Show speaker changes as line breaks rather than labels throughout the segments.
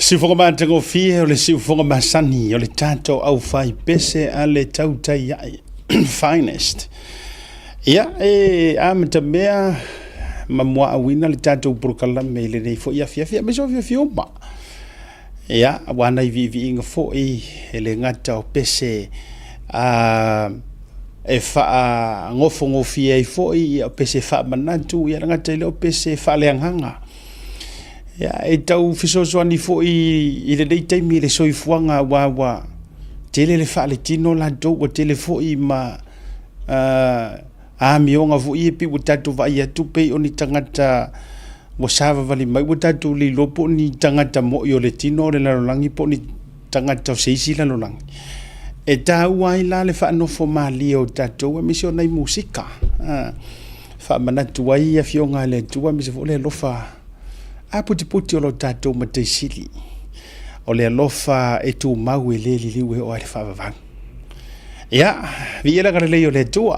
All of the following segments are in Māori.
Si fonga mātango fie o le si fonga masani o le tātou au whai pese a le tautai ai finest. Ia amata mea mamua awina le tātou purukala me le nei fo ia fia me so fia ma. Ia wana I vivi inga fo I le ngata o pese e wha ngofo ngofia I fo I o pese wha manatu ia ngata le o pese wha leanghanga. Ya e tau fisosoani fo I le dei taimi le soifuanga wa tele le fa le tino la do o tele fo I ma a mionga fo I pi utatu va ia tupe oni tangata wa sava vali mai utatu li lopo ni tangata mo yo le tino le langi po ni tangata seisi la langi e tau ai la le fa no fo mali o tatu e misio nai musika fa manatu ai a fionga le tua mi se fo le lofa a puti o lo tātou ma te sili. O le alofa e tū mau e le liwe o ale whawawang. Ia, vi ela kare leo le tua.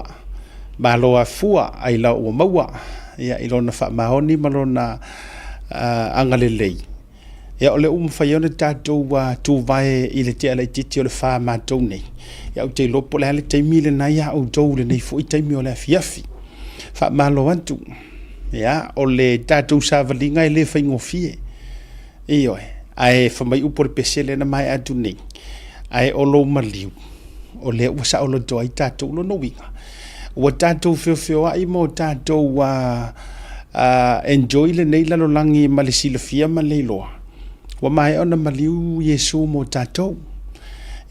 Ma loa fua ai lau o maua. Ia, ilo na wha mahoni ma lo na angale lei. Ia, o le umwhaione tātou tū vai I le te alai titi o le wha mātou nei. Ia, o te lopo le hale te mile na ia au tau le nei fo I taimi o le afiafi. Wha malo antu. Ya o le tātou savalinga I le whaingofie I oe ai whamai upore pesele na mai atu nei ai o lo maliu o le wasa o lo toa I tātou lo no winga ua tātou whio ai mo tātou enjoy le nei lalo langi ma le silafia ma le loa ua mai ona maliu Yesu mo tātou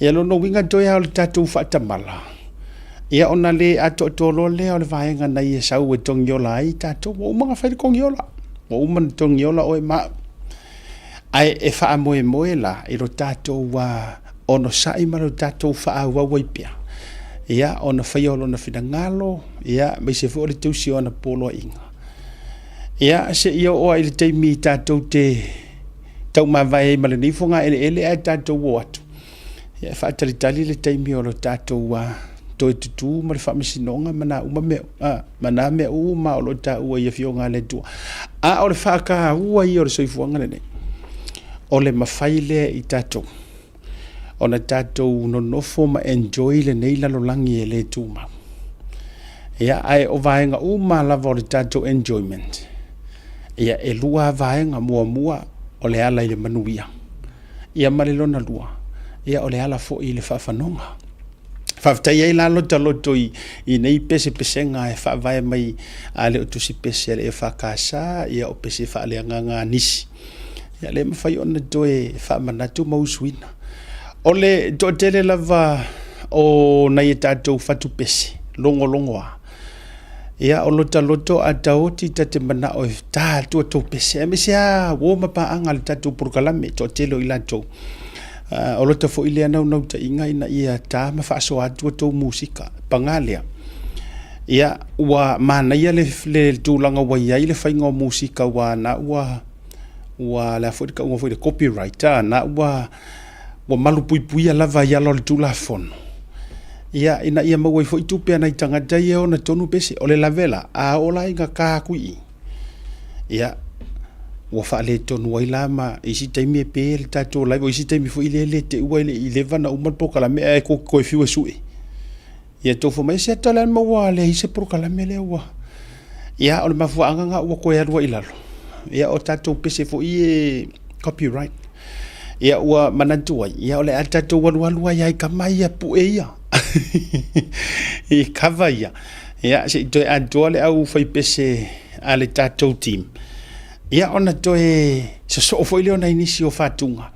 ia lo no winga toia o le tātou whaatamala ia ona le ato tolo le o le vaenga na ia sau e tongiola ai tato o mga whaere kongiola o uman tongiola o e ma ai e wha moe la I ro tato ono sai ma ro tato wha waipia ia ona whaiolo na whina ia mai se fuore tausi o na polo inga ia se ia o ai le teimi tato te tau ma vai ma le nifonga ele ai tato o atu ia whaatalitali le teimi o lo tato toi tutu ma le whamisinonga mana me uma o lo ta ua ia fionga le tua o le whaka ua I o le soifuanga le nei o le mawhai lea I tātou o na tātou no nofo ma enjoy le nei lalo langi e le tūma ia ai o vaenga uma lava o le tātou enjoyment ia e lua vaenga mua o le ala I le manuia ia malelona lua ia o le ala fo I le whawhanonga Whaftai ei la loto I nei pese nga e whaavae mai a le o tusi pese le e whakasa ia o pese whaale nganga nisi. Ia le mawhai ona toe whaamanatu mausuina. O le to tele lava o nei e tātou whatu pese, longo a. ia o loto a taoti ta te mana o tātua tō pese. Me sea wō mapaanga le tātou purkalame tō telo i lato. O lota fo ile anau nau ta inga ina ia tā mawhaaso atua tō musika. Pangalea. Ia ua mana ia le tūlanga wa ia i le whainga o musika wa na ua la fo ka ua fo le copyright na ua malu pui lava ia lo le tūlafono. Ia ina ia mawai fo i tupe ana i tangata ia o na tonu pese o le lavela a ola inga kākui. Ia ua whaale tonu waila ma isi taimi e pe le tātou laiva isi taimi fo ile te ua i le vana umalpoka mea e koe fiwa sui. Ia tō fo mai se atala maua le ise poka la mele ua. Ia o le mafuanga nga ua koe arua ilalo. Ia o tātou pese fo i e copyright. Ia ua manantua ia o le a tātou walualua ia i kamai ia pu e ia. I kava ia. Ia se i toi atua le au fai pese a le tātou team. Ia ona toi se so fo ile ona inisi o fatunga.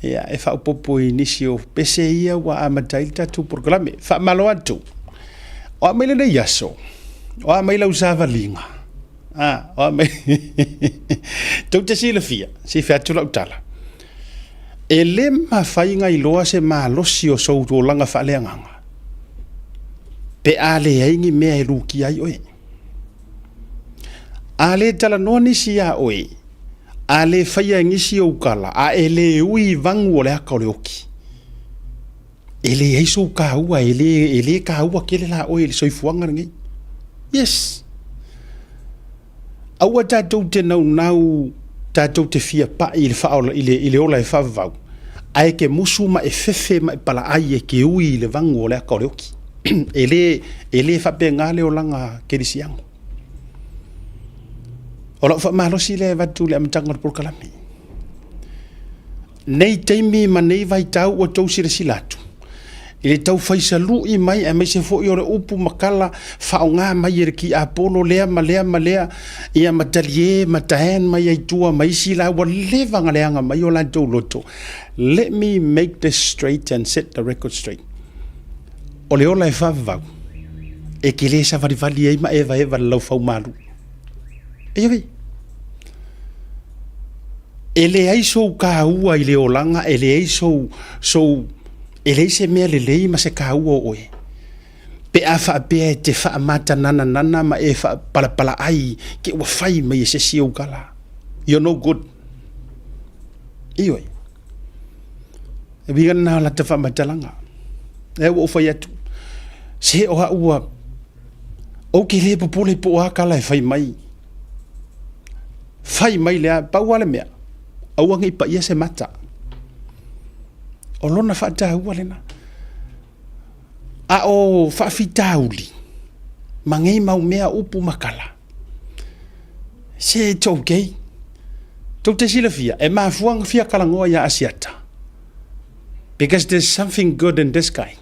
Ia e fa popo inisi o pese ia wa amatai tātou programe. Fa malo atu. O a meile nei yaso. O a meile usava linga. O a meile. Tau te sila fia. Si fia tula utala. E le mawhainga i loa se maa losi o sou tō langa whaaleanganga. Pe a le aingi mea e ruki ai oe. A le tala noa nisi a oe. A le whaia ngisi o ukala. A e le ui vangu o le haka o le oki. E le eiso ka ua. E le ka ua kele la oe le soifuanga ngai. Yes. Aua tātou te nau tātou te fia pa i le whaola i le ola e whavavau. Ai ke musu ma e fefe ma e pala ai e ke ui le vangu o le aka o le oki. e le whape ngale o langa kerisiango. O lau whamalosi le vatu le amatanga por kalami. Nei teimi ma nei vai tau o tau sira silatu. I le tau whaisalu i mai a mai se fo i ore upu makala whaonga mai e ki Apollo lea ma ia matalie matahen mai ai tua mai sila wa levanga leanga mai o la tau loto. Let me make this straight and set the record straight. O le ola e whavavau. E ke le sa varivali e ma eva lau whau maru. E iwi. E le aiso ka ua i le olanga, e le aiso e le se mea le lei ma se ka ua oe. Pe a wha pea te wha mata nana ma e wha pala ai ke ua whai mai e se si au kala. You're no good. Ioi. E wiga na la te wha matalanga. E ua whai atu. Se oha ua. O ke le popole po a kala e whai mai. Whai mai lea pau ale mea. Auanga i pa ia se mata. O lona whaata ua lena. A o whaafitauli. Mangei mau mea upu makala. Se tau kei. Tau te sila fia. E maa fuanga fia kalangoa ia asiata. Because there's something good in this guy.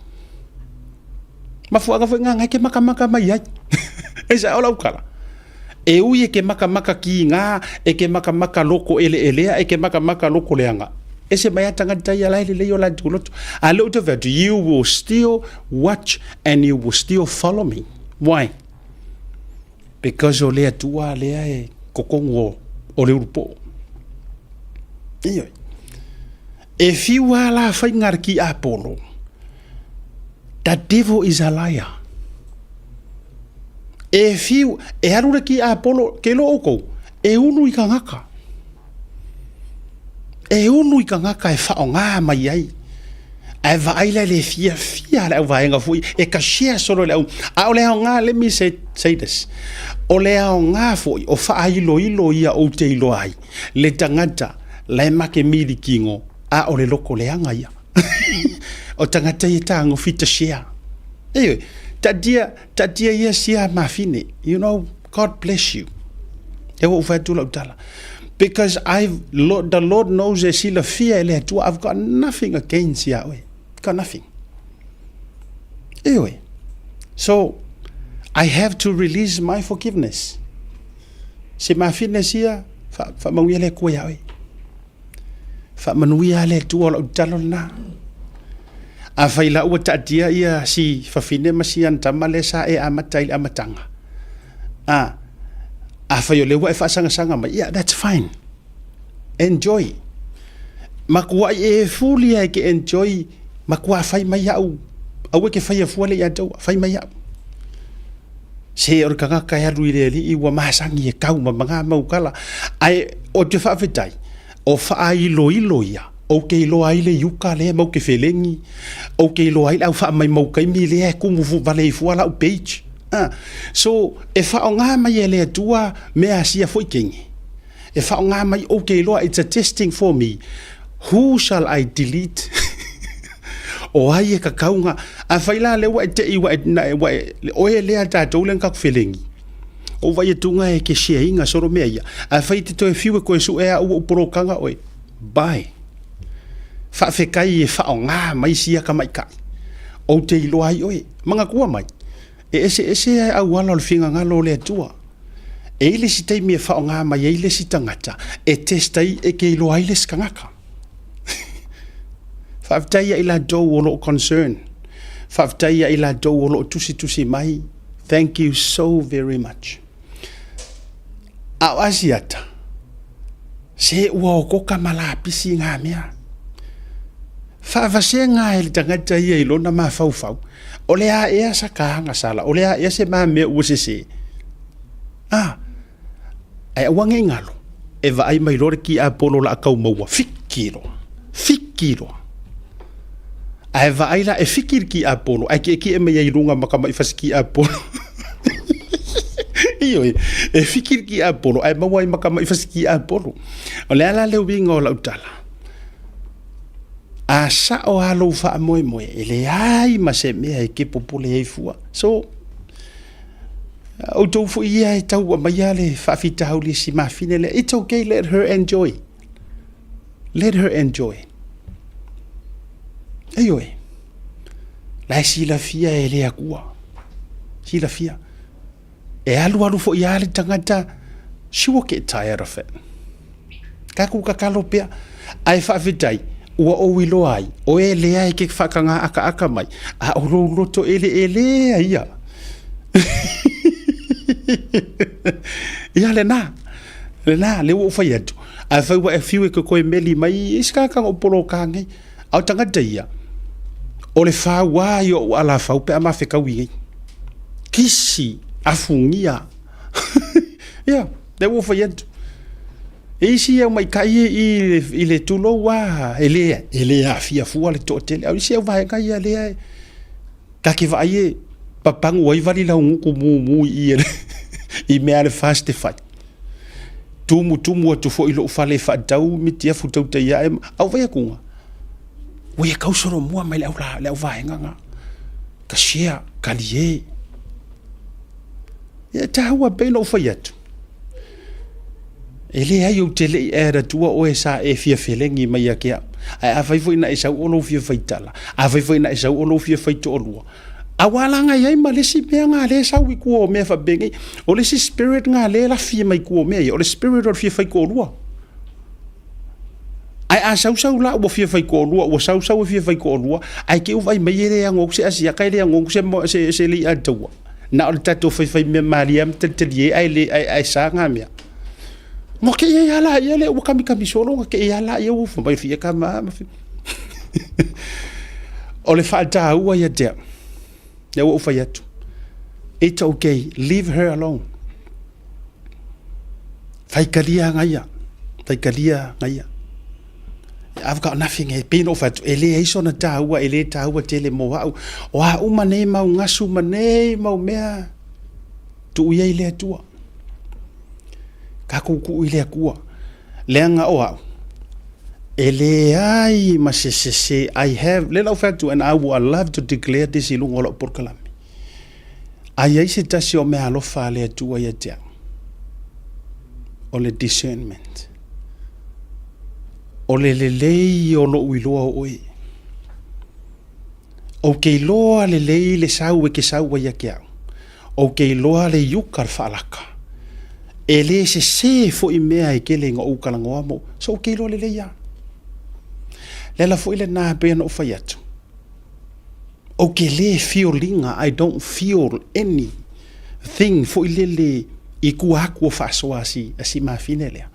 Ma fuanga fua ngai ke maka mai ai. E sa ola ukala. E ui e ke maka ki ngā, e ke maka loko elea, e ke maka loko leanga. E se mai atanga tai ala ele leo la tuloto. A leo te vetu, you will still watch and you will still follow me. Why? Because o lea tua lea e kokongo o le urupo. Iyo. E fiwa la whaingar ki Apollo. The devil is a liar. E fiu, e harura ki Apollo, ke lo oko, e unu i ka ngaka. E unu i ka ngaka e whao ngā mai ai. E vaaila le fia le au vaenga fui, e ka share solo le au. A o le hao ngā, let me say this. O le hao ngā fui, o wha ilo ia o te ilo ai. Le tangata, le make miri kingo, a o le loko le anga ia. O tangata i tango fita share. Ewe, tadia ia sia mafine. You know, God bless you. Because the Lord knows that sila fear ele tua. I've got nothing against Yahweh. Got nothing. Anyway, so I have to release my forgiveness. Se mafine sia fa manuia le ko Yahweh. Fa manuia le tua lo talo na. A faila ua taatia ia si fafine masian tamale sa e amatai amatanga. a fai o le wa e whaasanga mai, yeah, that's fine. Enjoy. Makua e fuli e ke enjoy, makua fai mai au. Au e ke fai a fuale i atau, fai mai au. Se o kanga kai aru i le li i wa mahasangi e kau ma mga maukala. Ai, o te whaawetai, o wha ilo ia. O ke ilo ai le yuka le mau ke whelengi. O ke ilo ai le au wha mai mau kaimi le e kumu vale i fuala au page. So, e wha o ngā mai e le atua mea sia foi kengi. E wha o ngā mai o ke ilo, it's a testing for me. Who shall I delete? O ai e ka kaunga. A whaila le wa e te iwa o e lea tātou len kaku whelengi. O vai e tunga e ke shea inga soro mea ia. A whai te toe whiwe koe su e a ua uporokanga oe. Bye. Whawhekai e wha o ngā mai sia ka mai kai. O te ilo ai oe. Manga kua mai. E ese ai au ala o whinga ngā lo le atua. E ile si tei mea wha o ngā mai e ile si tangata. E testai e ke ilo ai le skangaka. Whaftaia i la dou o lo concern. Whaftaia i la dou o lo tusi mai. Thank you so very much. Au asiata. Se ua o koka malapisi ngā mea. Whaafase ngā e li tangata ia i lona mā fau. O lea ea sa kahanga sala. O lea ea se mā mea ua se. Ai awange ngalo. E va ai mai lore ki a polo la akau maua. Fikiro. Ai va ai la e fikir ki a polo. Ai ki e mea i runga maka mai fasi ki a polo. Iyo e fikir ki a polo. Ai maua i maka mai fasi ki a polo. O lea la leo winga o lautala. A sa o halo wha moe. E le ai ma se mea e ke popole e fua. So, o tau fu ia e tau a mai ale whawhita hau li si mawhine le. It's okay, let her enjoy. Let her enjoy. Ayo e. Lai sila fia e lea kua. Sila fia. E alu fo ia le tangata. She will get tired of it. Kaku kakalo pia. Ai whawhitai. Ua o wilo ai. O e lea e ke whakanga aka mai. A o roto ele ia. Ia le nā. Le o whai atu. A whaiwa e whiu e koe meli mai. Iskakang o polo kāngai. Au tangata ia. O le whāua i o ala whau pe a mawhekau i. Kisi afungia. Ia, le o whai atu. E isi au mai kai i le tulo wa. E le a fia fua le tōtele. Au isi au vai kai a lea. Kake vai e. Papangu wai vali la ungu mu i ele. I mea le faste fai. Tumu atu fo ilo ufale fa tau miti afu tau te ia. Au vai a kunga. Wai e kausoro mua mai le au vai nganga. Ka shea, ka lie. Ia tahua beina ufai atu. Ele ai o tele i era tua o e sa e fia felengi mai a kia. Ai a vai ina e sau olo fia faitala. A vai ina e sau olo fia faito olua. Awalanga yai ma lesi mea ngā le sau i kua o mea whabengi. O lesi spirit ngā le la fia mai kua o mea. O le spirit o fia whaiko olua. Ai a sau la o fia whaiko olua. O sau o fia whaiko olua. Ai ke uvai mai ere a ngok se asia kai le a ngok se li a taua. Na o le tato whai mea mariam te ai sa ngā mea. Ngo ke ia ala ia le o kami solo ke ia ala ia o fa mai fia kama. O le falta ua ia te. Ya o fa yatu. It's okay, leave her alone. Faikalia ngaya. I've got nothing e pino fa ele e so na ta ua ele ta ua tele mo au. O a uma nei mau ngasu manei mau mea. Tu ia ile tua. Kakuku ile akua. Leanga o au. Ele ai ma se I have let off to and I would love to declare this ilung olo por kalami. Ai se tasi o me alo fa le tua ia te. O le discernment. O le lei o lo uiloa oi. O ke loa le lei le sau e ke sau ia ke au. O ke loa le yukar falaka. Ele se fo i mea e kele nga ukalangoa mo. So ke loa le lei ia. Lela fo ile na ben o fai atu. O ke le feelinga, I don't feel anything fo ile le I kua aku whaasoa si mawhine lea.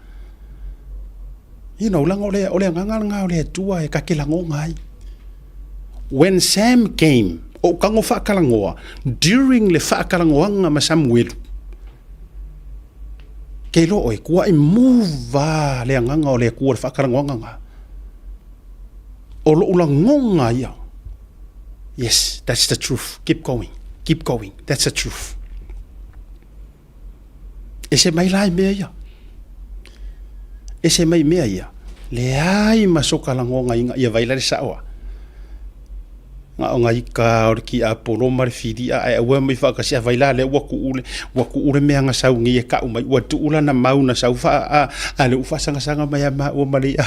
Langa ole nganga ole tua e kakelango ngai. When Sam came, o kango whaakalangoa, during le whaakalangoanga ma Samuel, kei lo oi, kua I move le nganga ole kua le whaakalangoanga. O lo ula ngonga ia. Yes, that's the truth. Keep going. Keep going. That's the truth. E se mai lai mea ia. E se mai mea ia. Le ai masoka langonga inga ia vaila le saoa. Nga o ngai ka o ki a polo mare fidi a e ua mai whakasia vaila le waku ule mea nga sau ngi e ka umai ua tu ula na mauna sau wha a le ufa sanga mai a ma ua mali a.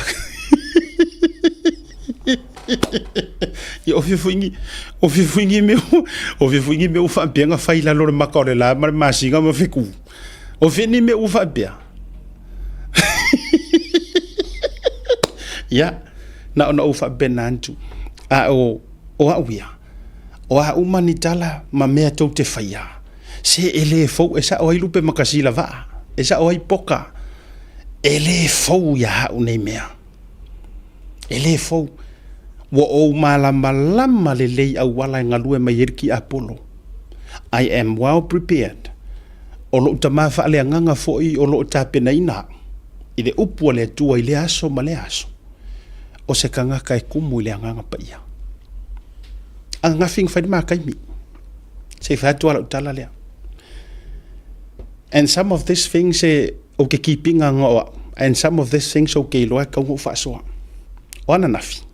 I o fifuingi me ufa bia nga faila lor makore la mar masinga ma fiku. O fini me ufa bia. Ya, na ona ufa benantu. A o awia. O a umanitala ma mea tau te whaia. Se ele fau, e sa o ai lupe makasila va. E sa o ai poka. Ele fau ya hau nei mea. Ele fau. Wa o malama le lei au wala ngalue mai irki Apollo. I am well prepared. O lo tama fa le nganga foi o lo tapena ina. I le upu le tua I le aso ma le aso. O se kanga kai kumu le nganga pa ia. Anga fing fa ma kai mi. Se fa tua lo tala le. And some of these things o ke keeping anga and some of these things o ke lo ka ngo fa so. Ona nafi.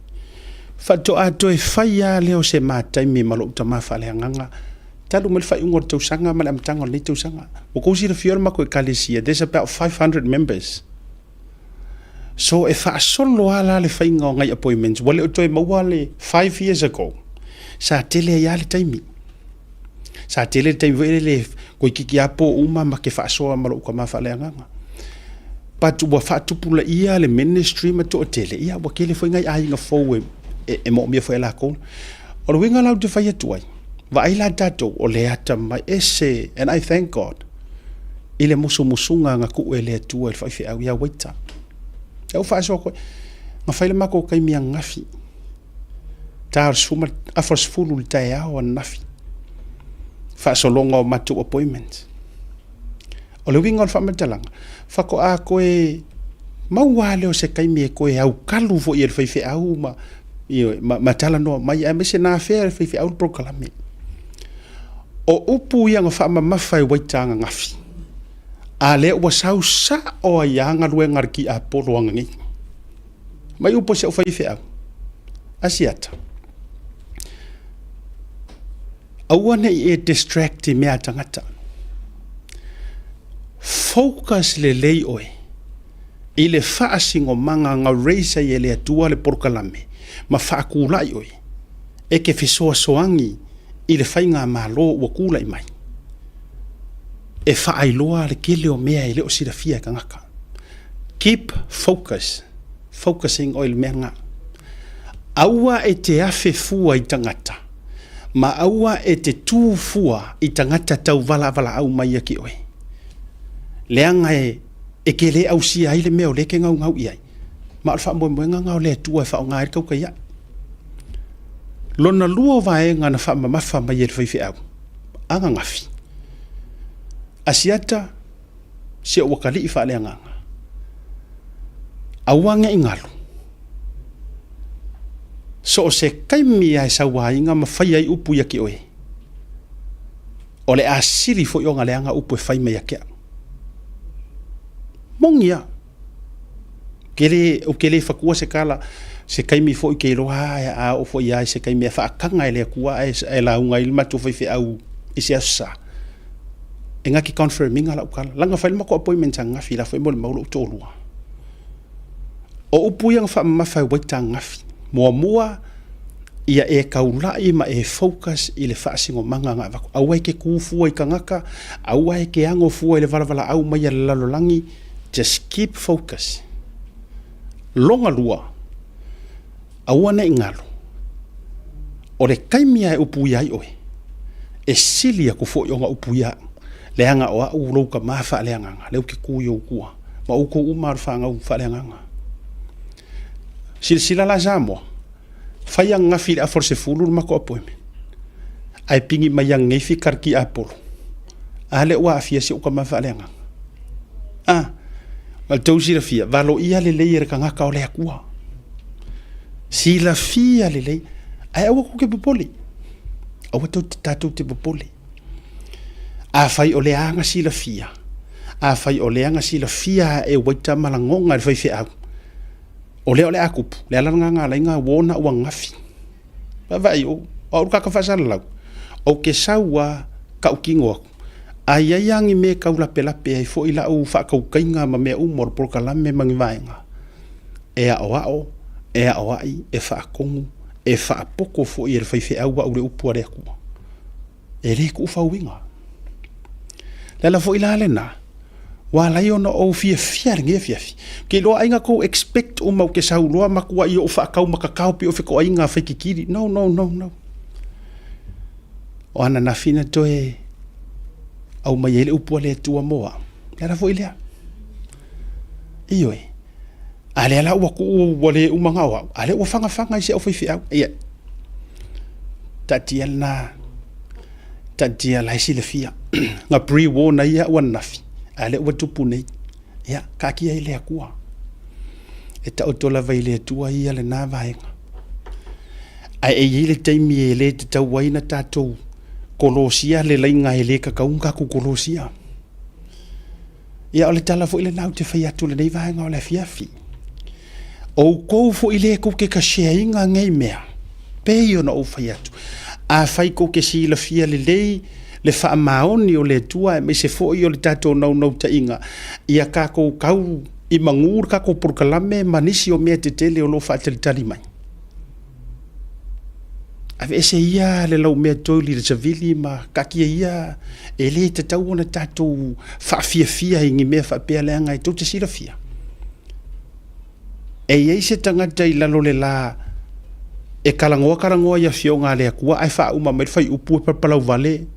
Fato ato e whaia leo se mātai me malo utama whale anganga. Talu mele whai ungo tau sanga, mele amtanga le tau sanga. O kousi ra fiora mako e kalesia, there's about 500 members. So e wha solo ala le whai ngā ngai appointments, wale o toi maua le 5 years ago. Sa tele ya le taimi. Sa tele taimi vele le koi kiki apo uma ma ke wha soa malo ukama whale anganga. Patu wa wha tupula ia le ministry ma to o tele. Ia wa kele whai ngai ai nga fowe. E mo mia foi la ko o le winga lau te fai atuai va ai la tato o le ata mai ese and I thank God ile musunga nga ku ele atua le fai au ya waita eu fa so ko nga fai le mako kai mia ngafi tar suma afos fulu le tai au nafi fa so longo matu appointment o le winga fa matalang fa ko a ko e mauale o se kai mia ko e au kalu fo ia le fai au ma tala no mai a mese na fair fi au proclame o upu ia nga fa ma fai waitanga ngafi a le wa sau sa o ia nga lue ngarki a polo ngi mai upu se fai au asiata awane e distract me atangata focus le lei oi ile fa singo manga nga raise ile atua le proclame ma whaakulai oi, e ke whisoa soangi I le whainga malo ua kulai mai. E whaailoa le kele o mea I le o sirafia ka ngaka. Keep focusing o il mea ngā. Aua e te afe fua I tangata, ma aua e te tū fua I tangata tau vala au mai aki oi. Leanga e ke le au sia ai le mea o leke ngau iai. Ma alfa mo ngau le tua fa ngai kau ka ya lona lua vai nga na fa mafa mai el fai au anga ngafi asiata se o kali fa le nga awanga ingalo so se kai mi ai sa wa inga ma fai ai upu ya ki oi ole asili fo yo nga le anga upu fai me ya ke mongia kele fakua se kala se kaimi fo ke roha a o fo ia se kaimi fa kanga ele kua e la unga il matu fo fe au isi asa enga ki confirming ala ukala langa fa mako appointment nga fi la fo mo mo tolua o upu yang fa ma fa weta nga fi mua ia e kaula I ma e focus I le fa singo manga nga va au ke ku fu I kangaka au ke ango fu le vala au mai la lolangi just keep focus longa lua awana ingalo o le kaimia e upu ia oi e silia ku fo yonga upu ia le anga o u lo ka ma fa le anga le ki ku yo ku ma u ko u mar fa nga u fa le anga sila la jamo fa yang nga fi a forse fulu ma ko po ai pingi ma yang ngai fi karki apolo ale wa afia si o ka ma fa le anga al tau sila fia valo ia le le ka nga ka o le akua sila fia le le ai awa ko ke popoli awa tatu te popoli a fai o le anga sila fia a fai o le anga sila fia e waita malangonga fai fe au o le akupu le ala nga la nga wona wa ngafi va vai o ka fa sala o ke sawa ka ukingo ai yangi me ka ula pela pe ai fo ila u fa ka ukainga ma me umor por kala me mangi vainga e a o e a ai e fa kongu e fa poko fo i fai fe au wa ule upu are ku e le ku fa winga la fo ila lena wa la yo no o fia nge fia ke lo ainga ko expect o mau ke sa uloa makua i o fa ka ma ka pi o fe ko ainga fa kikiri no o ana na fina to e au mai ele upu le tua moa la fo ila iyo e ale ala wa ku wale umanga wa ale wa fanga se o fi au ia tatiel la si le fia nga pre war na ia wan nafi ale wa tupu nei ia ka ki ile akua e ta o tola vai le tua ia le na vaenga ai e ile taimi ele te tawaina tatou kolosia le lainga ele ka kaunga ku kolosia ia ole tala fo ile na te fai atu le nei vaenga o le fiafi o ko fo ile ko ke ka sheinga ngai mea pe yo no fai atu a fai ko ke si la fia le fa maoni o le tua me se fo yo le tato no ta inga ia ka ko kau i mangur ka ko por kalame manisi o me te tele o lo fa te tali mai ave se ia le lo me to li de civili ma ka ki ia ele te tau na tato fa fia ingi me fa pe le ngai to te si la fia e ia se tangata i lalo le la e karangoa ia fionga le akua ai fa uma mai fai upu pa palau vale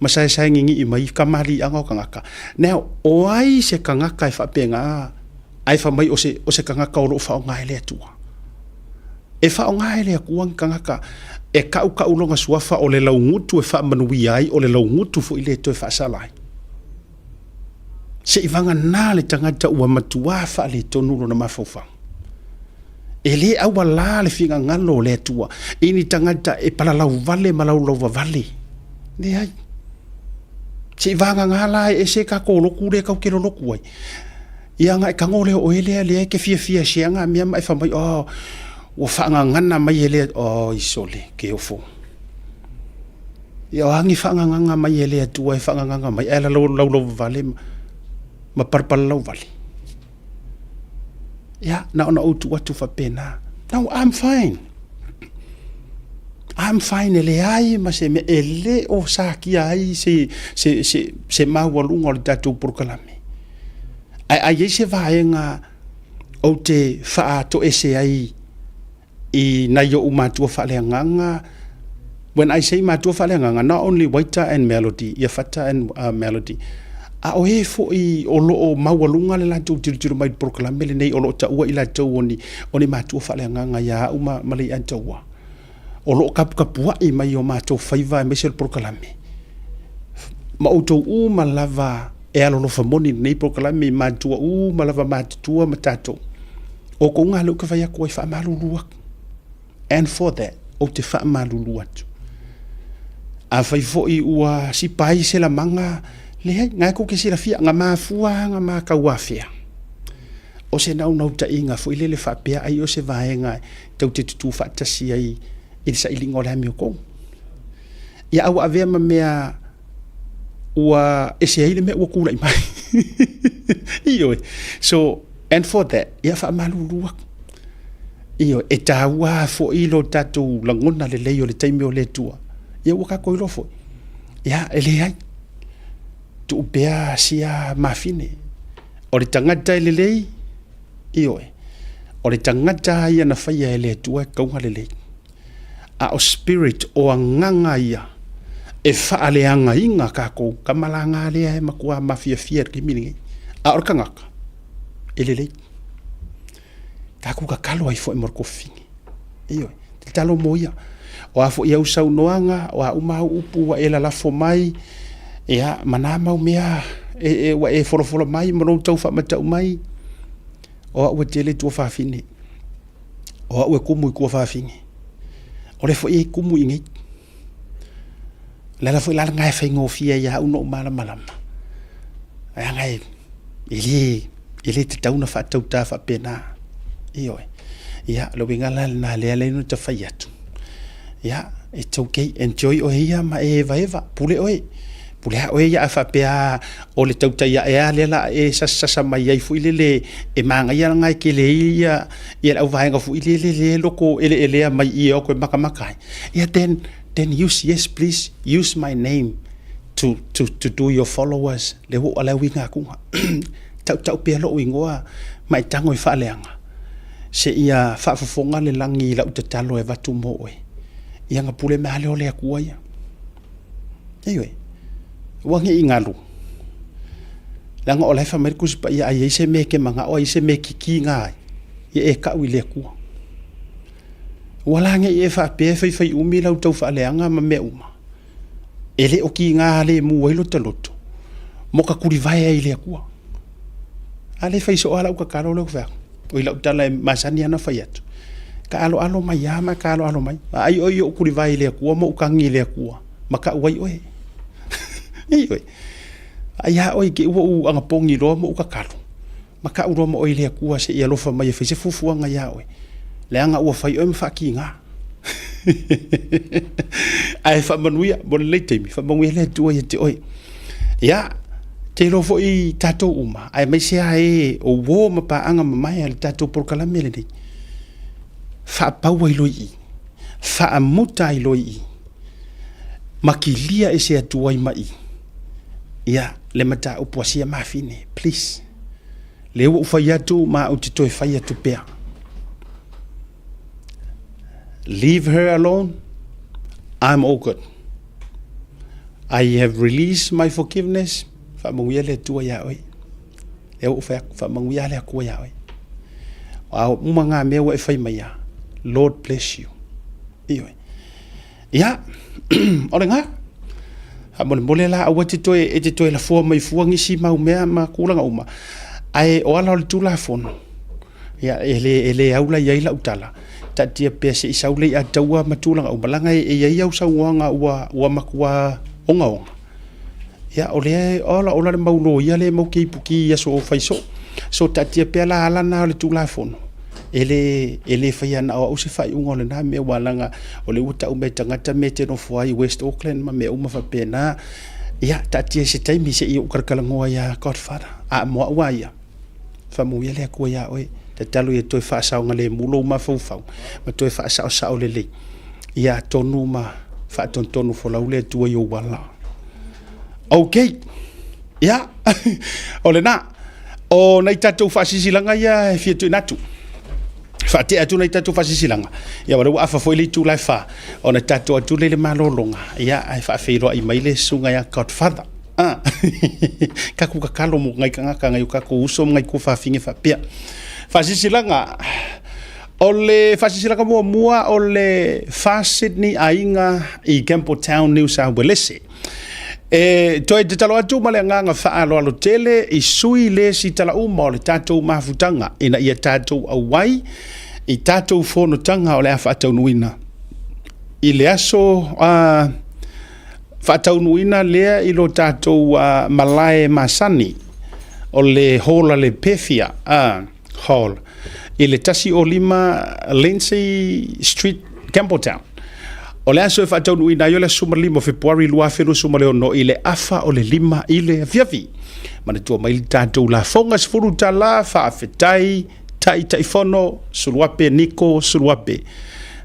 masai sai ngingi i mai kamali anga kangaka now o ai se kangaka ai fa penga ai fa mai o se kangaka o lo fa ngai le tua e fa ngai le akua kangaka e ka ulonga suafa o le laungutu e fa manui ai o le laungutu fo ile to fa salai se ivanga na le tangata ua matua fa le tonu na mafofa ele awa la le finga ngalo le tua ini tangata e pala lau vale malau vale ne ai si vanga ngala e se ka ko loku le ka ke loku ai ia nga ka ngole o ele ke fia sianga mi mai fa mai o fa ngana mai ele o isole ke ofo ia wangi fa nganga mai ele tua fa nganga mai ela lau vale ma parpal lau vale yeah, na utu fa pena. No, I'm fine. Ele ai ma se me ele o saki ai se mawalunga o tatu por kalame. Ai se vaenga o te fa to ese ai I na yo umatu fa le nganga. When I say matu fa le nganga, not only waita and melody, ya fata and melody. A o he fo I o lo o mawalunga le la tiru mai proklame le nei o lo ta ua I la tau oni matu fa le nganga ya uma mali antawa. O lo kapua I mai o matu faiva me se proklame. Ma o tau uma lava e alo lo fa moni nei proklame matu uma lava matu matato. O ko nga lo ka vai ko fa malulu. And for that, o te fa malulu atu. A fai fo I ua si pai se la manga le ngai ko ke sila fia nga mafua nga makawafia o se nau ta inga fo ile le fa pe ai o se vaenga tau te tu fa tasi ai I sa ilingo la mi ko ya au ave ma mea ua ese ile me ua kula mai io so and for that ya fa malulu io e tawa fo ilo tatu langona le le le taimi o le tua ya ua ka ko ilo fo ya ele ai tu bea sia mafine o le tangata lelei ioe o le tangata ia na faia ele tua kaunga lelei a o spirit o anganga ia e whaaleanga inga kako kamalanga lea e makua mafia fia ki miningi a orka ngaka elelei kako ka kalo ai fo e morko fingi iyo te talo moia o afo ia usau noanga o a umau upu wa ela lafo mai ia manama umea wa e folo mai mono tau fa mata mai o a ua tele tua whawhine o a ua kumu i kua whawhine o le fo e kumu i ngei la fo la ngai fa ngofia ia uno mala malama ai ngai ele te tauna fa tau ta fa pena iyo ia lo winga la na le no te faiatu ia it's okay enjoy o ia ma eva pule o ia fa pea o le tau tai ia le la e sa mai ai fu ile e manga ia ngai ke le ia au vai nga fu ile loko ele mai ia ko maka ia then use yes please use my name to do your followers le wo ala winga ku tau pe lo wingoa mai tango i fa leanga se ia fa fonga le langi la utatalo e vatu mo ia nga pule me ale o le ku ia ewe wangi ingalu langa o le fa merkus pa ia ai se me ke manga o ai se me ki nga ia e ka wi le ku wala nge e fa pe fa umi la tau fa leanga ma me uma ele o ki nga le mu welo taloto mo ka kuri vai ai le ku ale fa so ala ka karo lo fa o ila utala masani ana fa yatu ka alo mai ama ka alo mai ai o kuri vai le ku mo ka ngi le ku maka wai oi oi ai ha oi ke u anga pongi ro mo ka karo maka u ro mo oi le ku se ia lo fa mai fa se fufu anga ya oi le anga ua fai o mfa ki nga ai fa manuia bon le temi fa manuia le tu ia te oi ya te lo fo i tato uma ai mai se ai o wo ma pa anga mai al tato por kala mele ni fa pa wa loi fa amuta loi makilia ese atu ai mai ya le mata o posia ma fine please le wo fa ya tu ma o te toi fa ya tu pe leave her alone. I'm all good. I have released my forgiveness. Fa manguia le tua ya oi. E o fa manguia le ko ya oi. Wa umanga me wa fa mai ya. Lord bless you. Ioi. Ya. Orenga. Ha mole la a wati toi e te toi la fo mai fuangi si mau mea ma kulanga uma. Ai o ala le tu la fono. Ya ele aula ya ila utala. Tatia pese i saule a taua matulanga o malanga e ia au sauanga ua makua onga ya ole ola le maulo ia le mau ki puki ya so faiso so tatia pe la ala na le tula fono ele fai na o se fai unga le na me walanga ole uta o me tangata me te no foi West Auckland ma me uma fa pena ya tatia se taimi se i o karkala ngoa ya Godfather a mo wa ya fa mu ia le ko ya oi te talo e toi fa sa ngale mulo ma fau ma toi fa sa le ia tonu ma fa tonu fo laule tu yo wala okay ya ole na o nei tatu fa sisilanga ia fi tu natu fa te atu nei tatu fa sisilanga ia wala afa fo le tu lai fa o nei tatu atu le malolonga ia ai fa fe ro ai mai le sunga ya Godfather ka ku ka kalo mo ngai ka ngai ka ku uso ngai ku fa finge fa pia fasisilanga ole fasisilanga mua ole fa Sydney ainga i Campbelltown New South Wales toi te talo atu male nganga fa alo tele i sui le si tala uma ole tatou mafutanga ina ia tatou awai i tatou fono tanga ole afa tau nuina i le aso fa tau nuina lea i lo tatou malae masani ole hola le pefia Hall ile tasi o lima Lindsay Street Campbelltown o le aso e fa tau ina yo le suma lima February lua fenu suma le no ile afa o le lima ile fiafi mana tua mai tatou la fonga sfuru tala fa afetai tai fono suluape niko suluape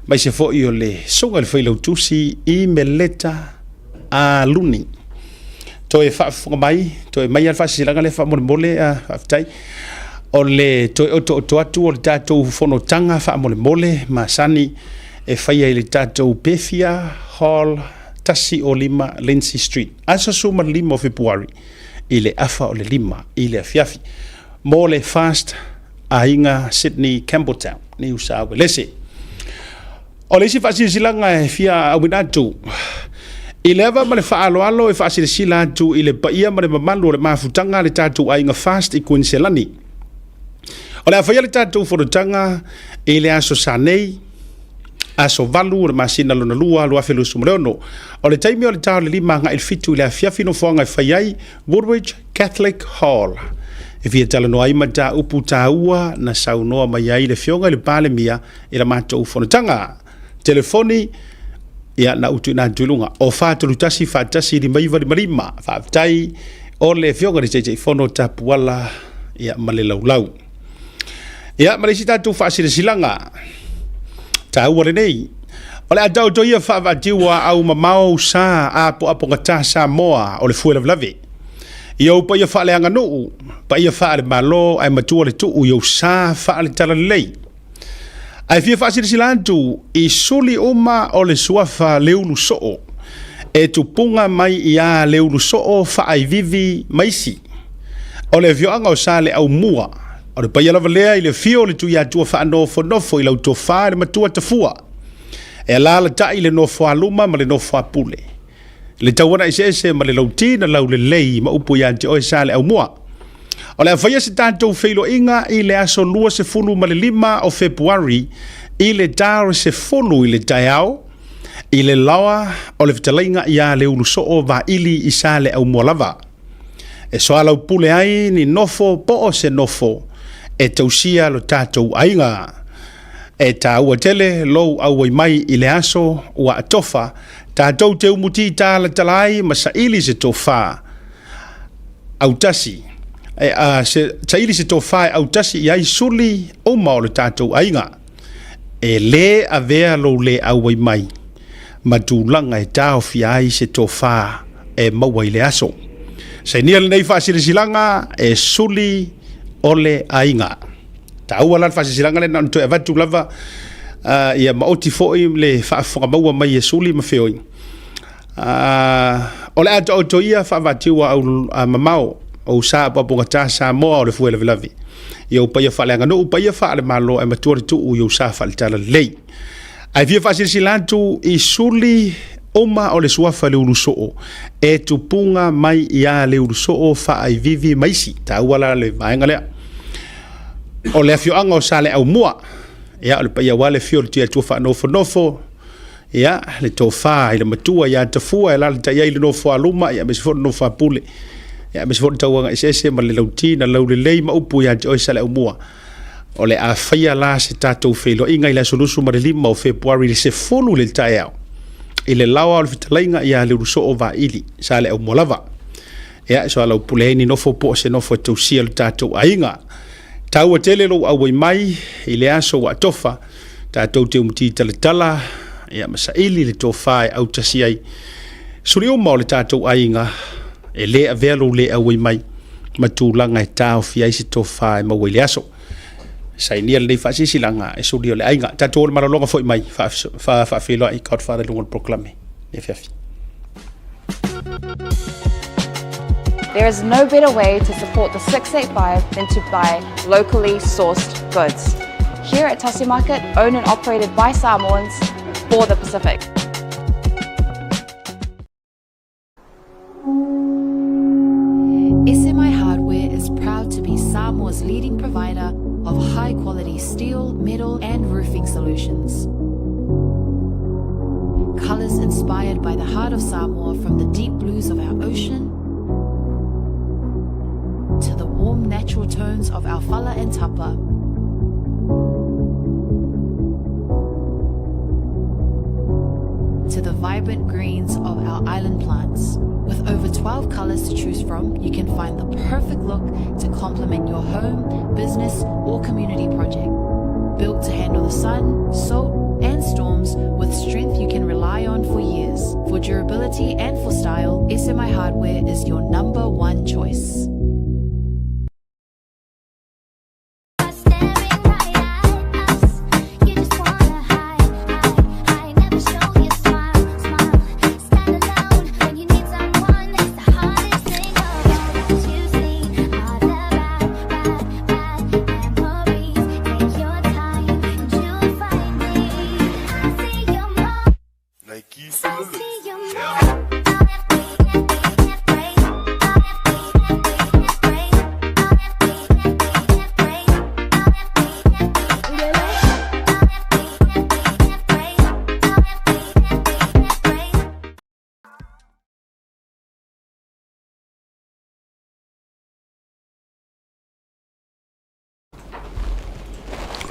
mai se fo i o le songa le faila utusi i meleta a luni to e fa mai to e mai alfa silanga le fa mole afetai o le to atu o le tatou fono tanga fa mole masani e faia i le tatou Pefia Hall tasi o lima Lindsay Street. Asa suma lima o Februari. I le afa o le lima, i le afiafi. Mo le fast a inga Sydney Campbelltown, New South Wales. O le isi whaasisilanga e fia awinatu. I lewa ma le whaaloalo e whaasilisila atu i le paia ma le mamalu o le mafutanga le tatu a inga fast i Queenselani. O le awhaia le tatu forutanga i le aso sanei, aso valu o le masina lona lua lua whelu sumreono. O le taimi o le tau le lima nga il fitu i le afiafino whanga i whaiai Woodridge Catholic Hall. E fia tala no aima ta upu ta ua na saunoa mai ai le fionga le pale mia i la mato ufonotanga. Telefoni ia na utu na tulunga o fatu lutasi fatasi di maiva di marima fatai o le fionga di cheche fono tapuala ia male laulau. Ia marisita tu fasile silanga. Ta ua le nei. O le atau toia whaavatiwa au mamau sa apo ngata sa moa o le fuela vlave. Iau pa ia whaale anga nuu, pa ia whaale malo ai matua le tuu iau sa whaale tala lei. Ai fia whaasiri silantu i suli uma o le suafa leulu soo e tupunga mai ia leulu soo whaai vivi maisi. O le vioanga o sa le au mua, o le pa ia lava lea i le fio le tu ia tua whaanofo nofo i lau tofa le matua tafua. E la tai le nofo aluma ma le nofo apule. Le tawana ise ma le lauti na lau le lei ma upu ia te oe sa le au mua. O le awhaia se tātou whailo inga i le aso lua se fulu ma le 5 o Februari i le tāre se fulu i le taiao i le lawa o le vitalainga i a le ulu soo va ili i sa le au mua lava. E soa lau pule ai ni nofo po o se nofo e tausia lo tātou ainga. E tā ua tele lou au wai mai i le aso ua atofa tātou te umuti tāla talai ma sa ili se tofa au tasi. Sa ili se tofa au tasi i ai suli o mao le tātou ainga. E le a vea lo le au wai mai. Ma tūlanga e tāo fi ai se tofa e maua i le aso. Sa nia le nei whaasirisilanga e suli o le ainga. Ta ua lan whaasirisilanga le nanto e vatu lava ia maoti foi le whaafongamaua mai e suli ma feoi. O le ato auto ia whaavatiwa au mamao o sa papunga ta sa moa o le fuela vilavi. Ia upaya whaaleanga no upaya whaale malo e matua tu u iau sa whaalitala lei. Ai fia whaasirisilantu i suli oma o le suafa le urusoo e tupunga mai ia le urusoo whaai vivi maisi. Ta ua la le vaenga lea. O le afioanga o sa le au mua. Ia o le paia wale fio le tia tua wha nofo nofo. Ia le tofa i le matua ia tafua e la le taia i le nofo aluma ia mesi fono nofo apule. Ia mesi fono tauanga isese ma le lauti na lau le lei ma upu ia te oisa le au mua. O le a whaia la se tātou whelo inga i le solusu ma le 5 o Februari le se folu le tae au. I le lawa o le fitalainga ia le uruso o va ili sa le au mua lava. Ia so alau pule ni nofo po se nofo tausia le tātou ainga. Tau a tele lo au mai i le aso wa tofa tātou te umuti talatala ia masaili le tofa au tasiai. Suri o mao le tātou ainga e le a velo le au mai matulanga e tau fiai se tofa e maua i le aso. Sainia le whaasisi langa e suri o le ainga. Tātou o le maralonga foi mai whaafelo i kautwhare lunga le proklame. E fiafi.
There is no better way to support the 685 than to buy locally sourced goods. Here at Tasi Market, owned and operated by Samoans for the Pacific.
SMI Hardware is proud to be Samoa's leading provider of high-quality steel, metal and roofing solutions. Colours inspired by the heart of Samoa, from the deep blues of our ocean to the warm natural tones of our whala and tapa. To the vibrant greens of our island plants. With over 12 colours to choose from, you can find the perfect look to complement your home, business or community project. Built to handle the sun, salt and storms with strength you can rely on for years. For durability and for style, SMI Hardware is your #1 choice.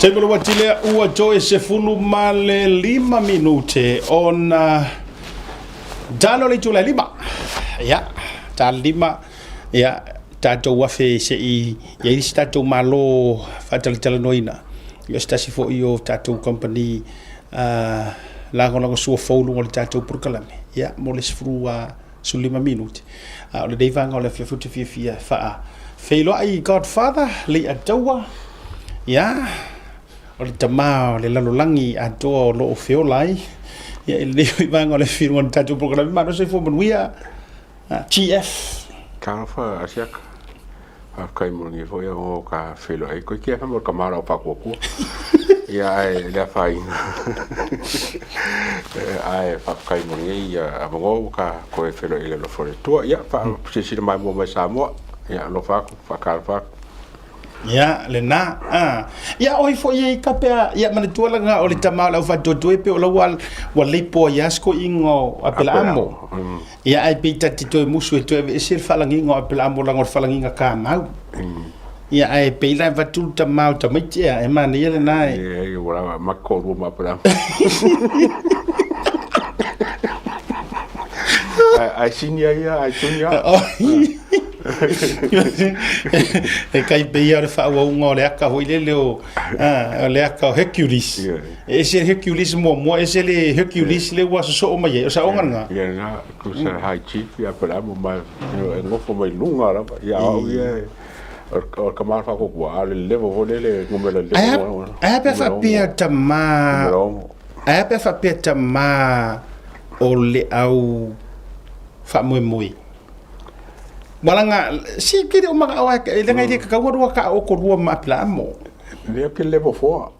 Tebolo watile ua joe se fulu male 5 minute on dalo le tula 5 ya tal 5 ya tato wafe se I ya isi tato malo fatal talanoina yo stasi fo io tato company lago sua folu o tato prokalame ya mo le sfrua su 5 minute o le devanga o le futu fia fa feilo ai godfather le atawa ya o le tamao le lalolangi atoa o loo feolai ia i le vanga o le firu on tatou programi ma no se fo manuia GF
Karafa asiak kai mo ngi fo ia o ka felo ai ko kia mo ka mara pa ko ia ai le fai ai fa kai mo ngi ia mo ka ko felo ile lo fo to ia fa se mai mo mai sa mo ia lo fa Karafa
ya le na ya oi fo ye kapea ya mana tuala nga o le tamau la fa dodoe pe o la wal le po ya sko ingo apela amo ya ai pe tati to musu to e sir falangi ngo apela amo la ngor falangi nga ka mau ya ai pe la va tu tamau tamatia e mana ye le nai
e wala makko ru ma apela ai sinia ia ai tunia
e kai beia le fa wa ngo le aka ho ile leo le aka Hercules e se Hercules mo e se le Hercules le wa so o mai o sa onga nga
ia na ku sa hai chief ia para mo mai ngo fo mai lunga ra ia o ia o kamar fa ko wa le levo vo le ngome le
a pe fa pia tama a pe fa pia tama o le au fa moi Malanga si kiri o maka awa le ngai de ka wa ka o ko rua ma plamo
le ke level 4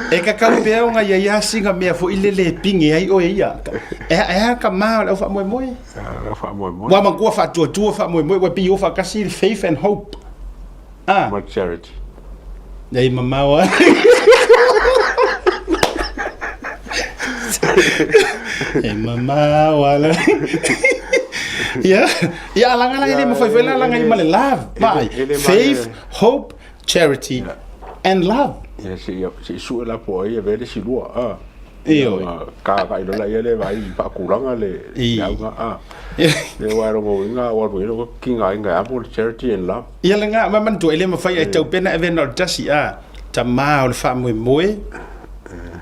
e ka pe nga ya singa me fo ile le pingi ai o ia e ka ma o fa moi wa ma ko fa tu fa moi wa pi o fa ka si faith and hope
my charity
dai mama wa mama wala ya langa ile mo fa vela langa ima le love bye faith hope charity and love
si su la po ia vede si lua io ka ilo la ia le vai pa kuranga le ya le wa ro nga wa ro kinga inga apple charity and love
ia langa ma man to ile mo fa ia tau pena even or just tama o fa mo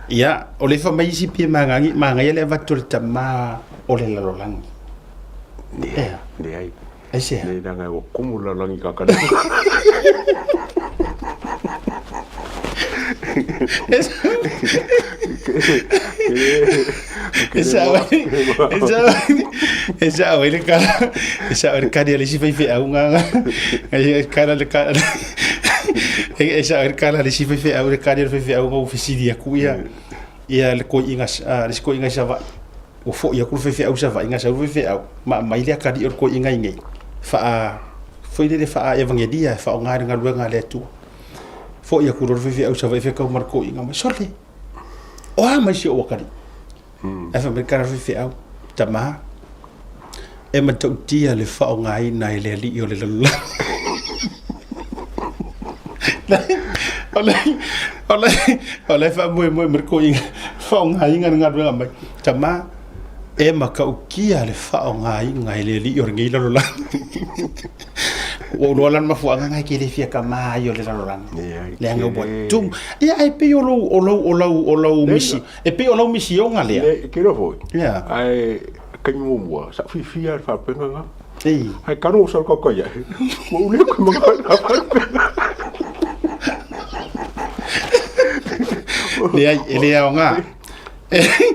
ia o le fa mai si pe manga ia le va tol tama o le lalolangi
le ai
se
le danga o kumula langi ka ka
esa le ka le si fe a unga ka le ka esa le si fe a le ka le fe a unga oficina ku ia le ko inga sa va o fo ia ku fe a sa va inga sa fe a ma mai le ka di ko inga ngai fa foi le fa evangelia fa nga nga le tu fo ia ku ro fe a sa va fe ka mar ko inga ma sole o ma si o ka di e fa me ka fe a tama e ma tu tia le fa nga ina le li o le la Oleh fa mo merko inga fa nga inga nga mai tama e ma ka ukia le fa nga inga le li or ngi la o lo lan ma fu nga ki le fia ka ma yo le la le nga bo tum e ai pe o lo misi e pe o lo misi o nga le
ke ro fo ai ka mo sa fi fa pe nga ai ka no sa ko ya mo le ko ma
le nga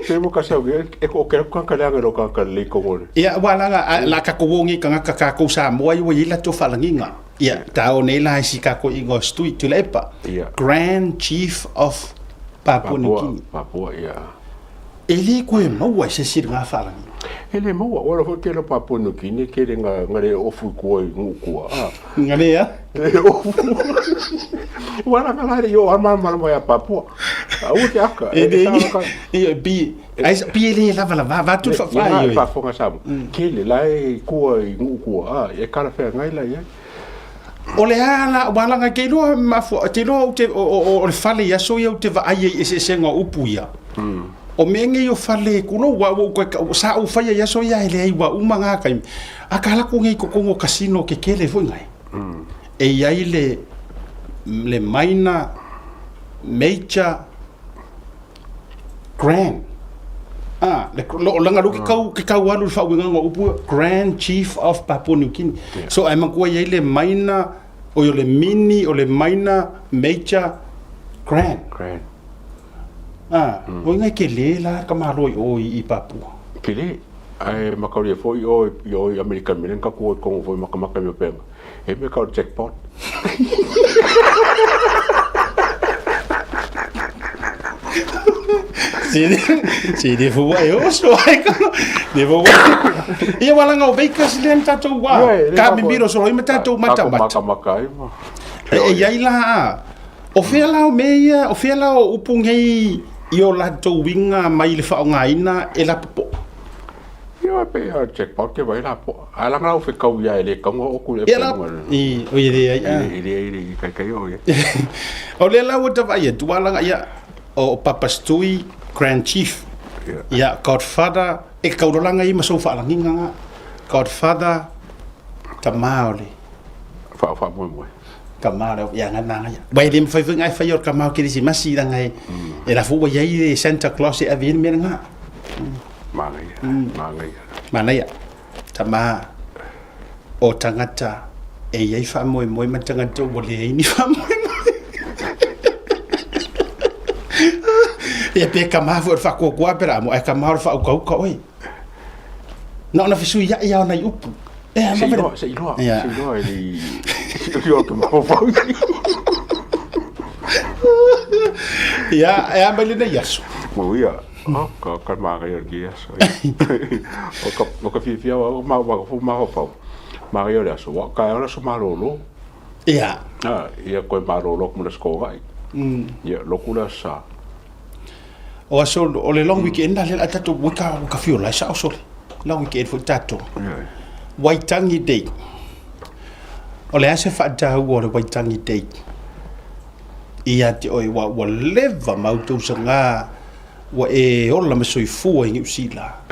se mo ka sa e ko ke ka ka la ro ka le ko mo
ia wala la ka ko ngi ka ko sa mo ai wi la to falanginga ia ta o ne la si ka ko ingo stui tu lepa Grand Chief of Papua New Guinea
Papua ia
ele ko e mau se sir nga falangi
ele mau ora fo ke lo Papua New Guinea ke nga ngare ofu ko ngu ko
ngale ya
wala ka la yo arma mo ya Papua o ke aka
e bi ele la va tu fa
fa fa nga sa ke le lai ko ngu ko e kala fe ngai la ia
o le ala wala nga ke lo ma fo te lo te o le fale ya so ya te va ai se nga upu ya o menge yo fale ku no wa ko sa u fa ya so ya le ai wa u manga kai akala ku ngai ko ko casino ke kele fo ngai e ya le maina major grand le langa lu ki kau alu fa winga upu Grand Chief of Papua New Guinea so ai makua ye le maina o le mini o le maina major grand o ngai ke le la ka malo o I Papua
ke le ai makau fo yo American minen ka ko fo makamaka me pe e me ka jackpot
si fu ai o so ai ka de vo ia wala nga veika silen tato wa ka mi biro so I matato mata e ia ila o fela o meia o fela o upungei io la to winga mai le fa nga ina e la po
io pe jackpot ke vai la po ala nga o fe kau ia ele ka o ku le
I o ia
ile kai o ia
o le la o ta vai tu wala nga ia o papastui Grand Chief ya Godfather e kaurolanga I masofa alanginga nga Godfather Tamaole
fa mo
Kamara ya ngana ya bai dem fai ngai fai or kamau ke si masi da ngai e la fu ya I Santa Claus e avien me nga mana ya tama o tangata e ia fa mo matangata o le ni fa mo e pe kama fu fa ko pera mo e kama fa ko oi na fisu ya na upu
se ilo ele io che mo fa
ya e ambele na yaso
mo ia ka ma ga ia so o ka fi o ma fa ma ga ia so ka ora so ma lo
ia
ia ko ma lo mo le sko vai ia lo kula sa
o aso o le long weekend le atato wika ka fio la sa so long weekend fo tato Waitangi Day o le ase fa ta o le Waitangi Day ia te oi wa leva mautu sanga wa e ola me soi fu i usila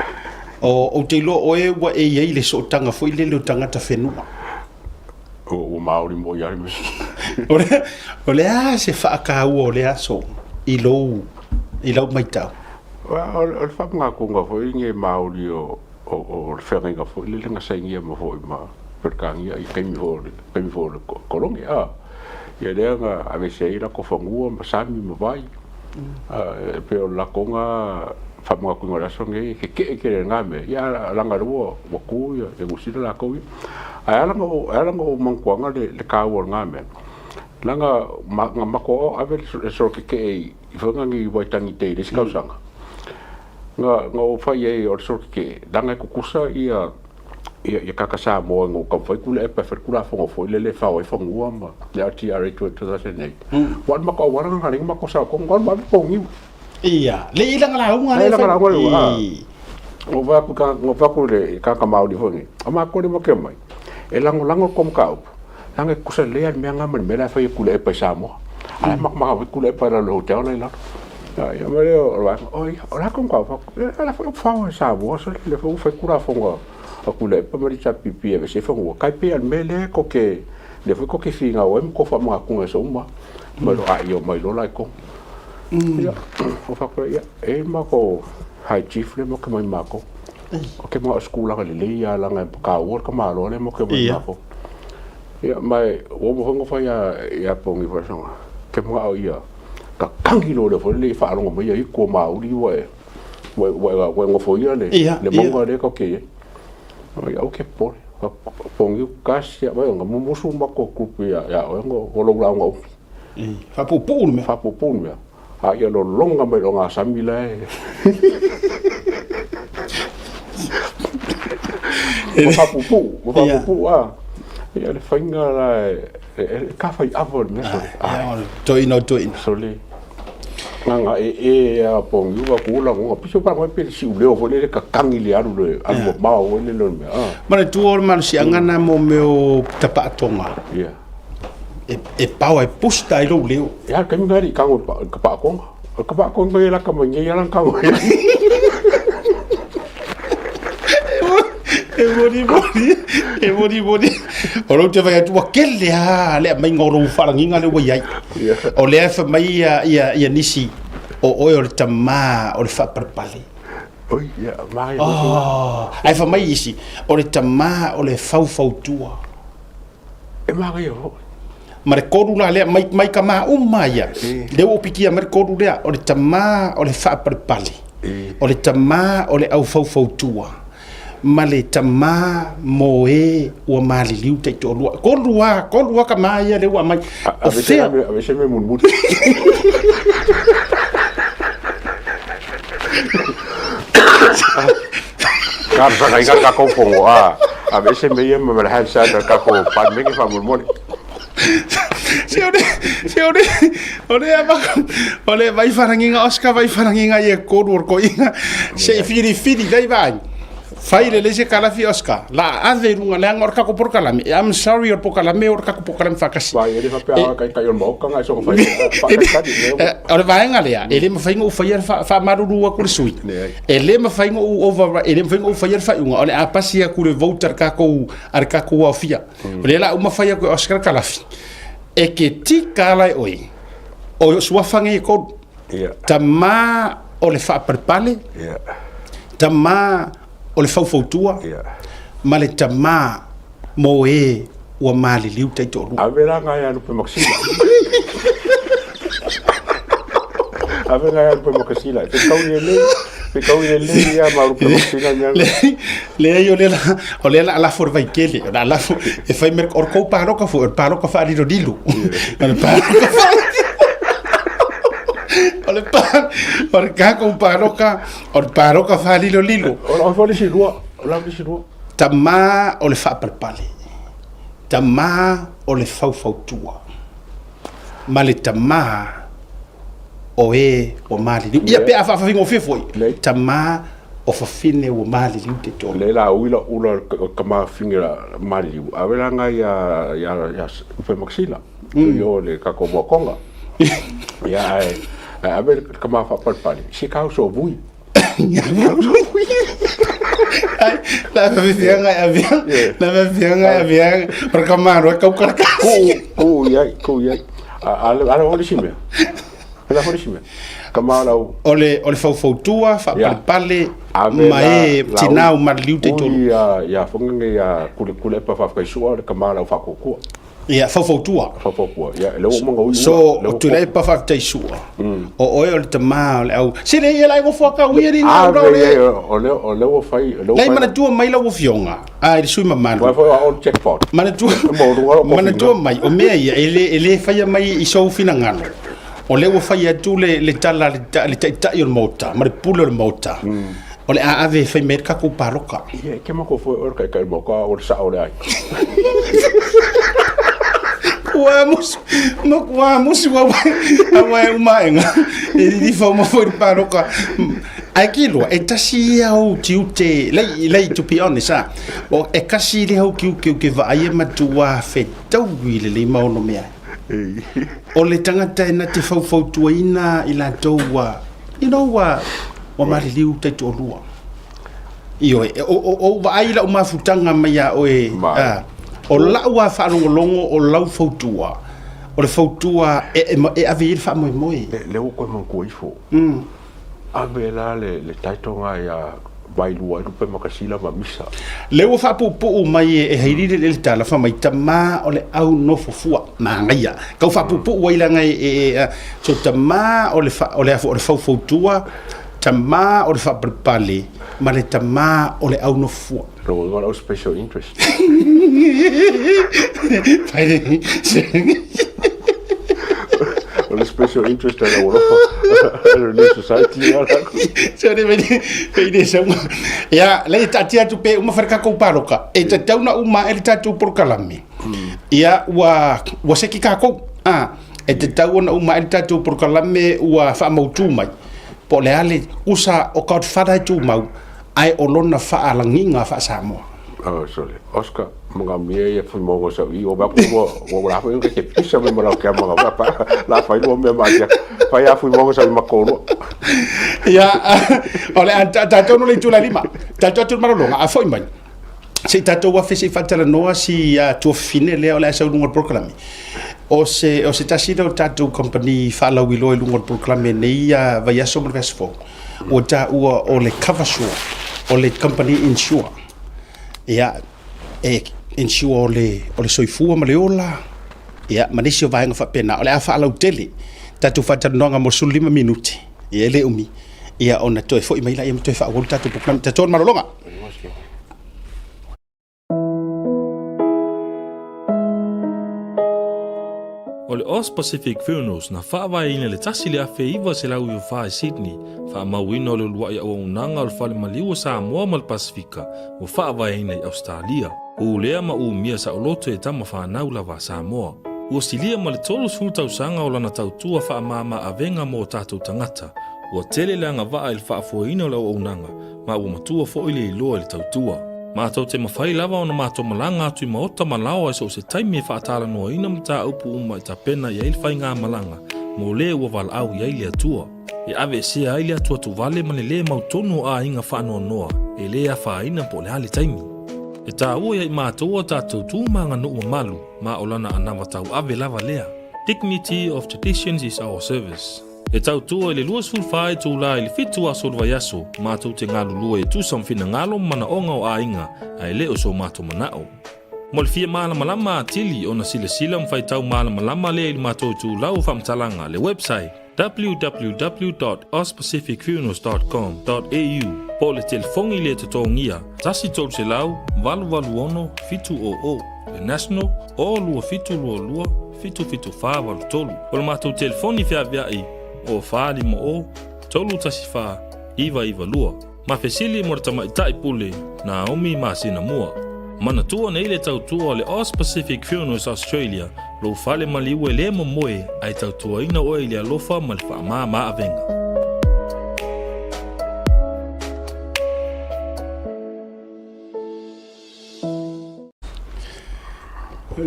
o te lo o e wa e ye le so tanga foi le tanga ta fenua
o maori mo ya me
o le ase fa ka o le aso I lo mai tau
o fa nga ko nga foi nge maori o whenga fo le nga saingia ma fo ma perkangia I kemi fo kolongi ia le nga ave sei la ko fangua ma sami ma vai pe o la konga fa mo ko ngora so nge ke nga me ia langa ro wa ku ia e musila la ko ala ngo mangkwanga le ka wo nga me langa ma ko ave so ke I fanga ngi Waitangi Day le sikausanga nga o fai e o so ke danga ko kusa ia kakasa mo ngo ka fai kula e pa fer kula fo fo le fa o fo ma le RTRA 2008 wat ma ko wara nga ring ma ko sa ko ngon ma ko ngi
ia le ilang la unga le
o va ku le ka mau di fo ngi ama ko le mo ke mai e lango kom ka langa kusa le an me nga me la fai kula e pa sa mo ai ma kula e pa la hotel la ya mare o la con qua la fa sa bo so le fa cura fongo a kule pa mari cha pipi e se fongo kai pe al mele ko ke le foi ko ke finga o em ko fa ma con eso ma lo yo mai lo la ko ya o fa ko ya e ma ko hai chief le mo ke mai ma ko o ke mo skula ga le ya la nga ka o ka ma lo le mo ke mai ma ko ya mai o mo fongo fa ya pongi fa so ke mo au ya ka kangilo le fo le fa lo mo ia I ko mauri wa ngo fo ia le mongo le ko ke o ke por pongi kasia ba ngo mo su ma ko ku ya ngo lo la ngo
fa pu me
a ia lo longa me lo nga samila mo fa pu ia le fainga la ka fai avol me
to ino
so le nga a pongi wa kula ngo piso pa mo pe si uleo fo le ka kangile alu le alu ma o le lo me
mana tu o man si angana mo me o tapa tonga e pau e pusta I lo leo.
Ya kami ngari kango ka ko. Ka ko ngai la ka mo ngai la kango.
E mori. O te vai atu kele ha le mai ngoro faranginga le wai ai. O le fa mai ia nisi o le tama o le fa perpale.
Oi ya mai.
Ai fa mai isi o le tama o le fau tua.
E mai yo.
Mare koru la le mai kama umaya. Le o pikia mare koru le o le tama o le fa perpale. O le tama o le au fau tua. Ma le tama mo e ua maliliu te tolua. Kolua ka mai le ua mai.
A veces me murmura. Cara, sa kai ka ko pongo a veces me llama me la hansa ka ko pan me que fa murmura.
Ole vai faranginga Oscar vai faranginga e koru ko inga. Se firi dai vai. Fai le se kalafi Oscar la ave runga le ngor ka ko por kalame I'm sorry or por kalame or ka ko por kalame fakas
vai ele fa pa ka yo mo ka ngai so fai
ora vai ngale ele me fai ngo fai fa maruru ko sui ele me fai ngo over ele me fai ngo fai fa unga ole a pasia ku le voter ka ko ar ka ko ofia ole la uma fai ko Oscar kalafi e ke ti kala oi o sua fangi ko tama ole fa perpale tama o le fautua ma le tama mo e ua maliliu taitolu
avera ngai anu pe maksila avera ngai anu pe maksila pe kau ye le ya ma pe maksila
le yo le la for vai kele la e fai mer or ko paro ka fa ri dilu Ole pan, por cá com paroca, or fa lilo.
O fole si rua, o la si rua.
Tama ole fa perpale. Tama ole fau tua. Male tama o e o mali. Ia pe fa fingo foi. Tama o fa fine o mali te to.
Le la ula kama fingira mali. Avela nga ya fe maxila. Yo le ka ko konga. Ya a ver kama fa perpale. Si ka so vui.
La vianga aviang perkamaro kau kerkas.
Ku ya. Ala ole shime. Ala ole shime. Kama la
ole fau tua fa perpale mai tinau marliu te tolu.
Ya fonge ya kule pa fa kai suo kama la fa kokua.
Ya fau tua.
Ya lo mongo
so tu lai pa fa tai suo. O oil te mal au. Se le ia go foka wieri na ro.
O fai.
Lai mana tu mai la wo fionga. Ai sui mamano.
Wa fa on checkpoint.
Mana tu mai o me ia ele fai mai I so fina ngano. O le wo fai tu le tala le ta yo mota, ma le pulo le mota. O le ave fai merka ku paroka.
Ia ke mo ko fo or kai mo ka or sa o ai.
Vamos wa umaenga e fa mo for paroka aquilo e tasi au tiute lei to be honest o e kasi le au que vai ma tua fe tau le mau no mea o le tangata na te fau tuaina ila toa wa maliliu te tolua io o vai la uma futanga mai o la ua fa longo o lau fautua o le fautua e ave fa moi
le o ko man ko ifo ave la le taitonga ya vai lua pe makasila ma misa
le o fa pu mai e heiri le tala fa mai tama o le au no fofua mangaia ka fa pu wa ila ngai so tama o le fautua tama o le fa prepale ma le tama o le au no fofua
no special interest the special interest in Europa Relief Society
so de vedi sama ya le tatia tu pe uma farka ko paroka e tauna uma ele tatu por kalame ya wa seki ka ko e tauna uma ele tatu por kalame wa fa mautu mai po le ale usa o ka fada tu mau ai olona fa alanginga fa samo
sorry. Oscar, mga miya foi mo sa iyo ba ko wala ko yung kasi pisa mo mala ka mga pa la fa mo me ma ya fa ya foi mo sa makolo
ya ole tato no le tula lima tato tu marolonga a foi man se tato wa fesi fatala noa si tu fine le ole sa lungo proclame o se tasino tato company fala wilo lungo proclame nei va ya so fo o ta o le cover show o le company insure ya insure o le soifua ma le ola ia manisi o vaenga whapena o le a whaalau tele tatu whatanonga mo sulu 5 minuti ia le umi ia ona toe fo i maila ia toe whaagolu tatu puklam tatu on marolonga
O le Os Pacific Funerals na whaawai le tasi le awhi iwa se lau i o wha i Sydney wha mawina o le lua i au unanga o le whale maliwa sa mua mal Pasifika o whaawai i Australia. O lea ma u mia sa o loto e tama whanau la wa Samoa. Ua silia ma le tolu sultau sanga o lana tautua wha mama a venga mo tātou tangata. Ua tele leanga waa il wha fuaina o le au unanga ma ua matua fo ile i loa le tautua. Mātou te mawhai lava o na mātou malanga atu i maota malawa e so se taimi e whaatala noa ina mta upu uma i ta pena i eil whai ngā malanga mo le ua wala au i eili atua. E ave se a eili atua tu vale mane le mautonu a inga whaanoa noa e le a whaina po le hali taimi. E tā ua i mātou o tātou tūmanga no ua malu ma o lana anawa tau ave lava lea. Dignity of traditions is our service. E tau tua le lua sulfai tu la ili fitu a solva yaso, mātou te ngālu lua e tu samfina ngalo mana onga o a inga, ai leo so mātou manao. Mo le fia malama atili o na sila mwhai tau malama le ili mātou tu lau whamtalanga le website www.ospacificfunerals.com.au po le telefongi le tutongia, tasi tolu se lau, valu ono, fitu o, le national, o lua fitu lua, fitu wha valu tolu. O le mātou telefoni fia viai, o whaari mo o, tolu tasi wha, iwa lua. Ma fesili mo rata maitai pule, na omi ma sina mua. Mana tua nei le tau tua le Os Pacific Funerals Australia, lo whale maliwe le mo moe, ai tau tua ina oe le alofa ma le wha maa avenga.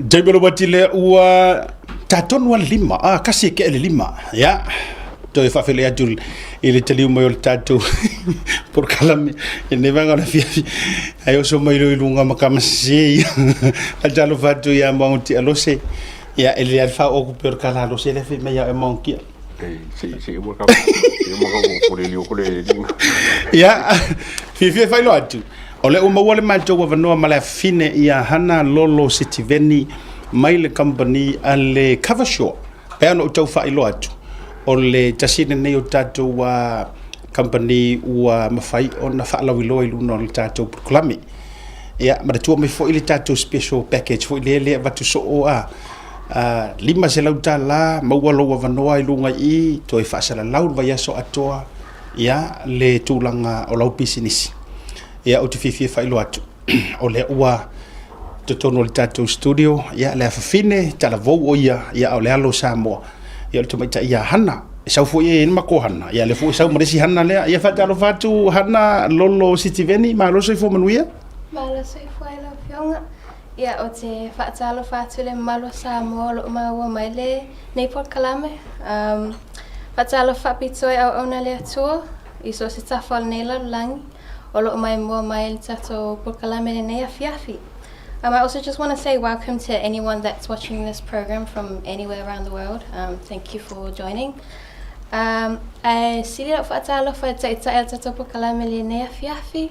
Jaibelo batile ua tatonu wa lima, kasi ke le lima, ya. Toi whawhele atul i le taliu mai o le tātou por kalame e ne vanga na fiafi ai o so mai lo ilunga makamasei a talo fatu ia maunti alose ia ele alfa o ku per kala lo se le fi mai e maunki
si mo ka ko le liu ko le
ia fi fai lo atu o le uma wale matou wa no mala fine ia hana lolo sitiveni mai le company ale cover show pe no tau fai lo atu o le tasine nei o tātou wa company ua mawhai o na whaalawilo i luna o le tātou proklame. Ia, maratua mai fo i le tātou special package, fo i le watu so o lima se lau tā la, maua loa wanoa i lunga i, to e whaasala lau vai aso atoa, ia, le tūlanga o lau pisinisi. Ia, o te whiwhia whailo atu. O le ua totono le tātou studio, ia, le awhawhine, tala vou o ia, o le alo Samoa. Ia le tumaita ia hana sau fo ia ma ko hana ia le fo sau marisi hana le ia fa talo fatu hana lolo sitiveni ma lo so fo manuia
ma lo so fo ila fionga ia o te fa talo fatu le malo Samoa lo ma wa mai le nei Port Kalame fa talo fa pitoi au ona le atua i so se tafal nei la langi o lo mai mo mai le tato Port Kalame nei afiafi. I also just want to say welcome to anyone that's watching this program from anywhere around the world. Thank you for joining. I see that for talo for taita tato po kalame le ne afiafi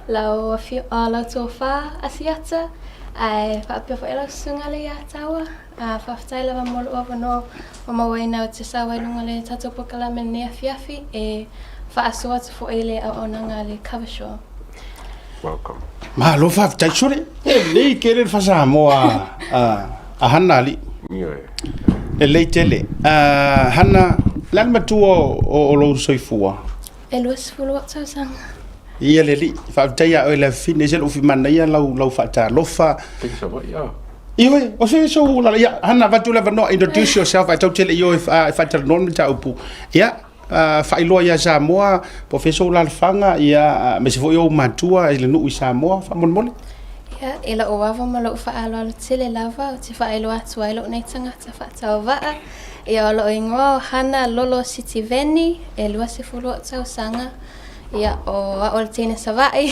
lau lau tofa asiata ai fa pe fo ela sunga le atawa fa taila va mol over no o mawai na te sawa lunga le tato po kalame ne afiafi e fa asua fo ele a onanga le cover show.
Welcome.
Ma lo fa tai sore nei kere fa Samoa a hana ali e le tele hana lan matu o lo soifua
e lo sfulu o sanga
ia le li fa tai o le fine sel o fi mana ia lau fa ta lo fa iwe o se so la ia hana va tu le no introduce yourself I don't tell you if ta non ta upu ia whailo ia Samoa, professor la fanga ia me se foi o matua i le no i Samoa fa mon mole.
Ia, e la o wawa ma lo whaaloalo tele lava, o te whaelo atu ai lo nei tangata whaatau waa. Ia o lo ingoa o hana lolo City Veni, e lua se fulu o tau sanga. Ia o a o le tine savai,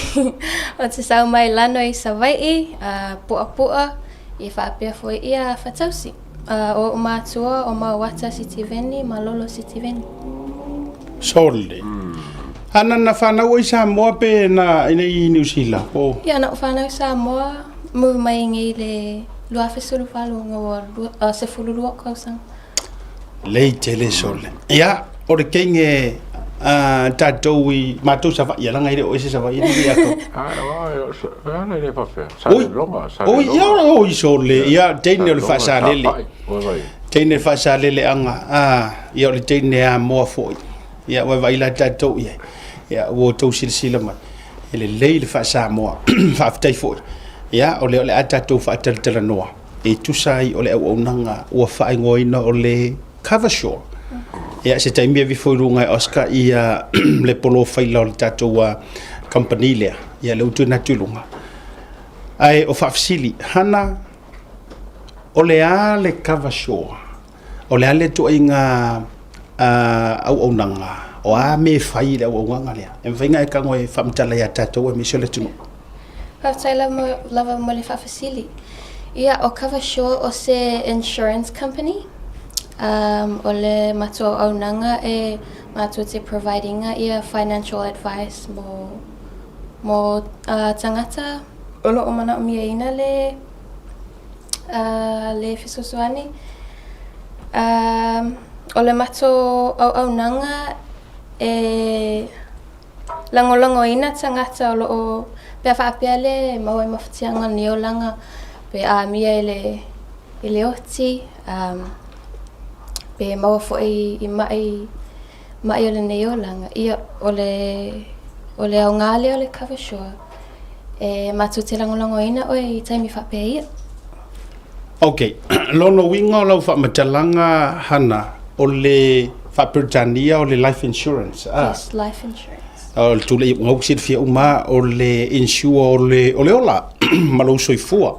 o te sau mai lano i savai, pua pua, i whaapea foi ia whatausi. O mātua o Mawata City Veni, ma lolo City Veni.
Sole. Hana na whanau i Samoa pe na i New Zealand.
Ia na whanau i Samoa, mu mai ngi le lua fesulu whalu ngā se fulu lua kausang.
Lei tele sole. Ia, o re kenge tātou i mātou sa vai, langa ire o ese sa vai, ire ako.
Ana ire whawhea.
Oi, ia oi sole, ia teine o le whaasalele. Teine le whaasalele anga, ia o le teine a moa foi. Ia, wai vai la tātou ia. Ia, o tau sila mai. Ele lei le whaasa moa, whaafitai foi. Ia, o le a tātou whaataltala noa. E tusai o le au nanga, ua whaingoina o le Covershore. Ia se taimia vi foi runga Oscar ia le polo faila o le tātou company lea. Ia le utu na tulunga. Ai o whaafisili, hana o le a le Covershore. O le a le tu inga au nanga. O a me fai le au nanga lea. E mwhainga e kango e whamtala ia tātou e misio le tunu.
Whaftaila lava mo le whaafisili. Ia o Covershore o se insurance company. O le matua au nanga e matua te providinga ia financial advice mo tangata olo o mana o mia ina le fisosuani. O le matua au nanga e lango ina tangata olo o pea whaapea le maua i mawhatianga ni o langa pe a mia ele oti pe maua foi i mai o le nei o langa. Ia o le au ngale o le Covershore. E matu te lango ina o i taimi whapea ia.
Ok, lono winga o lau whamatalanga hana o le whapiritania o le life insurance.
Yes, life insurance.
O le tule i ngau sir fia uma o le insure o le ola malau soifua.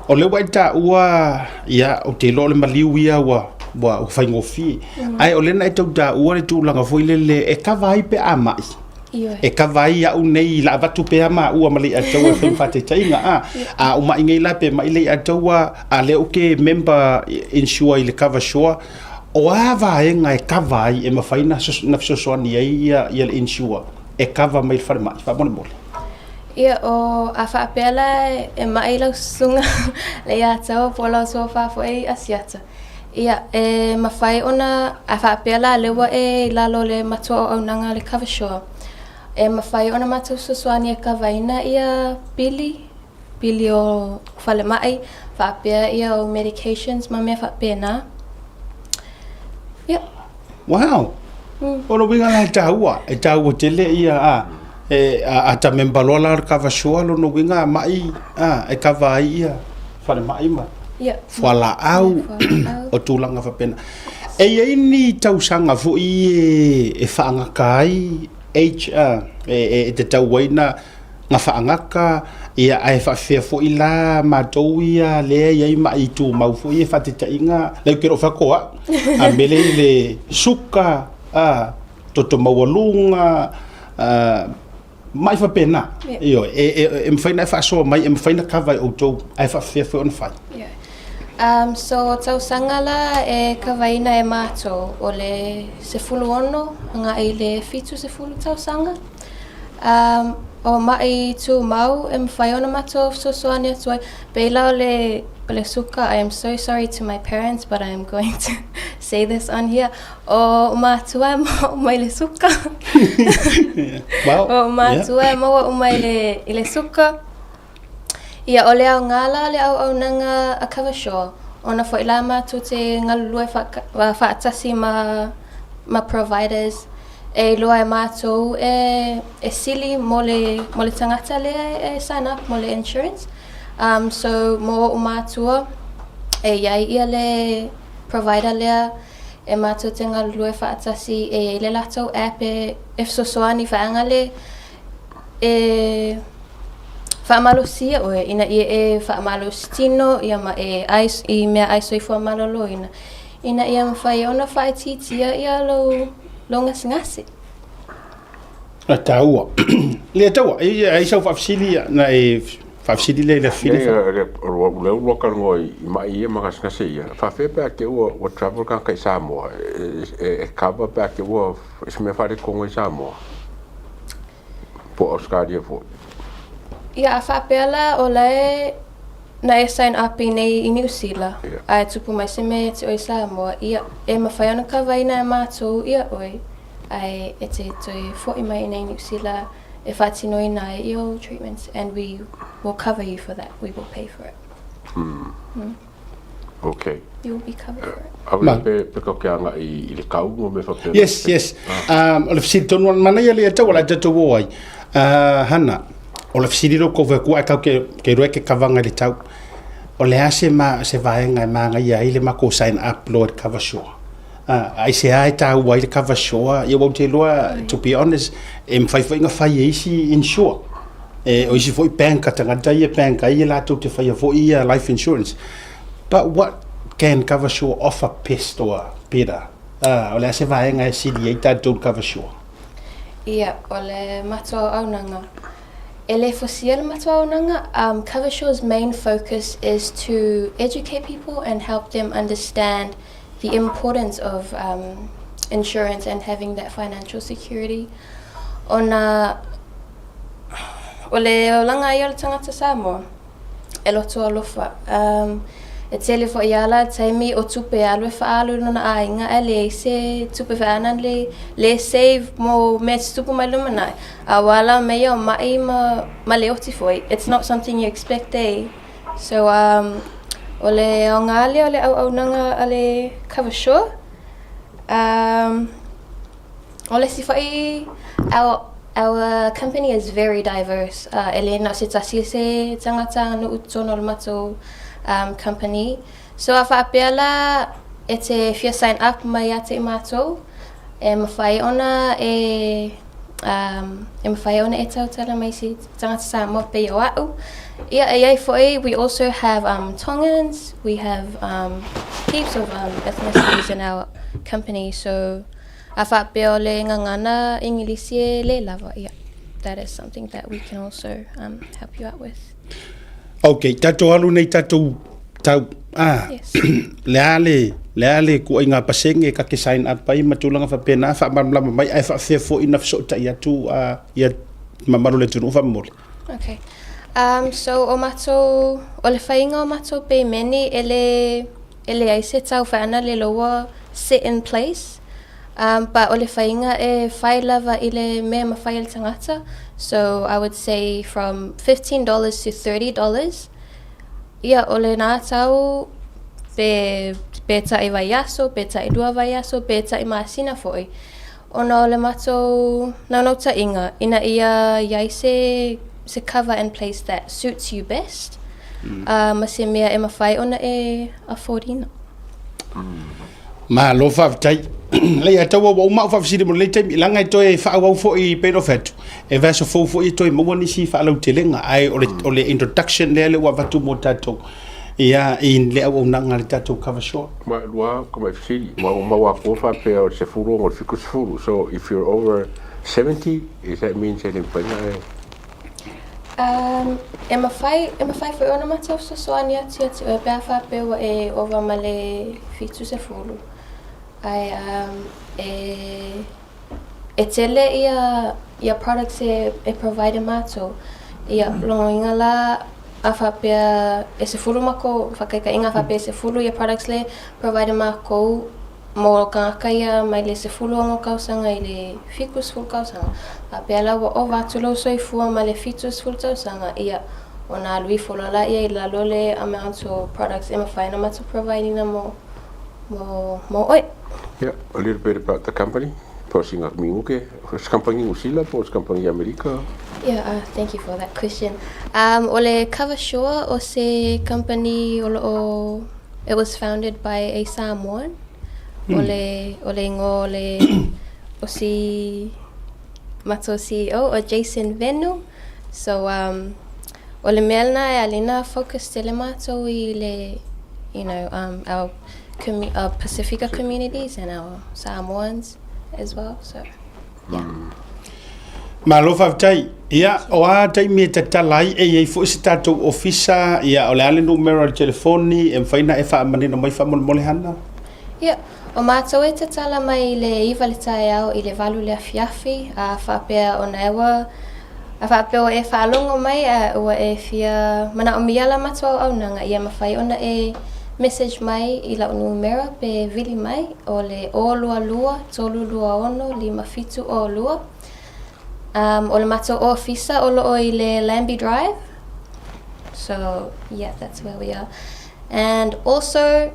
O le waita ua ia o te lo le maliu ia wa whaingofi. Ai o lena e tau da ua le tūlanga foile le e kawai pe amai. E kawai au nei la vatu pe ama ua mali a tau e whainwhate tainga. A uma ingai la pe mai le a tau a le oke member insure i le Covershore. O a vaenga e kawai e mawhaina na fisosoani ia le insure. E kawa mai le whare mai. Whamone mole.
Ia o a whaapela e mai lau sunga le ia tau po lau sua whafo e asiata. Ia e mawhai ona a whaapela lewa e lalo le matua au nanga le Covershore. E mawhai ona matua susuani e kawaina ia pili o whale mai, whaapea ia o medications ma mea whaapea na. Ia.
Wow. Oro winga la e taua tele ia a ta membaloa la Covershore lo no winga mai e kawai ia whale mai ma.
Yeah.
Whala au o tūlanga whapena. E ni tausanga fo i e whaangaka ai e te tau waina ngā whaangaka ia ai whawhea fo i la mātou ia lea iai mai tū mau fo i e whatita inga leu kero whakoa a mele le suka toto maualunga mai whapena io e mwhaina e whaasoa mai e mwhaina kawai o tau ai whawhea fo on whai.
So tau sangala e kawaina e mātou o le sefulu ono nga i le fitu sefulu tau sanga. O mai tu mau e mwhai ona mātou sosoani atuai. Beila o le suka, I am so sorry to my parents, but I am going to say this on here. O mātua o mai le suka. O mātua maua o mai le suka. Ia o le au ngala le au nanga a Covershore. Ona fo ila mātou te ngalulua whaatasi ma providers. E lua e mātou e sili mo le tangata lea e sign up mo le insurance. So mo o mātua e iai ia le provider lea e mātou te ngalulua whaatasi e le latou app e fsosoani whaanga le whaamalosia oe, ina ia e whaamalostino, ia ma e i mea aiso i whaamalolo, ina ia mawhai ona whaetitia ia lo ngasi.
A taua. Lea taua, ai sau whaafsili na e whaafsili le whine.
Leo ka ngoi i mai ia ngasi ia. Whawhea pēr ke ua travel ka kai Samoa. E kaba pēr ke ua isme whare kongo i Samoa. Po Australia fo.
Ia, a whaapela o lai na e sign up i New Zealand. Ai tupu mai se me te oi Samoa. Ia, e mawhai ona ka waina e mātou ia oi. Ai e te toi fo i mai i New Zealand. E whatino i nai your treatments, and we will cover you for that. We will pay for it.
Okay.
You will be covered for it.
Aula pe ko ke anga i le kau mo me fa.
Yes. O le fsiri tonu mana ia le tau la tau ai. Hana. O le fsiri ro ko ve ku aka ke roe ke kavanga le tau. O le ase ma se vaenga manga ia ile ma ko sign up Lord cover sure. I say I ta wai le cover sure. You won't loa, to be honest, whaiwhainga whai eisi insure. O isi foi bank tangata ia bank ia la tau te whai a foi ia life insurance. But what can cover sure offer pest or better? O le ase vaenga e sili e ta don't cover sure.
Ia, o le matua aunanga. Ele fosia le matua aunanga, cover sure's main focus is to educate people and help them understand the importance of insurance and having that financial security. Ona o le langa ia le tangata Samoa, e loto alofa. E tele fo iala taimi o tupe alwe whaalu nona ainga e le se tupe whaanan le save mo me tupu mai lumanai. A wala mea o mai ma le oti foi. It's not something you expect, eh? So, o le o ngale o le au nanga a le cover sure. O le sifai, our company is very diverse. Ele na se tasi se tangata no utono le mato company. So a whaapela e te fia sign up mai a te mato. E mawhai ona e tau tala mai si tangata Samoa pe o au. We also have Tongans, we have heaps of ethnicities in our company, so awhapeo le ngangana Ingilisi le lava, that is something that we can also help you out with.
Okay, tato alu nei tato tau.
Yes.
le ku inga pasenge ka ke sign up pai matulanga fa pena fa mamlama mai ai fa fefo ina so ta ya tu ya mamaru le tunu fa mole.
Okay. So o le whainga o mato pe meni ele ai se tau whaana le loa sit in place. But o le whainga e whai lava i le mea ma whai le tangata. So I would say from $15 to $30. Ia o le nā tau pe ta i vai aso, pe ta i dua vai aso, pe ta i maasina foi. Ona o le mato naunauta inga, ina ia iai se cover in place that suits you best. Ma se mea e mawhai ona e affordina.
Ma lo fa tai le ata wo ma fa fisi mo le tai langa i toe fa wa fo i pe no fet e va so fo i toe mo ni si fa lo telenga ai o le introduction le wa vatu mo tato ia in le o nanga le tato cover short
ma lua como fisi ma wa ko fa pe o se furu o fiku furu. So if you're over 70, is that means that in pena
e mawhai fo ona matau so soania tia te o bea fa pe wa e over male fitu se furu. Ai e tele ia products e provide mato ia longa la afa pe e se fulu mako whakaika inga fa pe se fulu ia products le provide mako mo ka ia mai le se fulu ngo kausanga i le ficus fulu kausanga a pe ala o vatulo so i fua mai le fitus fulu kausanga ia ona lui fulu la ia i la lole amount of products e mawhaina mato providing na mo oi.
Yeah, a little bit about the company. Posing at Minguke, is company Usila, post company America.
Yeah, thank you for that question. Ole Cover Sure o se company it was founded by a Samoan. Ole ngole o si mato CEO o Jason Venu. So O le melna e alina focus te le mātou I le, our Pacifica communities and our Samoans as well. So, yeah.
Malo whawtai, ia o a tai me te talai e fu isi tātou ofisa, ia o le ale numero telefoni, e mwhaina e wha manina mai wha mole hana?
Ia, o mātou e te tala mai le iwa le tae au I le valu le afiafi, a whapea o na ewa, a whapea o e whaalongo mai a ua e fia, mana o miala matua au nanga, ia mawhai ona e message mai I la numero pe vili mai, o le o lua lua, tolu lua ono, lima fitu o lua. O le mato ofisa o loo I le Lambie Drive. So yeah, that's where we are. And also,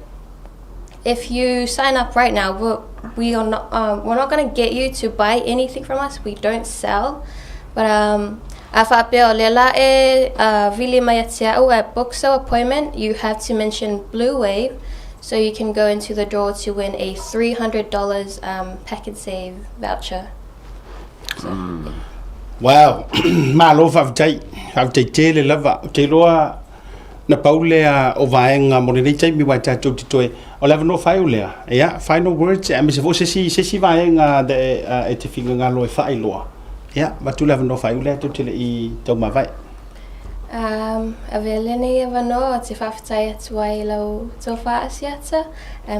if you sign up right now, we're not going to get you to buy anything from us. We don't sell. But afapeo le la e vili mai atiau at Bookso appointment, you have to mention Blue Wave, so you can go into the draw to win a $300 Pack and Save voucher. So,
Wow, malo whawtai tele lava, te loa na paulea o vaenga mo nei tai mi wai tātou te toe. O lewa no whai ulea, ia, final words, me se fo sesi vaenga e te whinga ngalo e whai loa. Ia, matu lewa no whai ulea tau tele I tau mawai.
A vele nei e wano o te whawtai atu ai lau tō whaasiata,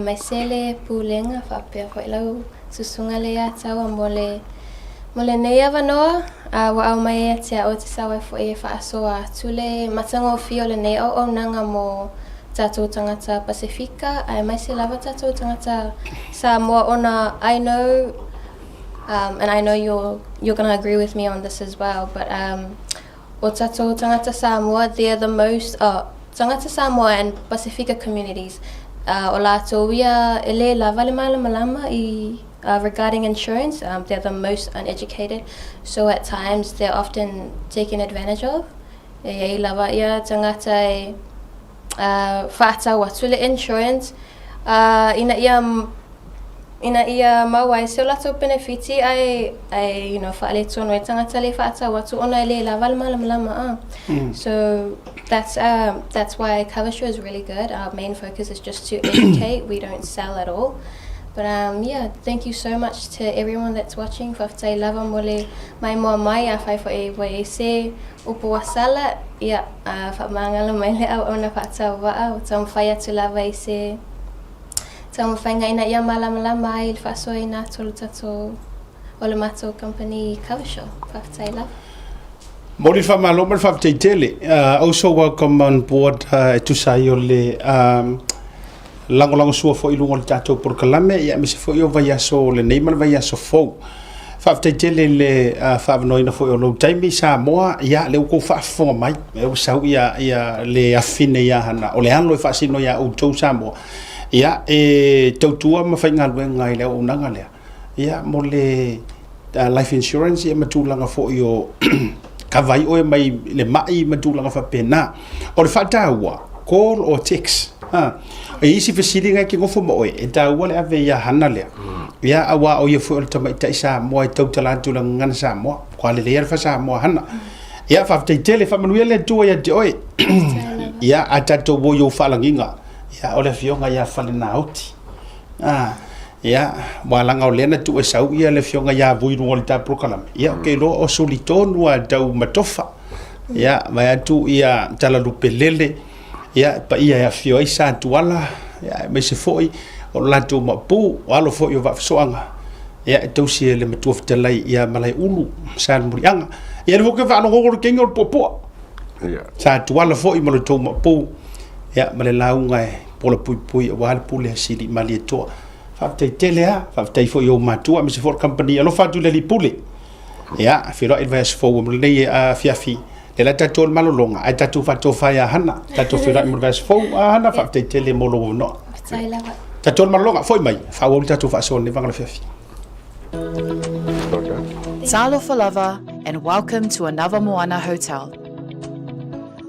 mai sele pūlenga whapea hoi lau susunga le atau a mole nei a wanoa, wa au mai e te o te sawa fo e whaasoa tule matango fio le nei o nanga mo tātou tangata Pasifika, ai mai se lava tātou tangata Samoa ona. I know, and I know you're going to agree with me on this as well, but o tātou tangata Samoa, they're the most, tangata Samoa and Pasifika communities, o lātou ia ele lava le malama I regarding insurance, they're the most uneducated, so at times they're often taken advantage of. E lava ia tangata e whaata watu le insurance, ina ia mawai se o lato benefiti ai whaale tono e tangata le whaata watu ona le lava le malama. So that's why Coversure is really good. Our main focus is just to educate. We don't sell at all. But yeah, thank you so much to everyone that's watching. Whaftai lava mole mai moa mai a whai fo e se upo wasala. Ia, whamangala mai le au ona whaatau waa. O tau mwhai atu lava I se tau mwhainga ina ia malama ai le whaasoa ina tolu tato o le mato company Coversure. Whaftai lava.
Mori whamalo mal whaftai tele. Also welcome on board tu sai o le lango sua fo I lungo le tātou por kalame, ia me se fo I o vai aso le neima le vai aso fou. Whaftai tele le whaavanoina fo I o lau taimi Samoa, ia le uko whaafonga mai, e o sau ia le afine ia hana, o le alo e whaasino ia outou Samoa. Ia tautua ma whainga luenga I leo unanga lea. Ia mo le life insurance ia matulanga fo I o kawai oe mai le mai matulanga whapena. O le whaataua, call or text. E isi fesiringa ki ngofo mo e taua le ave ia hana lea. Ia awa o ia fu o le tamaita I Samoa I tautalatu la ngana Samoa. Kwa le lea fa Samoa hana. Ia whaftai tele whamanuia le tua ia te oe. Ia a tatou wo yo whalanginga. Ia o le fionga ia whale na auti. Ia walanga o lena tu e sau ia le fionga ia vuiru o le ta prokalame. Ia ke lo o solitonu a tau matofa. Ia mai atu ia talalupe lele. Ia pa ia ia fio ai sa tuala ia me se foi o lato mapu o alo foi o vasoanga ia tausi le matua ftelai ia malai ulu sa murianga ia le voke va no go kengo popo ia sa tuala foi mo le to mapu ia male launga pola pui o al pule sili malieto fa tele a fa tai foi o matua me se for company alo fa tu le pule ia firo advice fo mo le fiafi Ela tatou malolonga, ai tatou fatou fai a hana, tatou whira I murvais fou a hana, whaptei tele molo no. Tatou malolonga, foi mai, whawau tatou whaasone wangala whiawhi.
Talofa lava and welcome to Anava Moana Hotel.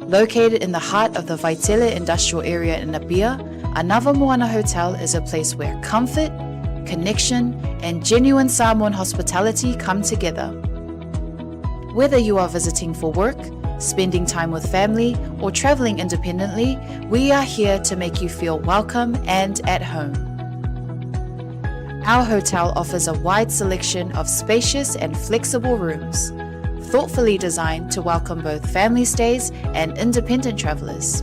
Located in the heart of the Vaitele industrial area in Nabia, Anava Moana Hotel is a place where comfort, connection, and genuine Samoan hospitality come together. Whether you are visiting for work, spending time with family, or traveling independently, we are here to make you feel welcome and at home. Our hotel offers a wide selection of spacious and flexible rooms, thoughtfully designed to welcome both family stays and independent travelers.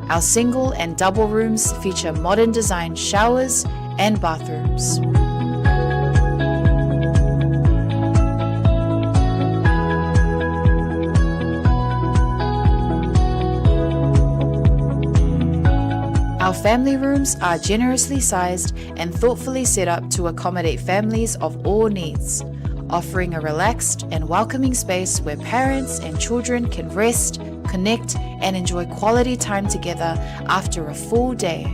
Our single and double rooms feature modern design showers and bathrooms. Our family rooms are generously sized and thoughtfully set up to accommodate families of all needs, offering a relaxed and welcoming space where parents and children can rest, connect, and enjoy quality time together after a full day.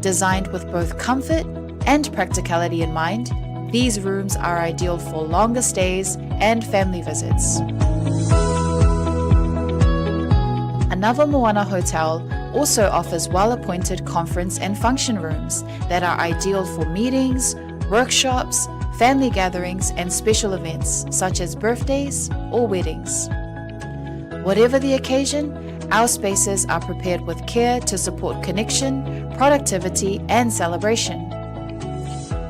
Designed with both comfort and practicality in mind, these rooms are ideal for longer stays and family visits. Another Moana Hotel also offers well-appointed conference and function rooms that are ideal for meetings, workshops, family gatherings, and special events such as birthdays or weddings. Whatever the occasion, our spaces are prepared with care to support connection, productivity, and celebration.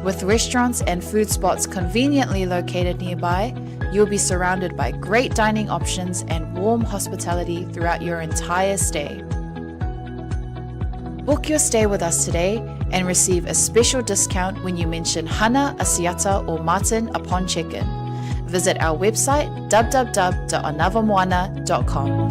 With restaurants and food spots conveniently located nearby, you'll be surrounded by great dining options and warm hospitality throughout your entire stay. Book your stay with us today and receive a special discount when you mention Hana, Asiata, or Martin upon check-in. Visit our website www.onavamoana.com.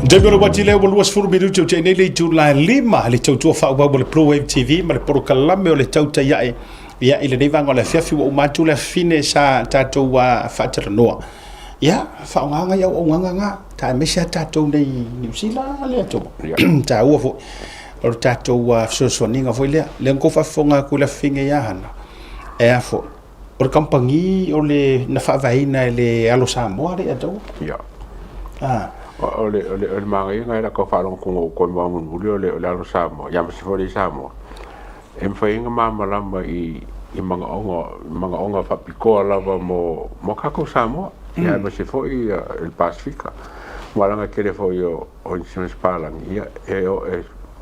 Debora watile o luas furu biru tau nei le July 5 le tau tua whaua mo le Pro Wave TV ma le porokalame o le tau ta iae ia i le neivanga o le fiafi wa umatu le fine sa tatou wa whaataranoa. Ia, whaonganga iau o nganganga ta mesia tatou nei New Zealand le ato. Ta ua fo o tatou wa sosoninga fo lea le ngo whafonga kula finge ia hana. Ea fo o le kampangi o le na whaavaina le alo Samoa le ato.
Ia.
Ole
ole mangai ngai la ko falong ko mo muli ole alo Samoa ya msi fo le Samoa. Fainga mama lama i manga onga fa pikoa lava mo kako Samoa. Ya msi fo i el Pacifica. Walanga kere fo yo o insurance palang ia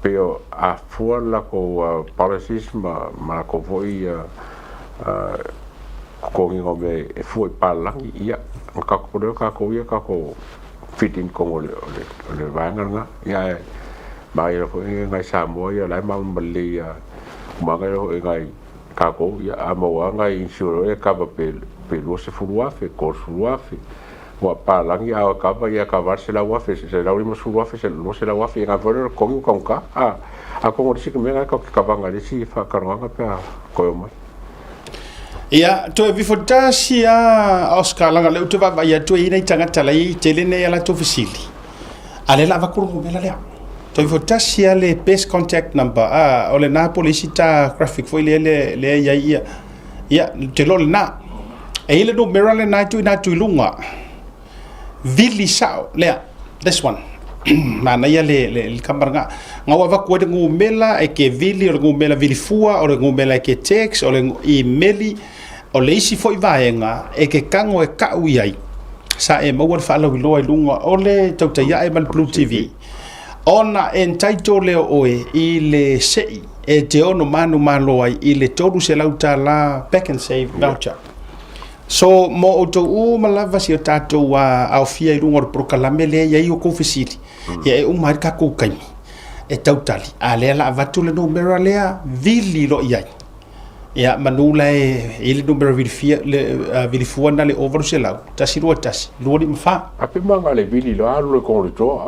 peo a fuala ko policies ma ko fo i ko ngi me fo palang ia kako fit in ko le vanga ia mai ro ngai Samoa ia lai mali ma ngai kako ia amo ngai insure ka pe lo se fuafe ko fuafe wa palang ia ka ia ka va se la wafe se la uri fuafe se lo se la wafe nga vole ko ka a ko si me nga ka vanga le si fa karanga pe ko mai.
Ia, to e vifotasi a Oscar langa leu te va ia to ina tangata lai telene ala to fasili. Ale la va kurungu mela lea. To e vifotasi le best contact number ole na polisita graphic foi le ia. Ia, te lo na. E ile no merale na tu lunga. Vili sao lea. This one. Mana ia le kamaranga nga wa ko de ngumela e ke vili o ngumela vili fua o ngumela ke text o emaili o le isi foi vaenga e ke kango e ka uiai sa e mo fa lo i lunga o le tauta ia e mal Blue TV ona entitle le oe i le sei e te ono manu malo ai i le toru se lauta la back and save voucher. So mo o to malava si o tatou wa au fia i lunga o prokalame le ia i o kofisiri ia e umar ka ko kai e tautali a le la vatu le numero lea vili lo iai ia manula e le numero vili fua na le over se lau tasi rua tasi lori mfa
ape manga le vili lo alu ko le to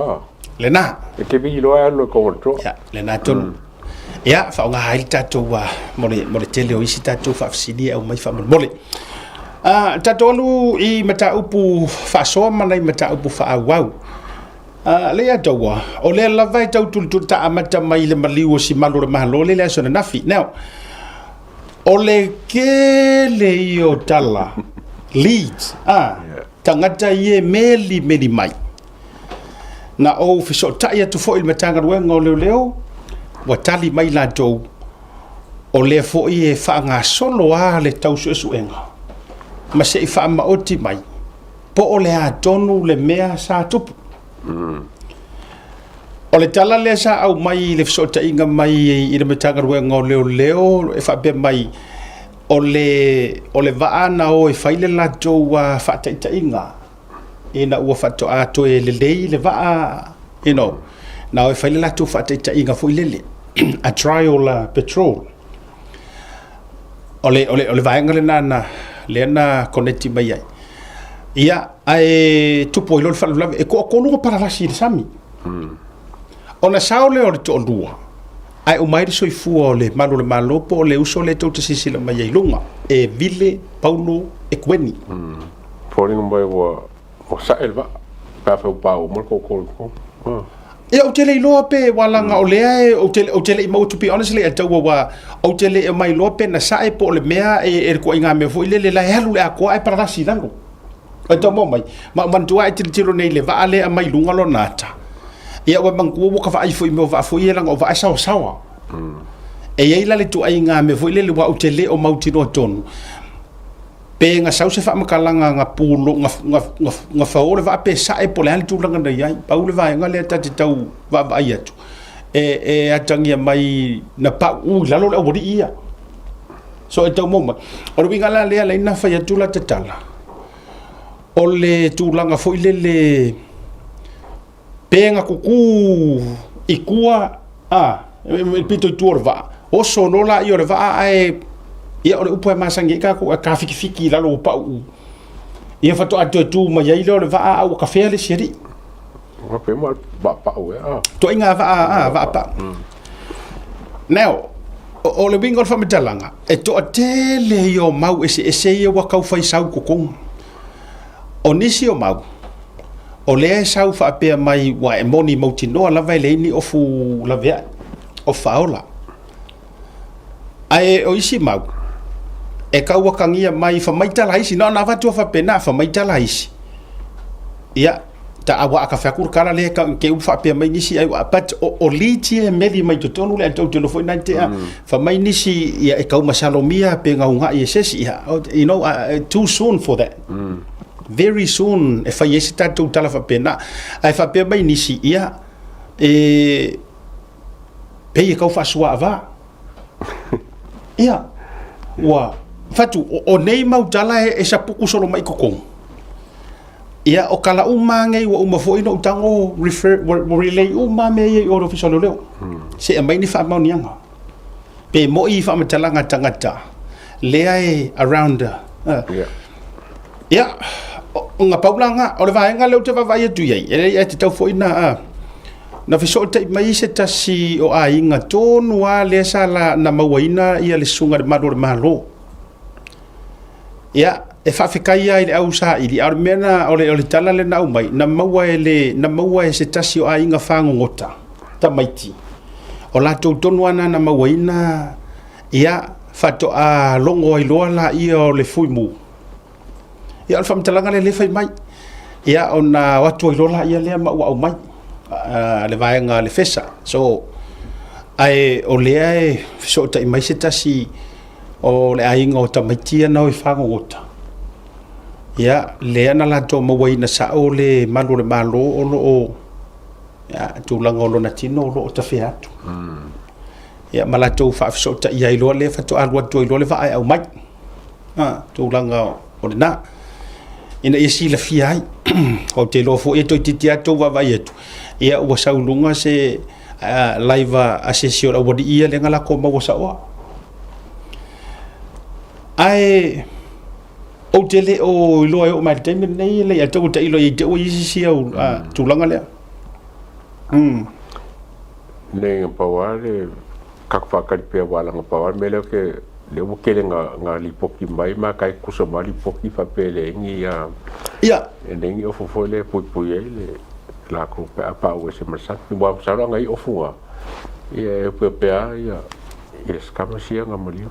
le na
e ke vili lo alu ko le to
ia le na ton ia fa nga hai tatou wa mo le tele o isi tatou fa fsidi au mai fa mo le tatolu i mata upu fa so mana i mata upu fa wow le atawa o le lava i tau tulta amata mai le maliu si malo le mahalo le sona nafi now o le ke le io tala leads tangata ie meli mai na o fiso ta ia tu fo il matanga wenga o leo wa tali mai la tou o le fo'i e whaanga solo a le tausuesuenga ma se i whaamaoti mai po o le a tonu le mea sa tupu o le tala le sa au mai le fsota inga mai i le metanga ruenga o leo e whape mai o le vaana o e whaile la tau a whaataita inga ina ua whato ato e le lei le vaa na o e whaile la tau whaataita inga fo i lele a trial petrol ole vaenga le nana le na koneti mai ai ia ai tupo ilo fa la e ko no para la si sami ona saole o to lua ai o mai so i fu le malo po le uso le to sisi la mai lunga e ville paulo e kweni
poring mai o sa elva pa fa pa o mo ko
e o tele ilo pe walanga o lea o tele mo to be honestly at wa o tele mai lo pe na sai po le mea e ko inga me fo ile la halu le ko ai para si lango o to mo mai man tua te tiro nei le va ale mai lunga lo nata ia wa man ko ka fa ai fo mo va fo ile lango va sa sawa e ia la le tu ai nga me fo ile le wa o tele o mau tino ton pe nga sau se fa makalanga nga pulo nga fa ore va pe sa e po le ali tu langa nei ai pa ule va nga le ta te tau va ai atu e atangia mai na pa la lo o ia so e tau mo o ri ngala le na fa ya tu la tala o le tu langa fo ile le pe nga kuku ikua pito tu orva o so no la io va ai ia o le upo e masangi ka ko ka fiki la lo pa u ia fa to atu tu ma ia le va au ka fele siri
o pe mo ba pa u
to inga va pa now o le bingo fa metalanga e to tele yo mau ese ia wa ka fa sau ko kon o nisi o mau o le sau fa pe mai wa e moni mo tino la vai le ni o fu la vea o faola ai o isi mau e ka wakangia mai fa mai tala isi no na va tu fa pena fa mai tala isi ia ta awa ka fa kur kala le ka ke u fa pe mai nisi ai but o liti e meli mai to tonu le to telefone na te fa mai nisi ia e ka masalomia pe nga unga i sesi you know too soon for that very soon e fa yesi ta tu tala fa pena ai fa pe mai nisi ia e pe ka fa swa va ia wa fatu o nei mau tala e sa puku solo mai kokong ia o kala uma ngai wa uma foi no tango refer relay uma me o official leo se mai ni fa mau nianga pe mo I fa matala ngata le ai around ia nga paulanga o le vai nga leo te vai tu ye e te tau foi na fi so te mai se tasi o ai nga tonu a le sala na mawaina ia le sunga de malo ia e fa fikai ai au sa I armena o le tala le na mai na maua se tasi o ai nga fango ngota ta maiti o la to tonu ana na mawaina ia fato a longo I loa la ia o le fuimu ia al fam talanga le fai mai ia ona watu I loa ia le mau au mai le vai nga le fesa so ai o le ai so ta mai se tasi o le ai ngo ta maiti na o fango ngota ia le ana la to mo na sa o le malo o lo ia tu lango lo na tino lo ta fiatu ia mala to fa so ta ia lo le fa to alwa to lo le fa ai au mai tu langa o le na ina isi la fiai o te lo fo e to titia to va vai etu ia o sa lunga se live assessio o di ia le ngala ko mo sa wa ai o tele o lo o mai tem nei le ato te ilo i te o isi o tu langa le
nei pawale kakfa ka pe wala nga pawale mele ke le o ke nga li poki mai ma kai kuso mali poki fa pele ngi
ia
e nei o fo le pui le la ko pa o se marsa mo sa nga I ofunga ia pe ia skama sia nga mali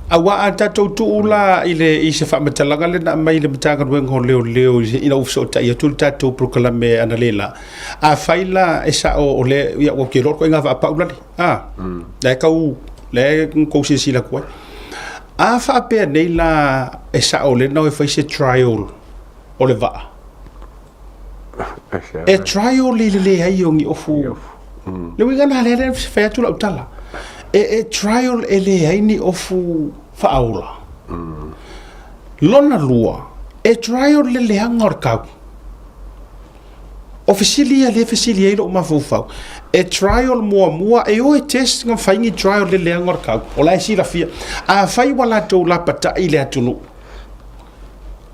awa ata to la ile I se fa matalanga le na mai le matanga wengo leo ina ufso ta ia tulta to proclame analela a faila esa o le ia o ke lo ko nga va paula da ka u le ko se sila ko a fa pe nei la e sa o le no e fa se trial o le va e trial le ai o ngi ofu le winga na le fa tu la utala e trial ele ai ni ofu fa aula lona lua e trial le hangor ka officially le officially lo ma fofau e trial mua e o e test nga faingi trial le ngor ka o la si la fia a fai wala to la pata ile atunu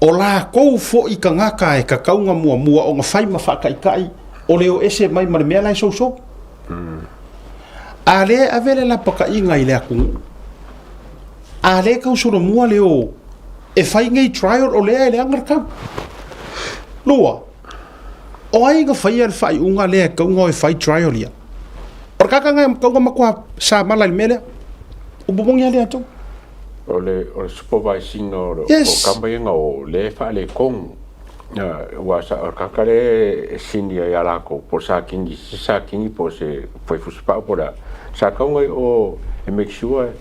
o la ko fo I ka ngaka e ka kaunga mua o nga fai ma fa kai o le o ese mai ma me la so a le avele la paka inga ile aku a le ka usuro mua le o e fai ngai trial o le ngor ka lua o ai ga fai al fai unga le ka unga e fai trial ia or ka nga ka nga makwa sa mala mele o bubong ya le ato
o le supervising o kamba nga o le fa le kong wa sa or ka le senior ya la ko por sa kingi por se foi fuspa por sa ka nga o make sure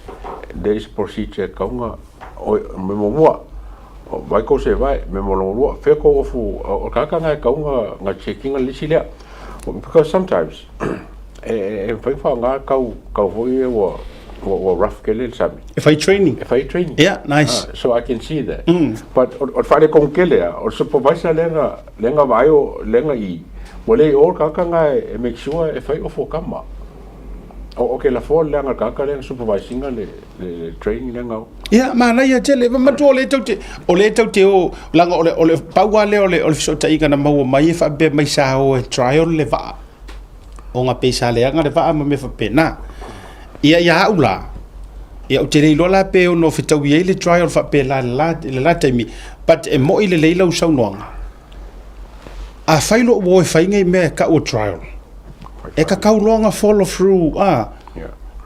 there is procedure ka nga o me mo vai ko se vai me molongo fe ko fu o ka nga ka nga checking ali sila because sometimes e fa nga ka voi wo rough kelel sabi
if I training yeah nice
so I can see that but or fa le kon kele or supervisor lenga vai o lenga I wole o ka nga make sure if I ofo kama okay la fo lenga ka lenga supervising le training lenga
ya mana ya tele ma to le taute o langa ole paua le ole so tai kana mau mai fa be mai sa o trial le va o nga pesa le nga le va ma me fa pena ya ula ya o tele lo la pe o no fitau ye le trial fa pe la taimi but e mo ile le la usau noanga a failo wo fa ngai me ka o trial e ka kau longa follow through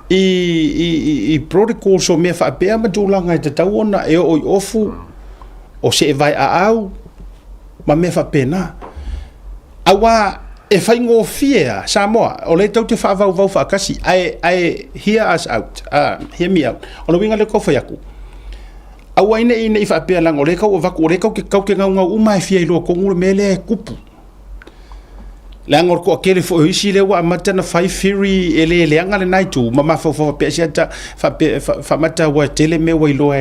I protocol so me fa pe ma tulanga te tau ona e o ofu o se vai au ma me fa pena awa e fa ngo fia Samoa o le tau te fa vau fa kasi I hear us out hear me out o le winga le ko fa yaku awa ine fa pe lang o le kau va ko le kau ke ngau uma fia lo ko ngul mele kupu langor ko akele fo isi le wa mata na fai fury ele anga le naitu mama fo pe sia fa mata wa tele me wa lo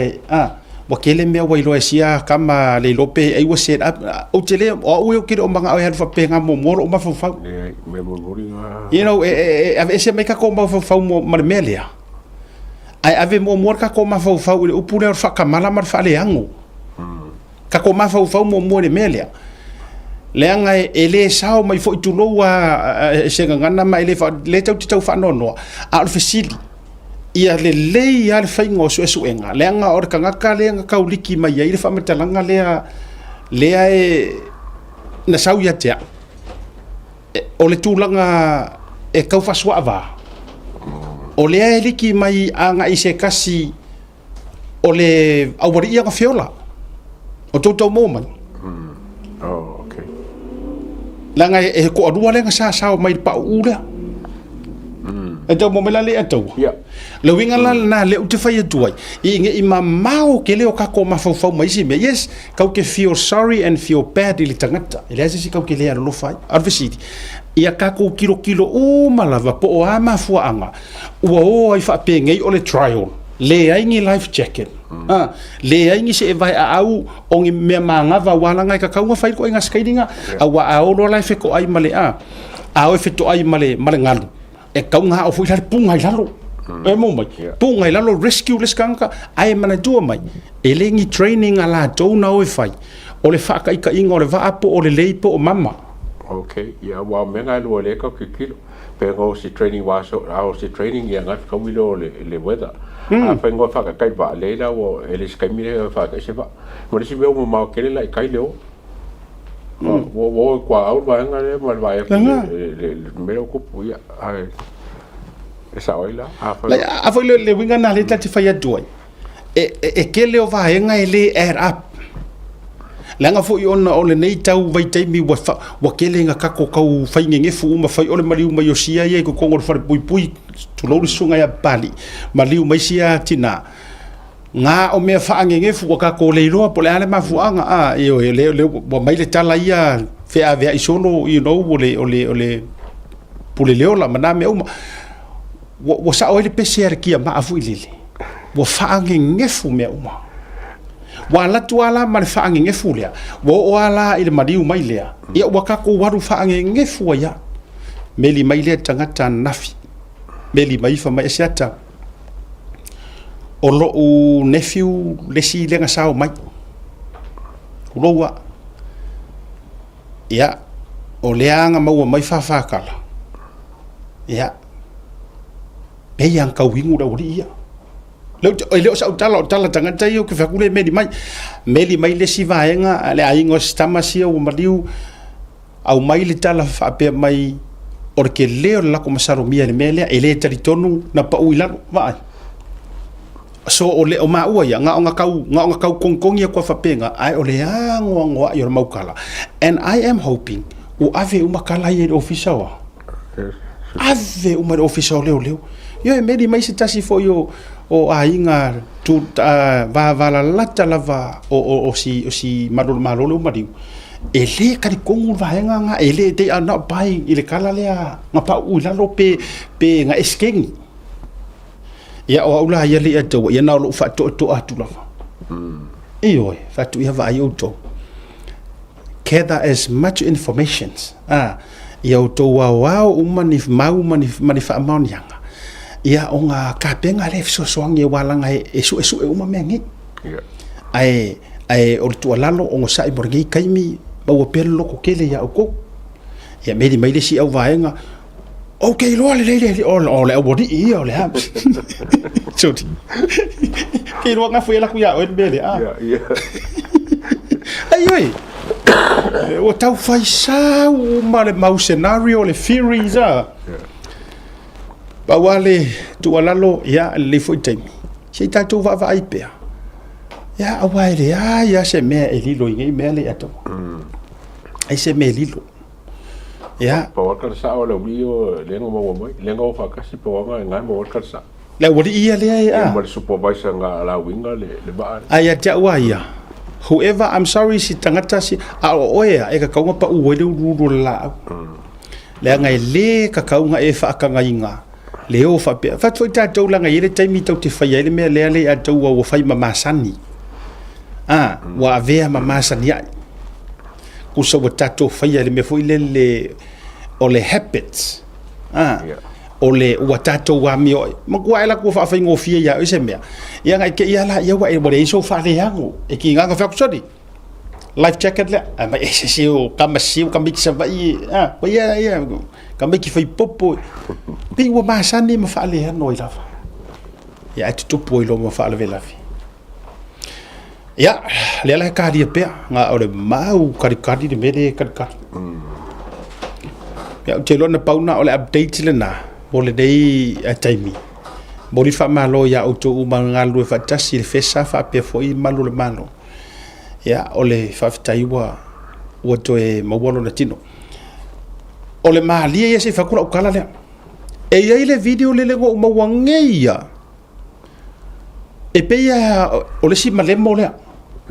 wa kele me wa lo sia kama le lope ai wa set up o tele o ke o manga o ha fa pe nga mo o ma fo fa
me mo
you know ese me ka ko ma fo fa mo marmelia ai ave mo ka ko ma fo fa o pule fa kamala mar fa le ango ka ko ma fo mo le melia leanga ele sao mai fo tu loa se ngana mai le fa le tau fa no al fasili ia le ia le faingo so enga leanga or kanga ka leanga ka uliki mai ia le fa metalanga lea na sau ia tia o le tulanga e kau fa swava o le liki mai anga ise kasi o le awari ia ka fiola o toto moment langa e ko adua lenga sa mai pa ula e tau mo mela le atau le winga la na le uti fai tuai I mamau ke le o ka ko ma fau mai si me yes kau ke feel sorry and feel bad ili tangata ele ase si kau ke le lo fai arvesiti ia ka ko kilo o malava po o ama fuanga o ai fa pe ngai o le trial le ai ngi life jacket le ai ngi se vai au o ngi me manga va wala ngai ka kaunga fai ko inga skaidinga awa au lo life ko ai male au e feto ai male ngalu e kaunga o foi punga i lalo e mo mai punga i lalo rescue les kanka ai mana tua mai e le ngi training ala to na o fai o le fa ka inga o le va apo o le leipo o mama
okay ya wa menga lo le ka kilo pero si training wa so si training ya ngai ka wilo le weather pengo fa ka kai ba le la o ele skai mire fa ka se va mo si veo mo ke le lai kai leo wo kwa au ba nga le mal ba le me ko pu ya esa oila
a foi le winga na le tati fa ya doi e ke le o va nga ele air up langa fo ona ole nei tau vai taimi wa kelenga kako kau fainge fu ma fai ole maliu mai osia ye ko kongo fa pui tu lo sunga ya bali maliu mai sia tina nga o me fa nge fu ka ko le ro po le ale ma fu anga yo le bo mai le tala ia fe ave isolo ole pule leo la mana me uma wo sa o le pesier ki ma afu ilile wo fa nge fu me uma wala tuala ma fa nge fu le wo wala ile madiu mai le ia wa ka ko waru fa nge fu ya meli mai le tangata nafi meli mai fa mai siata o lo u nephew le si lenga sao mai uloa ia o leanga mau mai fa kala ia pe yang ka wingu da uri ia leo sa tala tanga tai o ke fa kule meli mai le si vaenga le aingo stama si o maliu au mai le tala fa pe mai orke leo la ko masaro mia le mele ele tali tonu na pa uila vai so ole o ma ua ya nga kau kongkong ya ko fa penga ai ole ngo yo mau kala and I am hoping o ave uma kala ye official ave uma official leo yo e medi mai sitasi fo yo o ainga tu va la lata lava o si malolo madiu ele ka di kongu vaenga ele they are not buying ile kala lea nga pa ula lo pe nga eskengi ya o ula ya le ato ya na lo fa to atu la iyo fa tu ya va yo to gather as much information ya to wa manif fa amon yanga ya o nga ka penga le so ye wala nga esu e uma mengi ai o tu lalo o sa iborgi kaimi ba o pelo ko kele ya ko ya medi mai le si au vaenga okay lo le o bodi o le ha choti ke ro nga foi la ku ya o bele ai o tau fai sa o male mau scenario le theories ba wale tu alalo ya le foi taimi sei ta tu va ai pe ya awaile ya se me elilo ngai me le ato ai se me elilo ya
pa wakar sa o le bio lengo mo mo lengo fa kasi pa wanga ngai mo wakar sa
la wodi ia le ai
mo supervisor nga la winga le ba
ai ta wa ya whoever I'm sorry si tangata si oea e ka kaunga pa u wele uru la le ngai le ka kaunga e fa ka ngai nga le o fa pe fa foi ta tau la ngai le taimi tau te fa ile me le a tau wa fa ma sani wa avea mama sania ku so tato fai le me foi le o le habits o le wa tato wa mi ma ku ala ku fa fa ngofia ya ese me ya ngai ke ya la ya wa e bore so fa le yango e ki nga fa ku sodi life jacket le ma ese si o kama sa vai pa ya kama ki fai popo pi wa ma sani ma fa le no ila ya tu po lo ma fa le la ya le la ka dia pe nga o le mau kari de mele kari ya te lo na pauna o le update le na o le dei a taimi mo li fa malo ya o to uma ngalu fa tasi le fesa fa pe foi malo le malo ya o le fa taiwa o to e mawolo na tino o le mali e se fa kula o kala le e ia le video le go mawangeia e pe ya o le si malemo le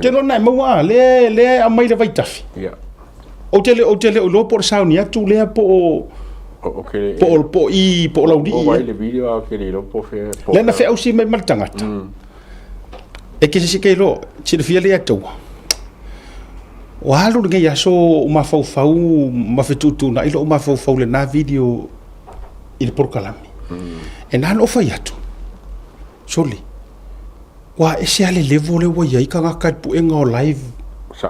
te lo nai maua le a mai le vai tafi o tele o lo por sauni atu le po po laudi
o vai le video ke le lo po fe
le na fe au si mai maltangata e ke se ke lo si le fia le atu wa halu nge ya so uma fau ma fetutu na ilo uma fau le na video il por kalami e na no fai atu soli wa ese ale level le wa yai ka ka pu enga live
sa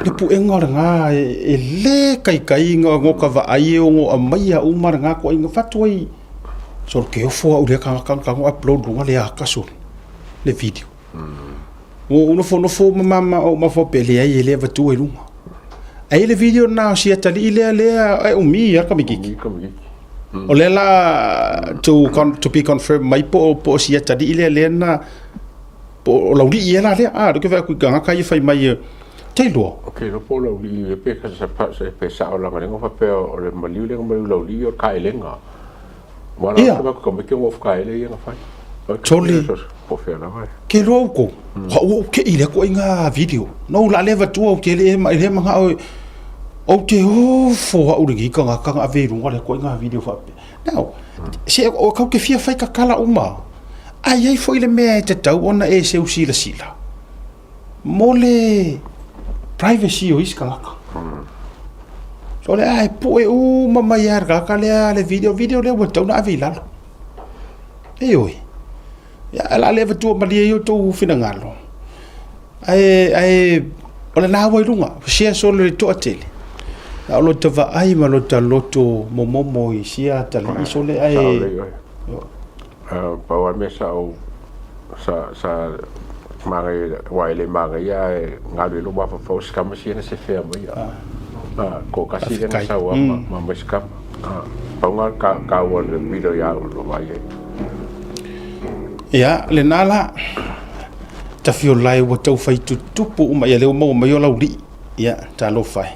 le pu enga nga e le kai nga ngo ka va ai ngo amai a umar nga ko inga fatoi so ke o fo o le ka upload nga le ka so le video o no fo mama o ma fo pele ai le va tu e lunga ai le video na si atali le ai o mi ya ka mi o le la to be confirmed mai po si atali le na o lauri ia la le do ke va ku ganga kai fai mai tailo
okay no polo li pe ka sa pa se pe sa o la ngo fa pe o le maliu le ngo lo li o kai lenga wala ko me ke mo fa ile ia fa
toli
po fe na vai
ke lo ko o ke ile ko inga video no la leva tu o ke le ma o te o fo o ringi ka ave runga le ko inga video fa now se o ka ke fia fai ka kala uma ai foi le me te tau ona e se usila sila mole privacy o iska so le ai po e o mama yar ka le video le o tau na avila e oi ya la le tu ma le yo tu fina ngalo ai o le na wa lunga sia so le to atele a lo te va ai ma lo ta loto momo i sia ta le so le ai
pa wa me sa mare waile mare ya ngalo lo ba fa skam si na se fe ma ya ko kasi na sa wa ma skam pa nga ka wa le video ya lo ba
ya le nala ta fio lai wa tau fai tupu uma ya le mo ma yo lauri ya ta lo fai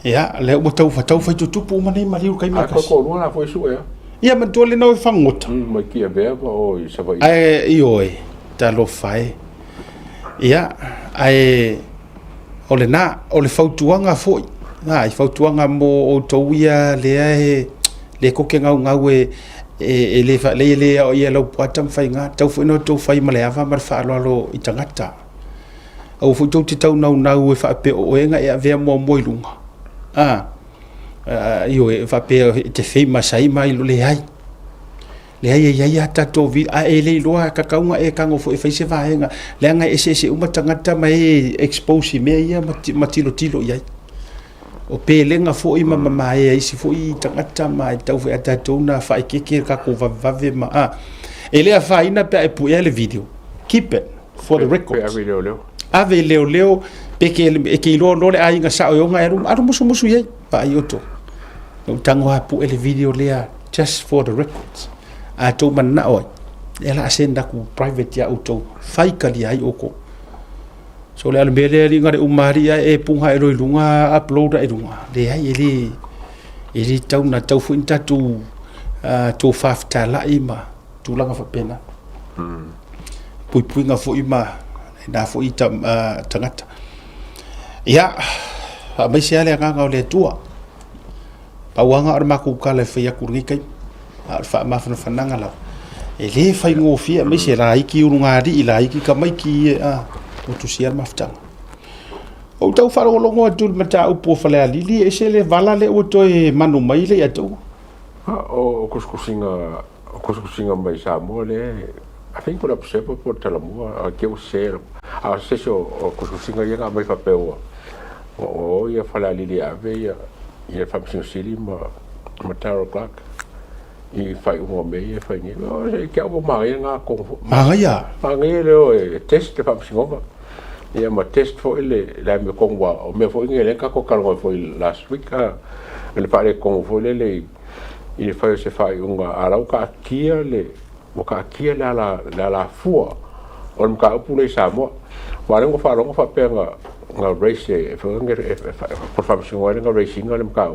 ya le wa tau fai tupu uma nei mari kai ma
ko lo na foi su
ya ma tole no fangot
ma ki be o i sa vai
ai oi ta lo fai ia ai ole fautuanga foi ai fautuanga mo o toia le ko ke ngau e le o ia lo patam fai nga tau foi no tau fai male ava mar fa lo i tangata o fu tu tau nau e fa pe o nga e ave mo ilunga io e fa pe te fei masai mai le ai ia tato vi a ele loa ka kaunga e kango fo e faise vaenga le nga ese uma tangata mai expose me ia matilo ia o pelenga fo i mama e isi fo i tangata mai tau fe tato na fa ke ka ko vave ma ele a fa ina pe pu ele video keep it for the record ave leo pe ke lo le ai nga sa o nga aru musu ia pa ioto no tango pu ele video le just for the records a to manna oi ela senda ku private ya auto fai kali ai oko so le albere ri ngare umaria e punga e roi lunga upload e lunga le ai ele tau na tau fu intatu to fafta la ima tu langa fa pena pui nga fo ima na fo ita tangata ya a mai se ale nga le tua pawanga ar maku kala fa ya kurgi kai fa ma fa nanga la ele fai ngo fia me se la iki urunga ri ila iki ka mai ki o tu sia mafta o tau fa lo ngo tul mata o po fa le ali e se le vala le o to e manu mai le atu
o kuskusinga mai sa mo le a fin ko la sepa por tala mo a que o ser a se o kuskusinga ia mai fa pe o ia fa la ali ave ia fa sili ma Taro Clark i fai me e fai ni o se ke o ma nga ko
ya
le test fa singo ia ma test fo le la me ko wa o me fo ngele ka ko kalgo fo last week le pare ko fo le i fai se fai ara ka kia le mo ka kia la fu o mo ka pu le sa mo wa le mo fa pe nga race fo ngere por fa singo nga racing le mo ka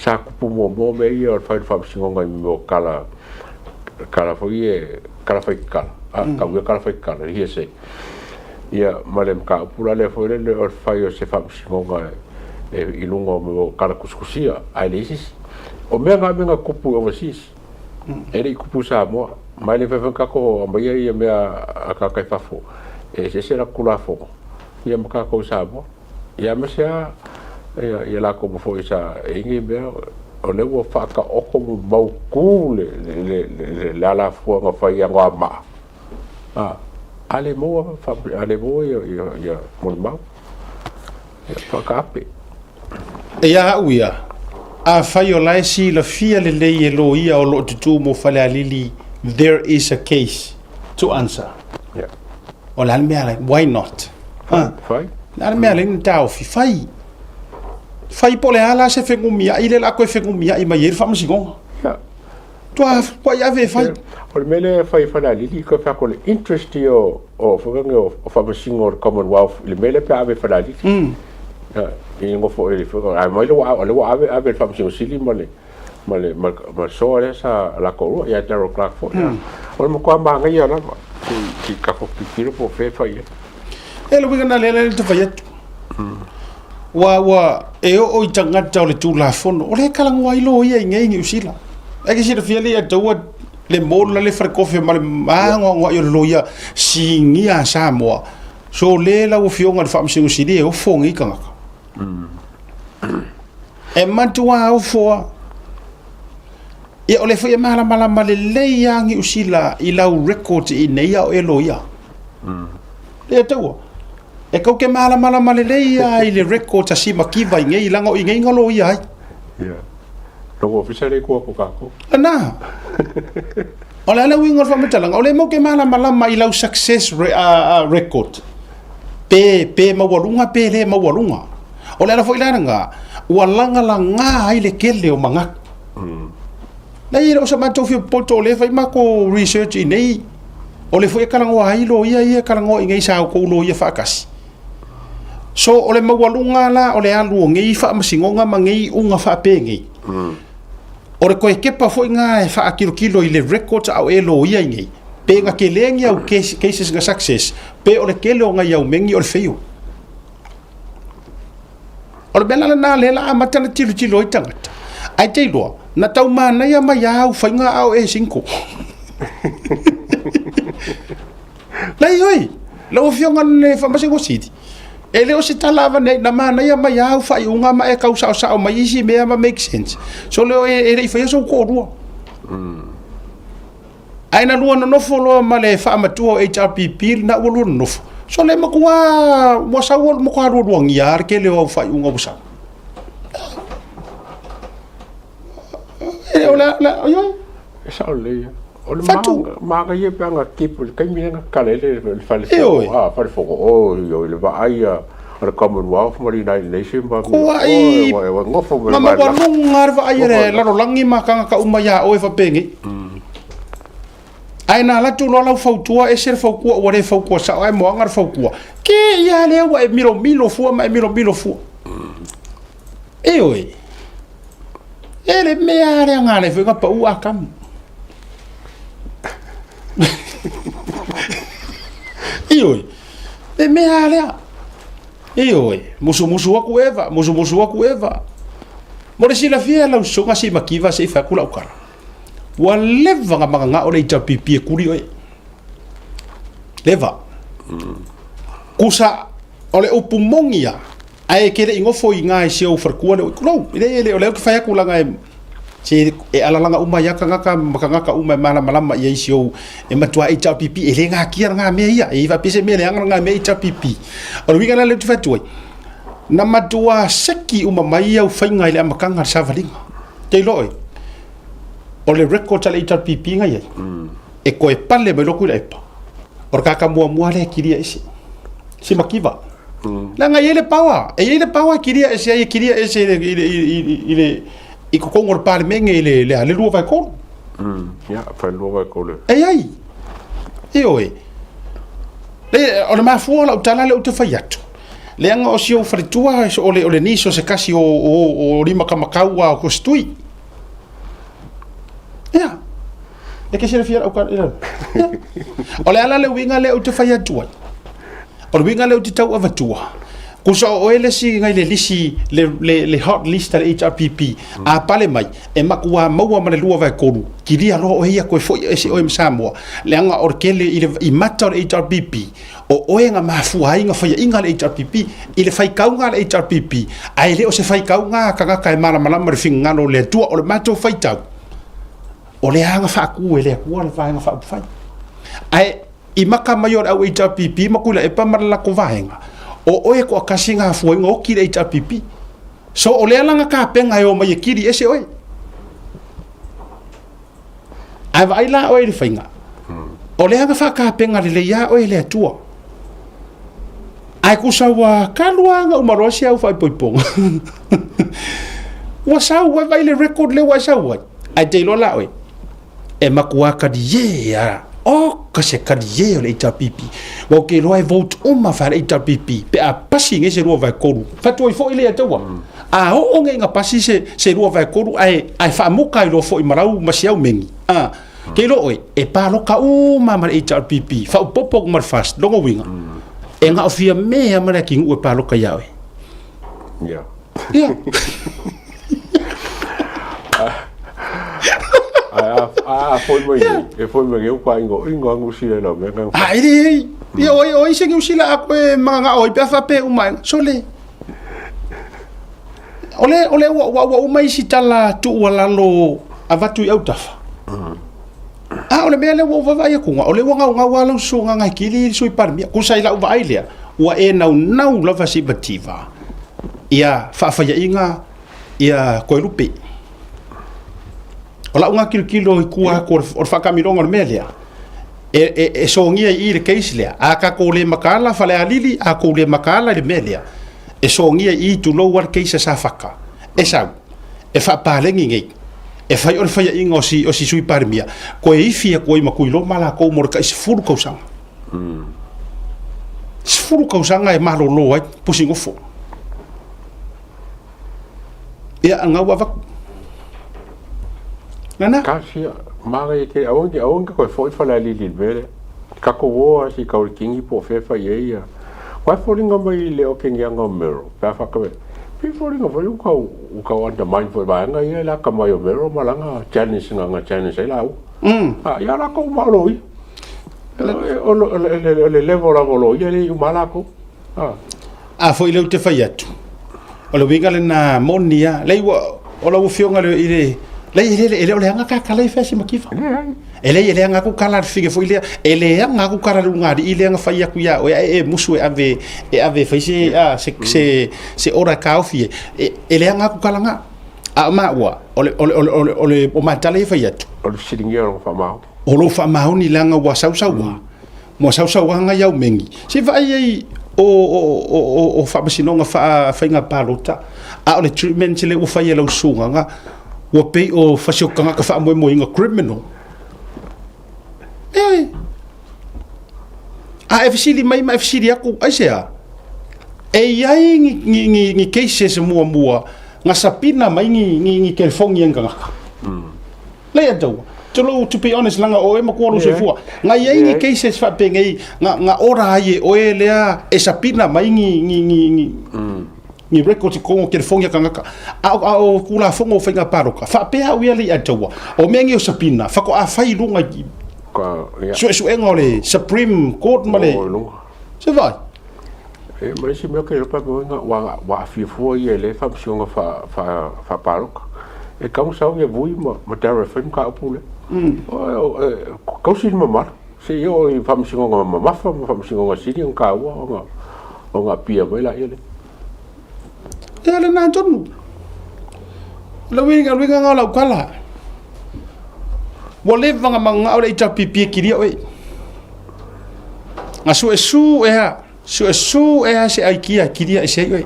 sa kupu mo me ia fai fa singo ngai mo kala foi kala fai kala ia se ia malem ka pula le foi le fai se fa singo ngai i lungo mo kala kuskusia ai lesis o me nga kupu overseas ele kupu sa mo mai le fa ka ko mai ia me a ka kai fa fo se la kula fo ia mo ka ko sa mo ia me se ia la como foi sa ingi be o le wo fa ka o como mau ku le la fo nga fa ia nga ma ale mo ia mo mau fa ka pe
ia uia a fai o lai si la fia le lo ia o lo tu mo fa le alili there is a case to answer o la me like why not
fai
la me ale tau fai pole ala se fengumia ile la ko fengumia i mai fa msigonga tua pa ia ve fai
o le mele fai fana lili ko fa ko le interest o fuga o fa masingo o Commonwealth le mele pe ave fana lili e ngo fo e fuga ai mai lo ave fa masingo sili male so esa la ko ya Darryl Clark fo o mo ko ma ngai ala ki ka ko pikiro po fe fai
e lo winga na le te fai wa e o i tanga tau le tula fono o le kalango ai lo ia ngai ngi usila e ke sira fiali a tau le mola le frekofe ma le mango ngo yo lo ia singia Samoa so le la o fionga le famsingo sidi e o fongi kanga e mantua o foa e o le foi mala le leia ngi usila i lau record i neia o elo ia le tau e kau ke mala le leia i le record ta si makiva i ngai langa o i ngai ngalo ia ai
lo official ko kako
ana o le ala winga fa metalanga o le mo ke mala i lau success record pe mawalunga pe le mawalunga o le ala foi langa walanga langa ai le kele o manga nei o sa mato fi poto le fai mako research i nei o le foi kalango ai lo ia kalango i ngai sa ko lo ia fa kasi so o le mawalunga la o le alu ngai fa masingonga mangai unga fa pengi o le koe kepa foi nga e fa kilo i le records au e lo ia ngai pe nga kelengi au cases nga success pe o le kele o nga iau mengi o le feio o le bela na le la amatana tilo i tangata ai te loa na tau mana ia mai au fainga au e 5 lai oi lo fionga ne fa masingo city ele o se talava nei na mana ia mai au fai unga ma e kausa sa mai isi me ma make sense so le e fai so ko ru ai na lua no folo ma le fa ma tu HRPP na wolu no so le makua wa sa wol mo ko ru ngiar ke le o fai unga busa e ola oi
sa le o le ma ye panga tipo kai mina kalele fale fale fo o yo le va ai o Commonwealth mo United Nations ba
o ngofo ma wa ngar va ai re la langi ma ka umaya o fa pengi ai na la tu lo la fautua e ser faukua o re faukua sa ai mo ngar faukua ke ia le wa e milo fu ma milo fu e oi ele me are ngale fe ka pa u akam Ioi, e me alea. Ioi, musu aku eva. Mo le sila fia lau songa si makiva se fa kula ukara. Wa leva nga manga o le HRPP e kuri oi. Leva. Kusa o le upumongia ai kere ingofo inga e se o farkua le no, ile o le ke fa kula nga se e alalanga uma ya kanga makanga uma malama ia isio e matua HRPP e le nga kia nga me ia e va pese me le nga me HRPP o winga na le tu fatoi na matua seki uma mai au fainga ile makanga savalinga te loi o le record le HRPP nga ia e ko e pale me loku le pa or ka mua le kiria ese si makiva la nga ile power kiria ese ile i ko kongor pale menge le lua vai ko
ya fa lua vai ko le
ai e oi le o le mafu la utala le uta faiatu le anga o sio fritua o le niso se kasi o rima kamakau ko stui ya e ke se fia o ka o le ala le winga le uta faiatu o le winga le uta tau avatua kusa o ele si ngai le lisi le hot list le HRPP a pale mai e makua maua mane lua vai koru kiria ro o ia ko foi ese o Samoa le anga orkele i mata o HRPP o oenga mafu ainga foi inga le HRPP ile fai kaunga le HRPP ai le o se fai kaunga kanga kai mala mala finga no le tua o le mato fai tau o le anga fa ku ele ku le fa anga fa fai ai i maka mayor au HRPP makula e pa mala ko vaenga o e ko akasinga foi ngo ki le HRPP so o le langa ka penga yo mai kiri ese oi ai vai la oi le fainga o le anga fa ka penga le ya oi le tua ai ku sa wa kaluanga o marosia u fai poipong wa sa wa vai le record le wa sa wa ai te lo la oi e makua kadie ya o ka se kadie o le itapipi o ke loai vote uma fa le itapipi pe a pasi nge se ro vai koru fa tu fo ile atawa a o nge nga pasi se ro vai koru ai fa muka lo fo i marau masiau mengi ke lo oi e pa lo ka uma ma le itapipi fa popo mar fast longo winga e nga ofia me ma le king o pa lo ka ya
ya foi mai eu pai ingo ngusi le no me
ai ri oi se ngusi la ko manga oi pa fa pe umai sole ole wa mai si tala tu wala lo avatu au tafa ole mele wo va ia kunga ole wanga wala so nga kili so i parmia ku sai la va ile wa e nau la va si bativa ia fa ia inga ia ko rupe ola unga kilo i kua ko o fa kamirongo melia e songia i le keisle a ka ko le makala fa le alili a ko le makala le melia e songia i tu lo war keisa sa faka e sa e fa palengi ngai e fa o fa inga o si sui parmia ko e fia ko i makuilo mala ko mor ka sfuru ko sang sfuru ko sanga e malo lo ai pusingo fo ia anga wa nana
kasi mare ke awon ko foi fala li vele ka ko wo si ka kingi po fe fa ye ya wa folinga mai le o kengi anga mero pa fa ka pi folinga foi u ka wanda mai foi ba nga ye la ka mai o mero malanga challenge nga challenge la u ya la ko malo i le level la volo ye le malako
foi le te faiatu o le winga le na monia le o la fionga le ile ele ole anga ka kala fesi makifa ele anga ku kala fige fo ile ele anga ku kala lunga di ile anga fa ya ku ya o e musu e ave fesi se ora ka ofie ele anga ku kala nga a ma wa ole o matale fa ya
o siringia fa ma
o lo fa ma ni langa wa sau wa mo sau nga ya mengi se va ai o fa basinonga fa nga palota a ole treatment le o fa ya lo sunga nga wa pe o fasio kanga ka fa mo inga criminal a FCD mai FCD aku asia ai ngi cases mo nga sapina mai ngi California nga le ado to be honest langa o e makoro se fu nga ngi cases fa pe nga ora ye o e lea e sapina mai ni record ko California kanga a kula fongo fenga paroka fa pe ha wili atawa o mengi o sapina fa ko a fai lunga
ka
so engole Supreme Court male se vai
e mai si me ke pa ko nga wa fi fo ye le fa psionga fa paroka e ka sa ye vui ma tara fem ka pule ko si ma se yo fa psionga ma fa psionga si di ka wa nga pia mai la ye
ya le na tonu la winga ngala kala wo le vanga manga ole ita pipi kiria we ngasu esu e se aikia kiria se we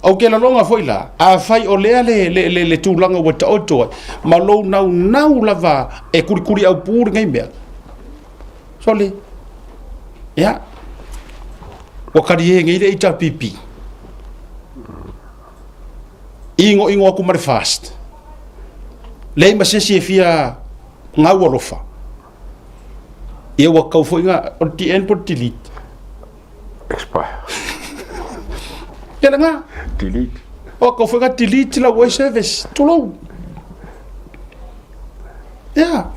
o ke la longa foila a fai o le tulanga wa auto ma lo nau lava e kuri au pur ngai me sole ya o kari ngai le ita pipi ingo aku mar fast le ma se fia nga wolofa e wa ka fo nga on ti en pot delete
expire
ya nga
delete
o ka fo nga delete la web service tulo ya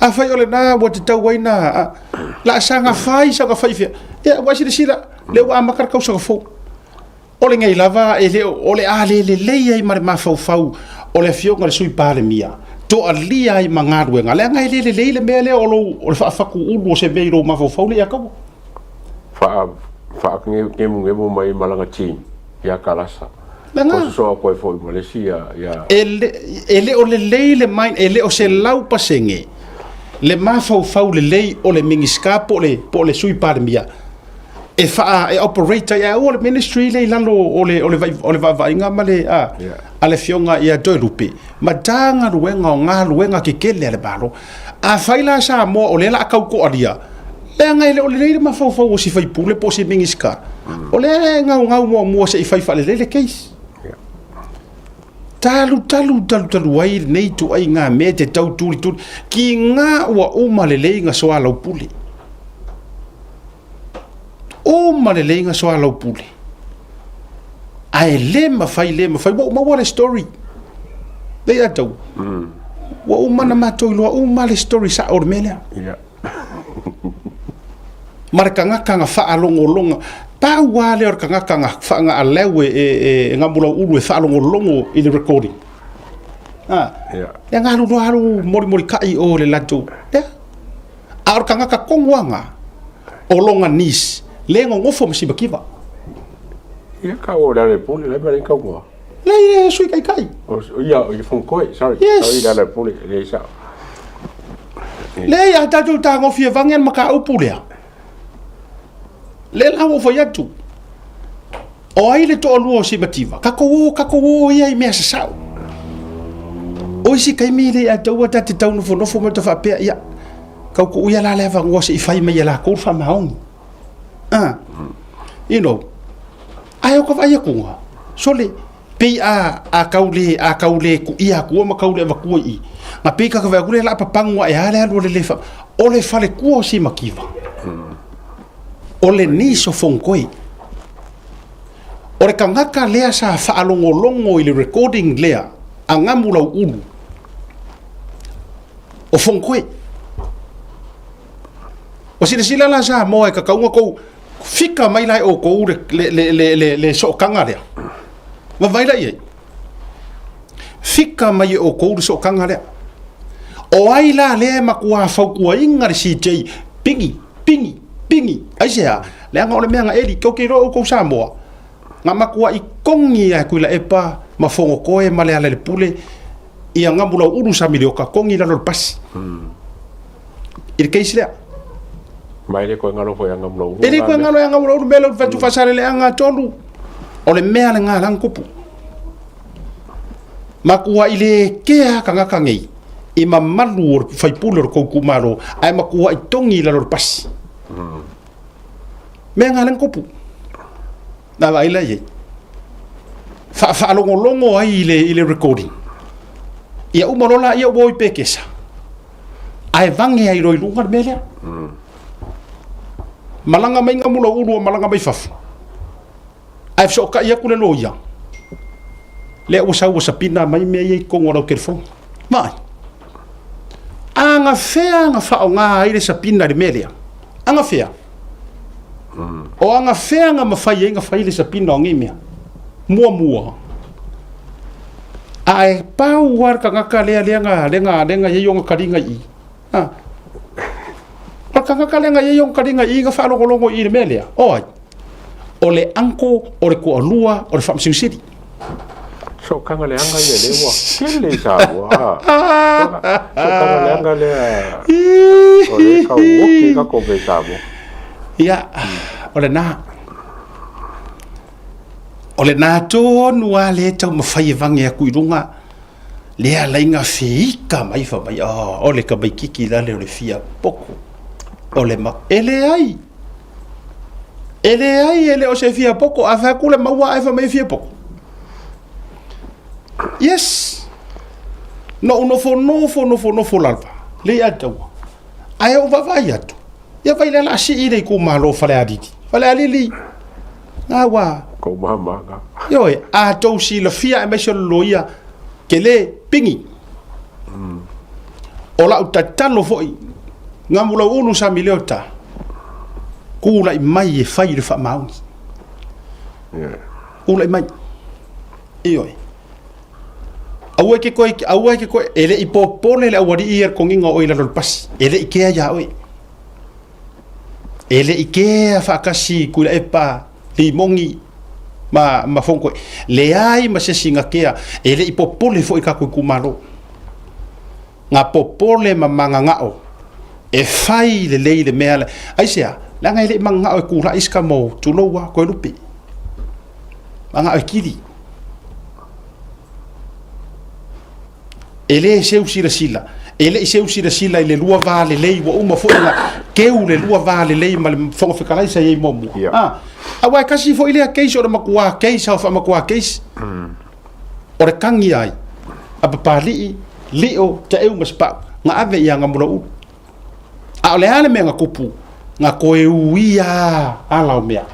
a fai ole na wa te tau waina la sanga fai fia ya wa sila le wa makar ka so fo ole ngai lava ele ole le ai mar mafau ole fionga le sui pale mia to alia ai mangaru nga le ngai le mele ole fa ku ulu se beiro mafau le yakabo
fa ngemu mai malanga chi ya kalasa ko so ko fo Malaysia ya
ele ole le mai ele o se lau pasenge le mafau le ole mingiska po le sui pale mia e fa e operator ya o le ministry le lalo o le va inga male ale fionga ia doi lupe matanga luenga o nga luenga ke kele le balo a faila sa mo o le la kau ko alia le nga ile o le ma fo o si fai pule po si mingiska o le nga mo se fai fa le case talu ai nei tu ai nga me te tau tu ki nga wa uma le nga so ala pule o malele nga so ala pule ai le ma fai wa what story they are tau wa uma na mato lo uma le story sa ormela marka nga fa alonga pa wale or nga fa nga alewe nga mula ulu fa alonga in the recording ya nga lu mori kai o le lato ya ar nga kongwanga olonga nis lengo ngofo msiba kiva
ia ka o le pole le bere ka mo
le sui kai
o ia o fon koi sorry sorry le pole le sa
le ya ta tu ta ngofie vangen maka upule le la wo fayatu o ai le to luo si bativa kako wo ia i mesa sa o si kai mi le ata wa ta tau no fo mo ta fa pe ia ka ko ia la leva ngose i fai me ia la ko fa maong you know ayo ko vai ku sole pe a kaule ku ia ku ma kaule va ku i ma pe ka va ku le la papangwa e ale lo le fa o le fale ku si makiva o le ni so fonkoi o le kangaka lea sa fa alongolongo i le recording lea angamula ulu o fonkoi o sila la sa mo e ka kaunga ko fika mai lai o ko le so kanga lea wa vai lai fika mai o ko so kanga lea o ai la le ma kua fa kua inga le CJ pingi aisia le anga ole mea eli ko ke ro ko sa mo nga makua i kongi a kuila epa ma fongo koe ma le ala le pule i anga mula uru sa milio ka kongi la lo pasi il keisi lea
mai le ko ngalo fo anga mula uru
ele ko ngalo anga mula uru melo fatu fasale le anga tolu ole mea le nga lang kupu makua ile kea kanga kangei i mamalu fai pule ko kumaro ai makua i tongi la lo pasi me ngalang kupu na vai la ye fa longo ai ile recording ia umalola ia boy pekesa ai vange ai roi lungar mele malanga mai ngamula ulu malanga mai fafu ai so ka ia kule loia le usa pina mai me ia ko ngora kerfo mai anga fea nga fa nga ai le sapina de mele anga fea o anga fea nga mafai nga fai le sapina ngimia mua ai pau war ka ngaka lenga ye yong karinga i ka ngaka lenga ye yong karinga i nga fa longo i melia oi ole anko ole ko alua ole fam sing city
so kanga le anga ye lewa kele sa wa so kanga le anga le ole ka woki ka ko be sa bo
ya ole na tonu a le tau mawhai vange a kuirunga lea lainga whiika mai wha mai ole ka mai kiki la le fia poko ole ma ele ai o se fia poko a wha kule maua ai wha mai fia poko yes no lalva le atau ai o vavai atu ia vai la si ire ku malo fale alili awa
ko mama
yo a to si la fia e so loia kele pingi ola utatalo foi ngamula unu sa miliota kula mai e fai le fa mau kula mai yo awe ke ko ele ipopole le awari ir konginga o ila pas ele ikea ya oi ele ikea fa kasi kula epa limongi ma fonko le ai ma se singa kea ele ipopole fo ka ku kumaro nga popole ma manga ngao e fai le mea ai sia la ngai le manga o kula iska mo tu lo wa ko lupi manga o kiri ele se usira sila ele se usira sila ile lua vale lei wa uma fo la keu le lua vale lei mal fonga fikalai sa ye momu awa kasi fo ile case o makua case of makua case o re kangi ai apa pali leo te eu maspa nga ave ia nga mula u a ole ale me nga kupu nga koe uia ala o mea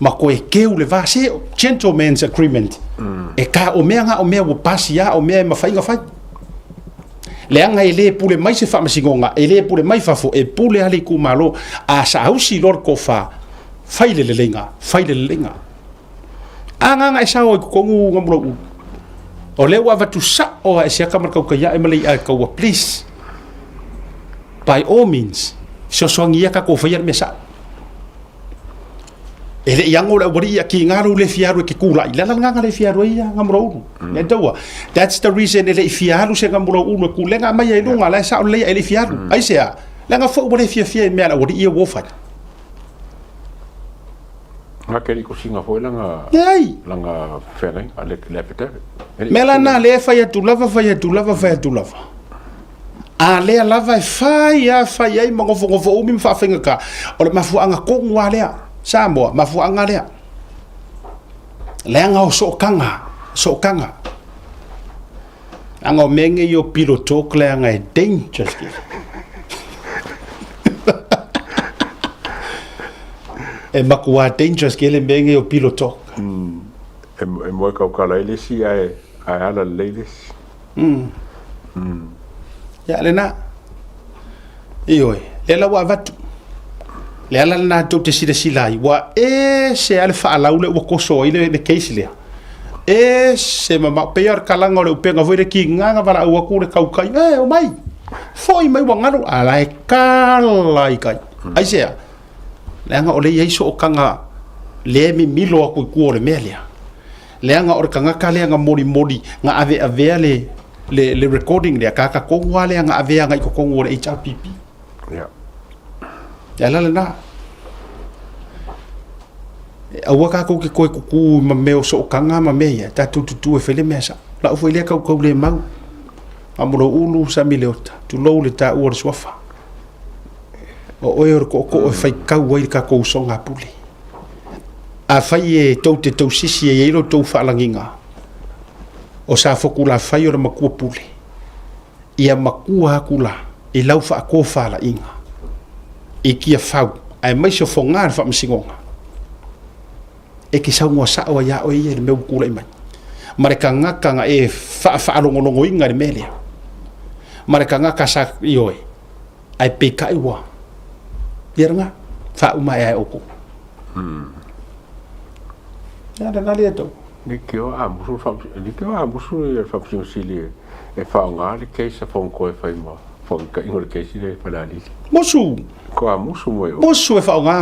ma koe keu le va se gentleman's agreement e ka o mea nga o mea wo pasi ya o mea ma fai nga fai le anga ele pule mai se fa masingonga ele pule mai fa fo e pule ali ku malo a sa ausi lor ko fa fai le lenga anga nga sa o ko ngu nga mula u o le wa tu sa o e se ka mar ka ya e mali a ka wa please by all means so ngia ka ko fa yer mesa ele yang ola wori ya ki ngaru le fiaru ki kula ila nga le fiaru ya ngamro ne dawa that's the reason ele fiaru se ngamro u ku lenga mai e lunga la sa le ele fiaru ai se la nga fo wori fia me ala wori ia wo fa
nga keri ko singa fo langa fere ale le pete
melana le fa ya tu lava a le lava fa ya ai mo fo umi fa fenga ka o le mafu anga ko ngwa le Samoa mafu anga le anga o so kanga anga menge yo piloto kle anga e dangerous e makua dangerous ke le menge yo piloto
e mo ka ka le si ai ala le
ya le na ioi le la wa vatu le ala na to te sila wa e se ale fa ala ule wa koso ile le case le e se mama peor kalanga le upenga voi ki nganga vala wa ku le kaukai o mai foi mai wangalo ala e kala ikai ai se le anga ole ye so kanga le mi milo ku ku le melia le anga or kanga kale anga mori nga ave le recording le kaka ko wale anga ave anga ko ngore HRPP ya la na awaka ko ke ko ku ma me so kanga ma me ya ta tu e fele mesa la fo ile ka ko le mau amulo ulu sa mileota tu lo le ta ur sofa o ko fai ka wai ka ko so nga puli a fai e to sisi e ilo to fa langinga o sa fo kula fai o ma ku puli ia makua kula e lau fa ko fa la inga e kia fau ai mai so fo ngar fa msingonga e ki sa ngosa o ya o ye me ku le mai mare ka ngaka e fa longo inga le melia mare ka ngaka sa yo ai pe kai wa yeranga fa uma e oko ya da nali to
ni kio a musu e fa sili e fa nga le ke sa fon ko e fa mo fon ka ingol ke sile fa la li
musu
ko a musu mo
musu e fa nga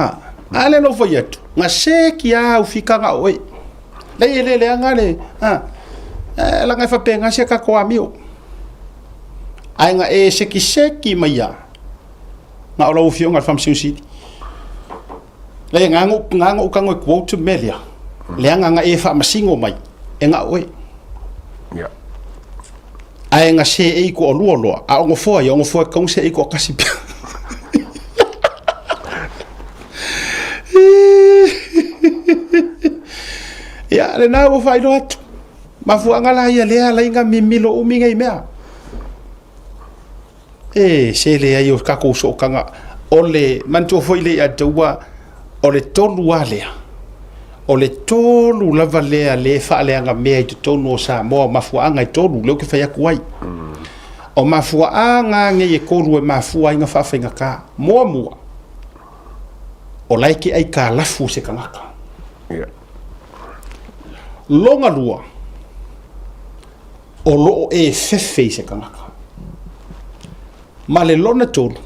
ale no foi eto nga se ki a ufika nga oi le anga le la nga fa penga se ka ko amio ai nga e seki maya nga ola ufio nga fam siusi le nga ngo ka ngo quote melia le nga e fa masingo mai e nga oi
ya
ai nga se e ko lo a ngo fo ka se e ko kasi ya le na wo fai do atu ma fu anga la ia le ala inga mimilo uminga imea se le ai o ka ko so kanga ole manto foi le atua ole tolu alea ole tolu lava le fa le anga me to tonu sa mo ma fu anga tolu le ke fa ya kuai o ma fu anga nge e ko ru ma fu anga fa fa ka mo o laiki ai ka lafu se kanga longa lua o lo e fefe se kanaka ma le lona tolu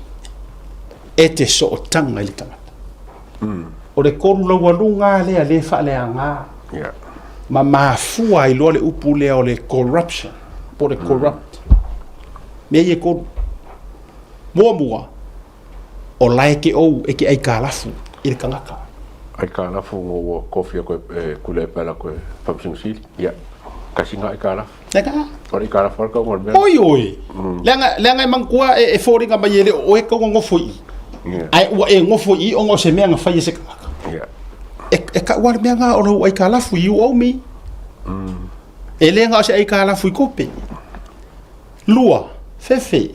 e te so o tanga ili tangata o le koru lau alunga le fa le anga ma mafua i loa le upu lea o le corruption po le corrupt me ye koru mua o laike ou e ki ai ka lafu i le kagaka
ai kalafu ngo kofia ko kule pala ko famsing sil ya kasinga ai kalafu
nega
ori kalafu ko ngol be
oi lenga mangkua e foringa mai ele o e ko ngo foi ai wa e ngo foi o ngo se menga fai se kagaka
ya
e ka war menga o lo ai kalafu i o mi ele nga se ai kalafu i kope lua fefe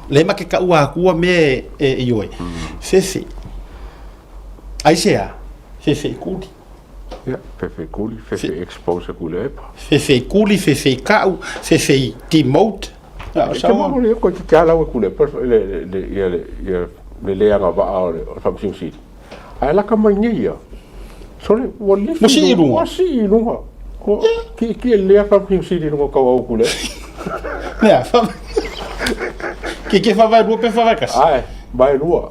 le ma ke ka ua kua me e yoi fefe ai sea fefe kuli
ya fefe kuli fefe expose kule epa
fefe kuli fefe kau fefe timote
sa mo le ko ti kala we kule per le anga ba ore o famsing sil ai la ka mangia sole woli
Mosi irunga.
Mosi irunga ko ki le famsing sil no ka wa kule
ya fam que fa vai rua pe fa vai kas
ai vai rua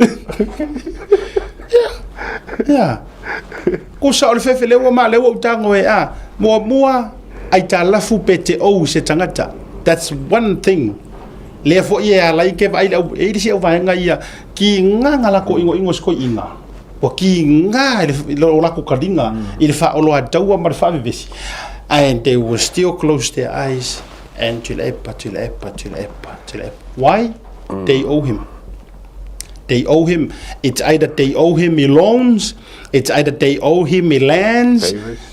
ya ko sa o fefe le wa ma le wa tango e a mo ai ta la fu pete o se tangata that's one thing le fo ia la ke vai e disi o vai nga ia ki nga la ko ingo sko inga o ki nga lo la ko kadinga il fa o lo ataua mar fa vesi and they will still close their eyes and to lepa. Why? They owe him. They owe him. It's either they owe him loans, it's either they owe him lands,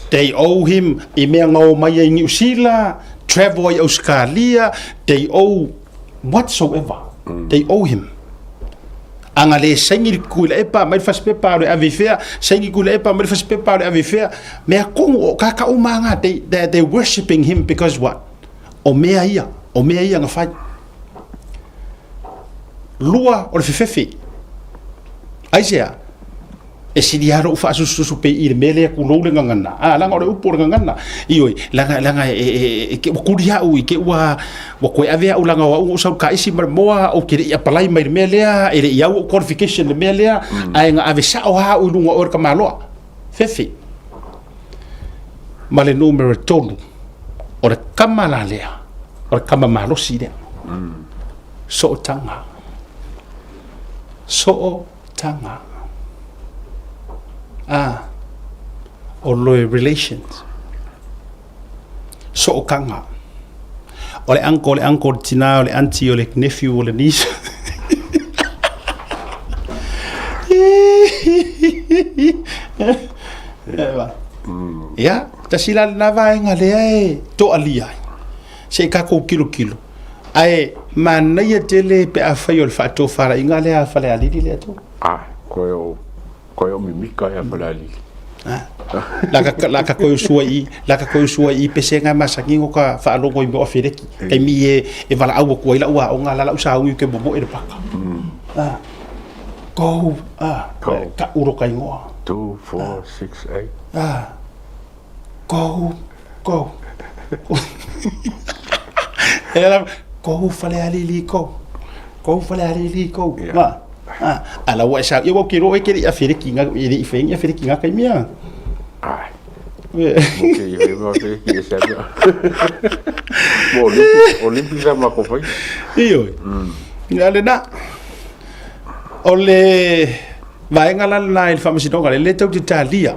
they owe him mea ngau mai i New Zealand, travel i Australia, they owe whatsoever. They owe him. Anga le sengi kula epa mai faspepa le avifea sengi kula epa mai faspepa le avifea mea kongo kaka umanga they worshiping him because what? O mea ia nga fai lua o le fefefe ai sea e siriaro u fa susu pe ir mele ku lo le ngana langa o le upo ngana ioi langa e ke kuria u ke wa ko ave u langa u sa ka isi mar moa o ke ia palai mai mele e le ia u qualification le mele ai nga ave sa o ha u lunga o ka malo fefe male numero tolu o le kamala lea o le kama malo si lea so tanga o loe relations so kanga o le uncle tina o le auntie o le nephew o le niece ya tasila na vaenga le ai to alia se ka ko kilo ai mana ia tele pe a fai o le fato fara inga le a fale ali le to
ko yo mimika ya fale ali
laka ko sua i pese nga masangi ngo ka fa longo i mo fereki kai mi e vala au ko ila wa o nga la usa u ke bobo e paka go ka uro kai ngo
2 4 6
8 go ela ko fale ali ko ma ala wa sa yo ki ro e ke a fereki nga i fenga fereki nga kai mia
okay, yo vou ver que esse é bom. Olímpica ma ko fai.
Iyo. Ngale na. Ole vai ngala na il famasi no ngale le tau Italia.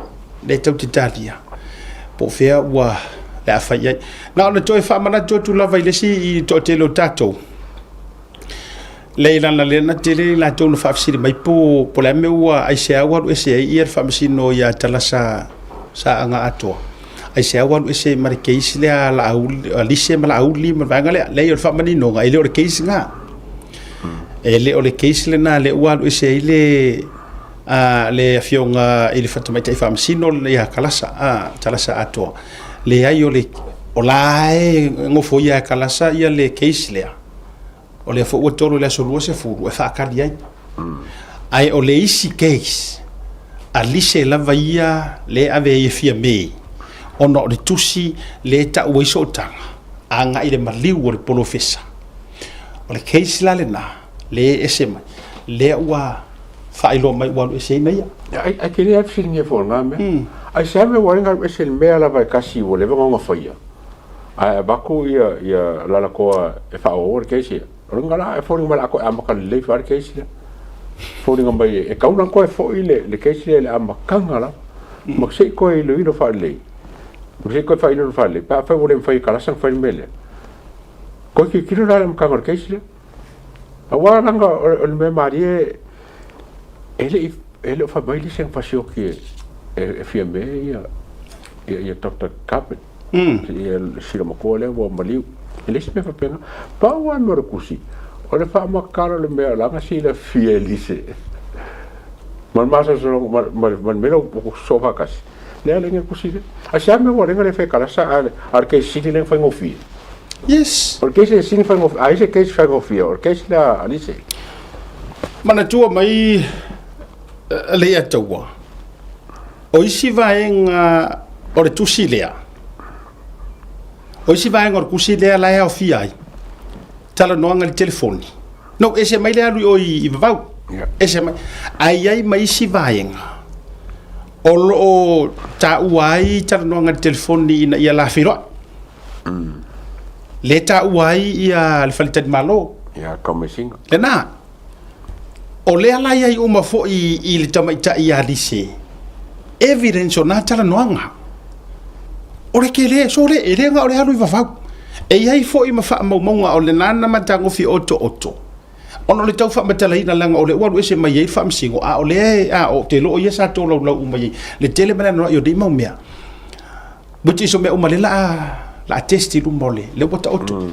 Po fea wa la fai. Na ole toi fa mana to tu lava ile si to telo tato. Leila na le na tele la to no fa fsi mai po la me wa ai se wa ese ir famasi no ya talasa sa anga ato ai se awan ese mar case le ala alise mala auli mar vangale le yo fa mani no ga ile o case nga ele o le case le na le wa ese ile le afionga ile fatama tai fam sino le ya kalasa talasa ato le ai o le o lai ngo fo ya kalasa ia le case le o le fo o tolo le solo se fu e fa kalia ai o le isi case alise lava ia le ave e fia me ono le tusi le ta o iso tanga anga ile maliu o le polofesa o le case la le na le esema le wa failo mai wa ese na ia
ai ke le afsin ye fo nga me ai sabe wa nga ese me ala vai kasi o le nga faia ai baku ia la ko e fa o case ngala e fo nga ko amaka le fa case fo ringa mai e kauna ko e fo le keisi le amakanga la ma sei ko i le fa le ma sei ko fa i le fa le pa fa vole fa i kala sang fa mele ko ki kilo la amakanga keisi le awa nanga o me marie ele fa mai le seng fa sio ki e fia me ia Dr. Carpet ia sila mako le wa maliu ele se me fa pena pa wa mo kusi o le fa makara le mea langa sila fia lise man masa so man mero so fa kasi le le kusi le a sia me wa le fe kala sa al ke sili le fa ngofi
yes
porque se sili fa ngofi ai se ke fa ngofi o ke la alise
mana tua mai le atua o isi vaenga o le tusi lea o isi vaenga o le kusi lea la o fia ai tala noanga le telefoni no ese mai le alu o i vavau ese mai ai mai isi vaenga o lo ta uai tala noanga le telefoni ina ia la firo le ta uai ia le falitad malo
ya komisinga
le na o le ala ia i uma fo i le tamaita ia lise evidence o na tala noanga o le kele so le erenga o le alu i vavau e iai fo i mafa maunga o le nana matango fi oto ono le tau fa matala ina langa o le walu ese mai ei fa msingo o le o te lo ia sa to lau mai le tele mana no yo di mau mea buti so me o malela la testi lu mole le bota oto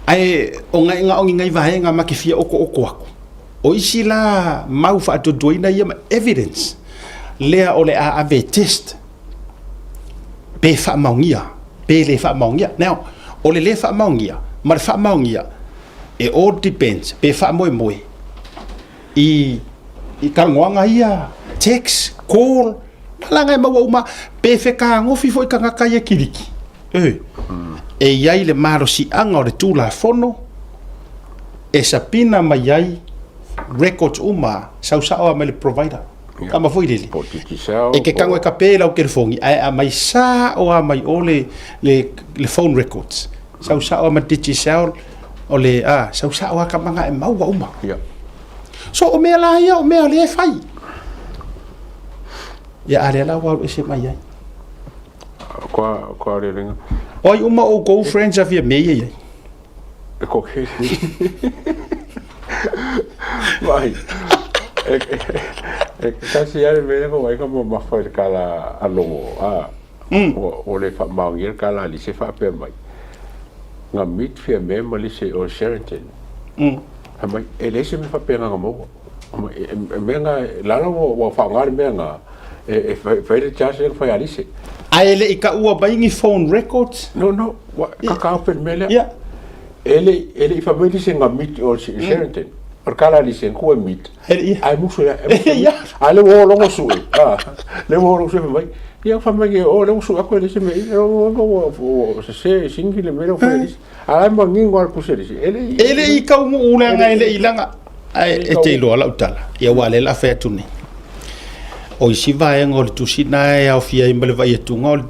ai o nga ngai vaenga ma ke fia oko ako o isi la mau fa to doina ia evidence lea o le ave test pe fa maungia pe le fa maungia now o le fa maungia ma le fa maungia e all depends pe fa moe i kalngoanga ia text call langa ma wa pe fe ka ngofi foi ka ka ia kiriki e iai le maro si anga o le tula fono e sapina mai ai records sau o me le provider kama foi lele e ke kango e kapela o kerfongi a mai sa o a mai ole le phone records sau o ma digital o le sau o ka manga e mau uma so o me la ia o me le fai ya ale la wa e se mai ai
kwa le ringa
oi uma o go friends of your me ia
e ko ke vai kasi ya me ko vai como ma foi kala alo o le fa ma ngir kala li se fa pe mai nga mit fia me ma li se o Sheraton ama ele se me fa pe nga mo me nga la no fa nga me nga e fa de chance fa ali se
a ele i ka ua baingi phone records
no ka pe me le ele fa me li se nga mit o Sheraton por kala li sen ko mit ai muso ya ale wo lo so le wo lo so mai ia fa mai o le so ko le se me o se single me lo foi ai mo ngingo al kuseri ele
i ka mu ulanga ele ilanga ai e te lo ala utala ia wale la fe tuni o si vai ngol tu sina e au fia imbele vai tu ngol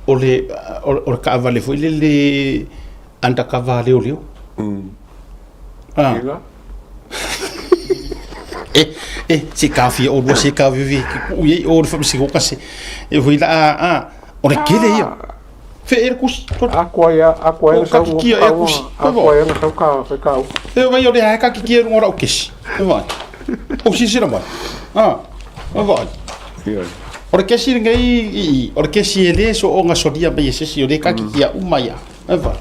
o ka vale foi le anda ka vale o si kafi o do si kafi vi u o fam si ko kasi e foi la o le kele ia fe er kus
aqua ya sa
ki e kus
aqua ya sa ka fe ka
e vai o de ha ka ki ngora o kesi e vai o si sira vai e vai o le kesi ngai o le kesi ele so o nga sodia ba yesi o de ka ki ia umaya e vai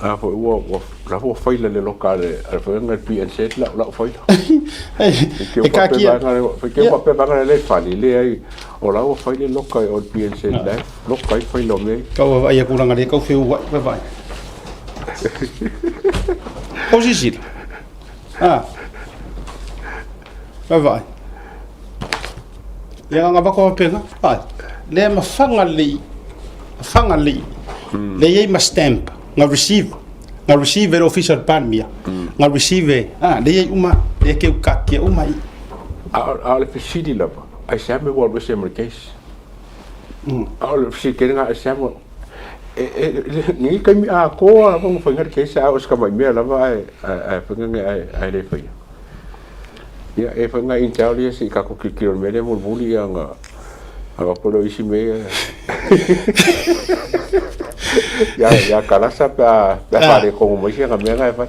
fo la fo faila le locale al fo ngal PNC la faila e ka ki ke pa pe banga le fali le ai o la fo faila local o PNC la local faila me
ka va ia kuranga le ka fe u vai o si si vai ia nga ba ko pe nga le ma fanga le le ye ma stamp nga receive official pan mia nga receive le uma le ke ka ke uma
le fisidi la ai sabe what was the case al fi ke nga sabe ni ka mi a ko a mo fa ngar ke sa os ka mai me la vai ai fa nga ai le fa ia e fa nga intel ia si ka ko kikiro mele mo buli anga anga polo isi me ya kalasa pa pare ko mo isi nga me nga fa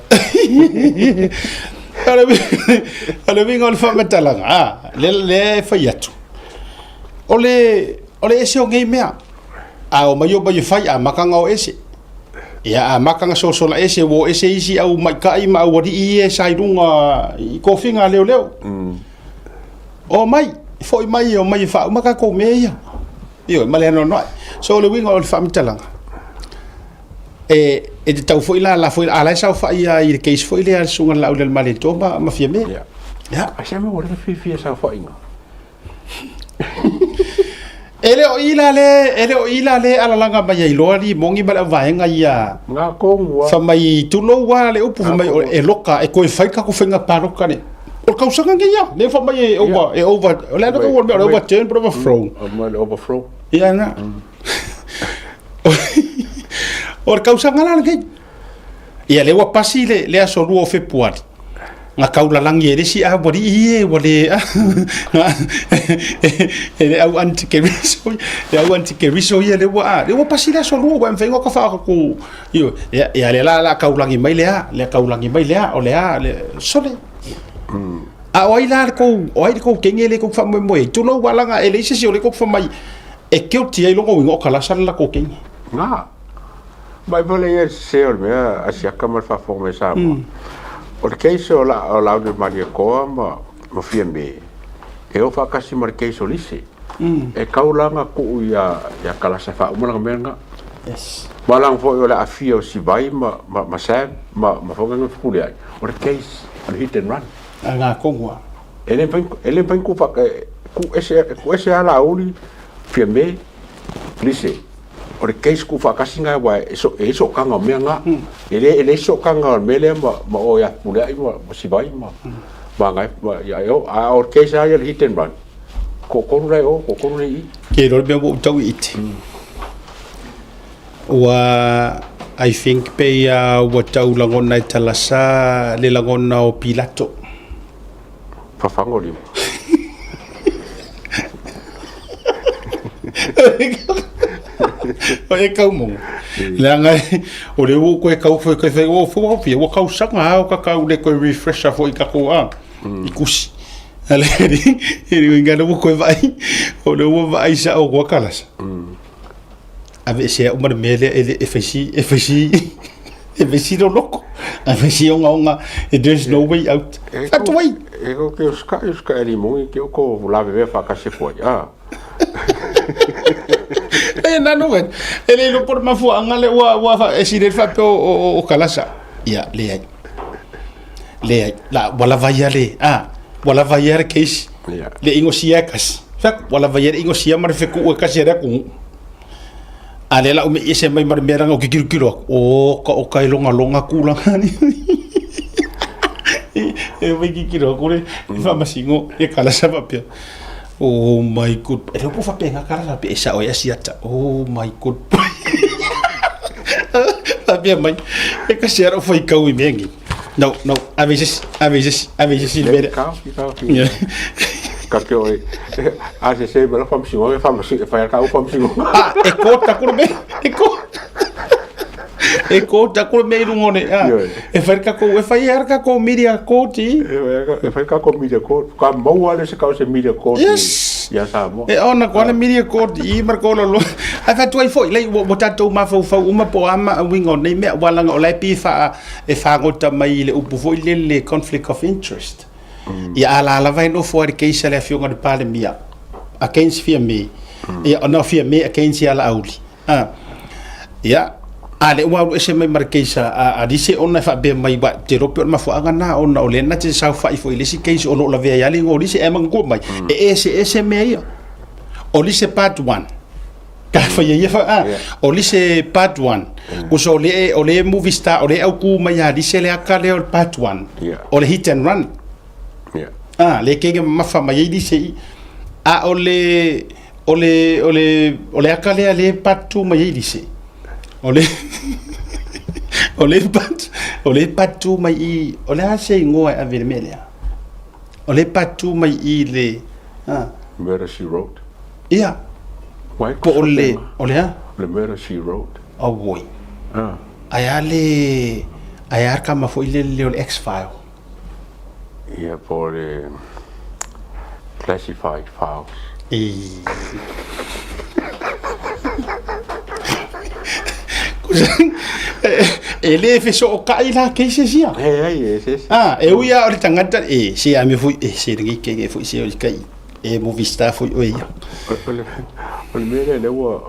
ale vinga le fa metalanga le fa yatu ole ese o ngai mea a o mayo ba fai a makanga o ese ia a makanga so la ese wo ese isi au mai kai ma wadi i sai runga i ko finga leo o mai foi mai o mai fa maka ko me ia io male no so le winga o le fa metalanga e te tau foi la foi ala sa fa ia i case foi le sunga la le male to ma fia me
ya a se me wo le fi sa fa inga
ele o ila le ala langa mai i lori mongi bala vaenga ia
nga ko wa
fa mai tulo wa le upu fa mai e loka e ko fai ka ko fenga paroka ne o ka usanga ngia le fa mai over le no ko me over turn but
overflow
ia na o ka usanga la ngai ia le wa pasi le aso lu o februari nga kaula langi e si a bori e wale e au anti keriso ia le wa pasi le so lu wa mfengo ka fa ko io ia le la kaulangi mai le o le sole a oila ko kengele ko fa mo tu lo wala nga ele si o le ko fa mai e ke o ti ai lo ngo kala sala la ko kengi
nga mai vole se o me a sia kamar fa forme sa o le keise o la de maria koa ma fia me e o fa kasi mar keise o lise e kaulanga ku ia kalasa fa umana menga
yes
balang fo o la afia o si vai ma sa ma fonga no fuli ai o le keise o hit and run
nga kongwa
ele pen ku fa ku ese ala uli fia me lise o le keise ku fa kasi nga wa eso kanga menga ele so kanga mele ma o ya pula i ma si vai ma ngai ya yo a o keise ya hit and run ko rai i
ke ro be bo tau it wa I think pe wa tau langona talasa le langona o Pilato
fa fango li
o e kau mo la ngai o le wo ko e kau foi ko fe o fo fi o kau sanga o ka kau le ko refresher foi ka ko a ikusi ale ri ngana mo ko vai o le wo vai sa o ko kalas ave se o mar mele e fesi lo loco ave si onga there's no way out that way
e ko ke uska eri mo ke ko la bebe fa ka se foi
nano wen ele lo por ma fu angale wa fa esire fa o kalasa ya le la wala vayale wala vayare case le ingo siakas fa wala vayare ingo sia mar fe ku ka sera ku ale la umi ese mai mar meranga o kikiro o ka longa kulanga ni e vai kikiro ko le fa masingo e kalasa papia. Oh my god. Ele po fa penga kala pe esa o yasiata. Oh my god. Sabia mãe. É que será foi cau e mengi. No, a vezes ele
Ka ke oi. A se bela fam singo, fam fa ka o fam singo.
E kota ko be. E kota ko me lungone. E fa ka ko media koti.
E fa ka ko media koti. Ka mau ale se ka se media koti.
Yes.
Ya sa mo.
E ona ko na media koti I mar ko lo. Ai fa toi foi lei bo tatou ma fa uma po ama wingo nei me wala ngo lai pi fa e fa ngota mai le upu foi le conflict of interest. Ya ala vai no for ke isa le fionga de pandemia. Against fear me. Ya ona fear me against ala auli. Ya ale wa ese mai markeisa a dise ona fa be mai ba te rope ma fo anga na ona ole na te sa fa ifo ile si case ono la vea yali ngo dise e mang go mai e ese mai o lise part 1 ka fa ye fa o lise part 1 o so ole movie star ole au ku mai ya dise le aka le part 1 ole hit and run le kenge ma fa mai dise ole aka le part 2 mai dise ole patu mai ole ase ngoa a vermelha O le patu mai I le
Murder She Wrote.
ia
Wai
po o le
le Murder She Wrote.
o woi
Ah.
ai ar kama fo ile le X-File.
Ia po le classified files.
Ele fe so kai la ke se sia.
Yes.
E uia o le tangata se a me foi se ringi ke foi se o kai movie star foi o ia.
O le mele le wa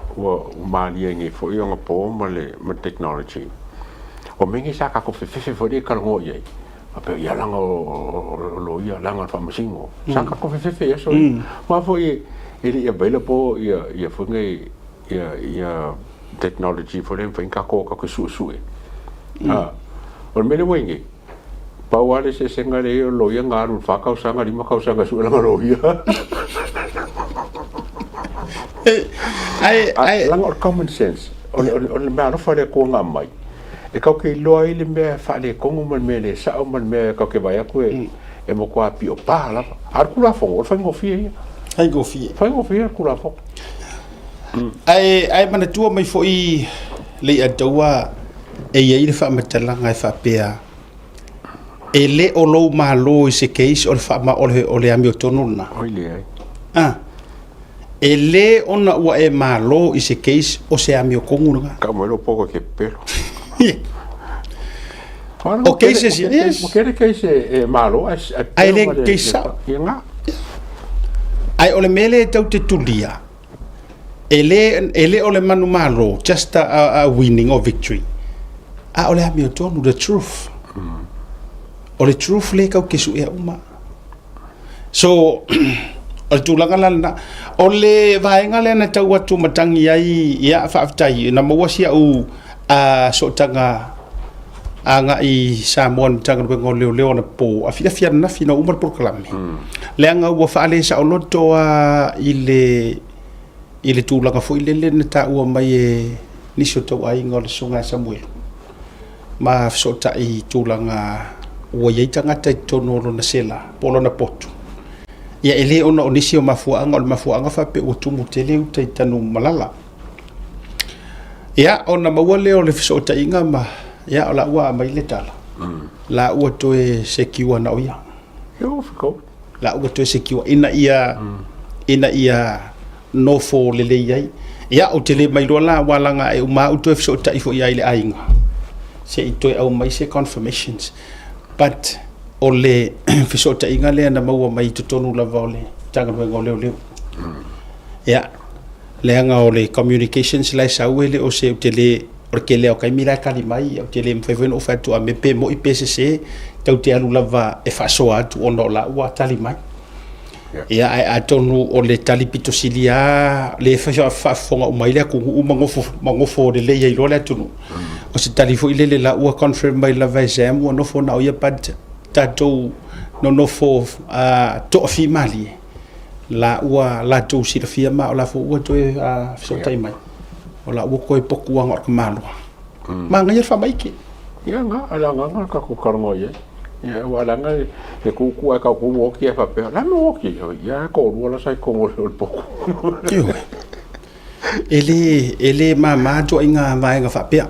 mali ngi fo yo nga po ma technology. O mengi sa ka ko fe fo de ka ngo ye. Ape ia langa lo ia langa fa masingo. Sa ka ko fe ya so. Ma fo ele available ia fo ngai ia technology for them for kako ka su o mele wengi pa wale se senga le lo ia ngaru fa ka usanga lima ka usanga su la ro ia ai lang common sense on le ma fa le ko nga mai e ka ke lo ile me fa le ko mo mele sa o me ka ke vai ku e mo kwa pi o pa la ar ku la fo o fa ngo fi ku la fo
ai mana tua mai foi le ataua ia ile fa matalanga fa pea ele o lo malo se case o fa ma o le ami otonuna ele ona wa e malo se case o se ami okonguna
ka mo lo poco ke pelo
o case yes
o case malo
ai le case ai ole mele tau te tulia ele ole manu malo just a winning or victory ole ami tonu the truth ole truth le ka ke su e uma so ole tulanga lana ole vaenga le na tau atu matangi ai ia fa aftai na mo wasia u so tanga anga I Samoan tanga ngo leo na po afia na fina umar por kalami le anga wa fa ale sa oloto ile tūlanga fo ile le ta ua mai ni so tau ai ngol sunga Samuel ma so ta I tūlanga ua ye tangata tono na sela polo na potu ia ele ona onisi o mafuanga fa pe o tumu tele u tai tanu malala ia ona mawale o le so ta inga ma ia ola ua mai le tala la ua to se kiwa na oia la ua to se kiwa ina ia no fo le ai ia o tele mai rola walanga e uma o to so ta ifo ia ile ainga se ito au mai se confirmations but ole fiso ta inga le na mau mai to tonu la vole tanga ngo le ia le anga ole communications la sa wele o se tele porque le o kai mira kali mai o tele mfeven o fa to ampe mo IPCC tau te alu lava e fa so atu ono la wa tali mai ia ai atonu o le talipito silia le fa fonga o mai le ku mangofo de le ia le atunu o se talifo ile le la ua confirm mai la vai jam o no fona o ia pat tato no fo to fi mali la ua la to si la firma o la fo ua to so tai mai o la ua ko poku anga ko malo manga ia fa mai ki
ia nga ala nga ka ku karmo ye ia wala nga e ku ka ku wo ki fa pe la no ki ia ko wala sai ko mo o poku
ele mama to inga vai nga fa pe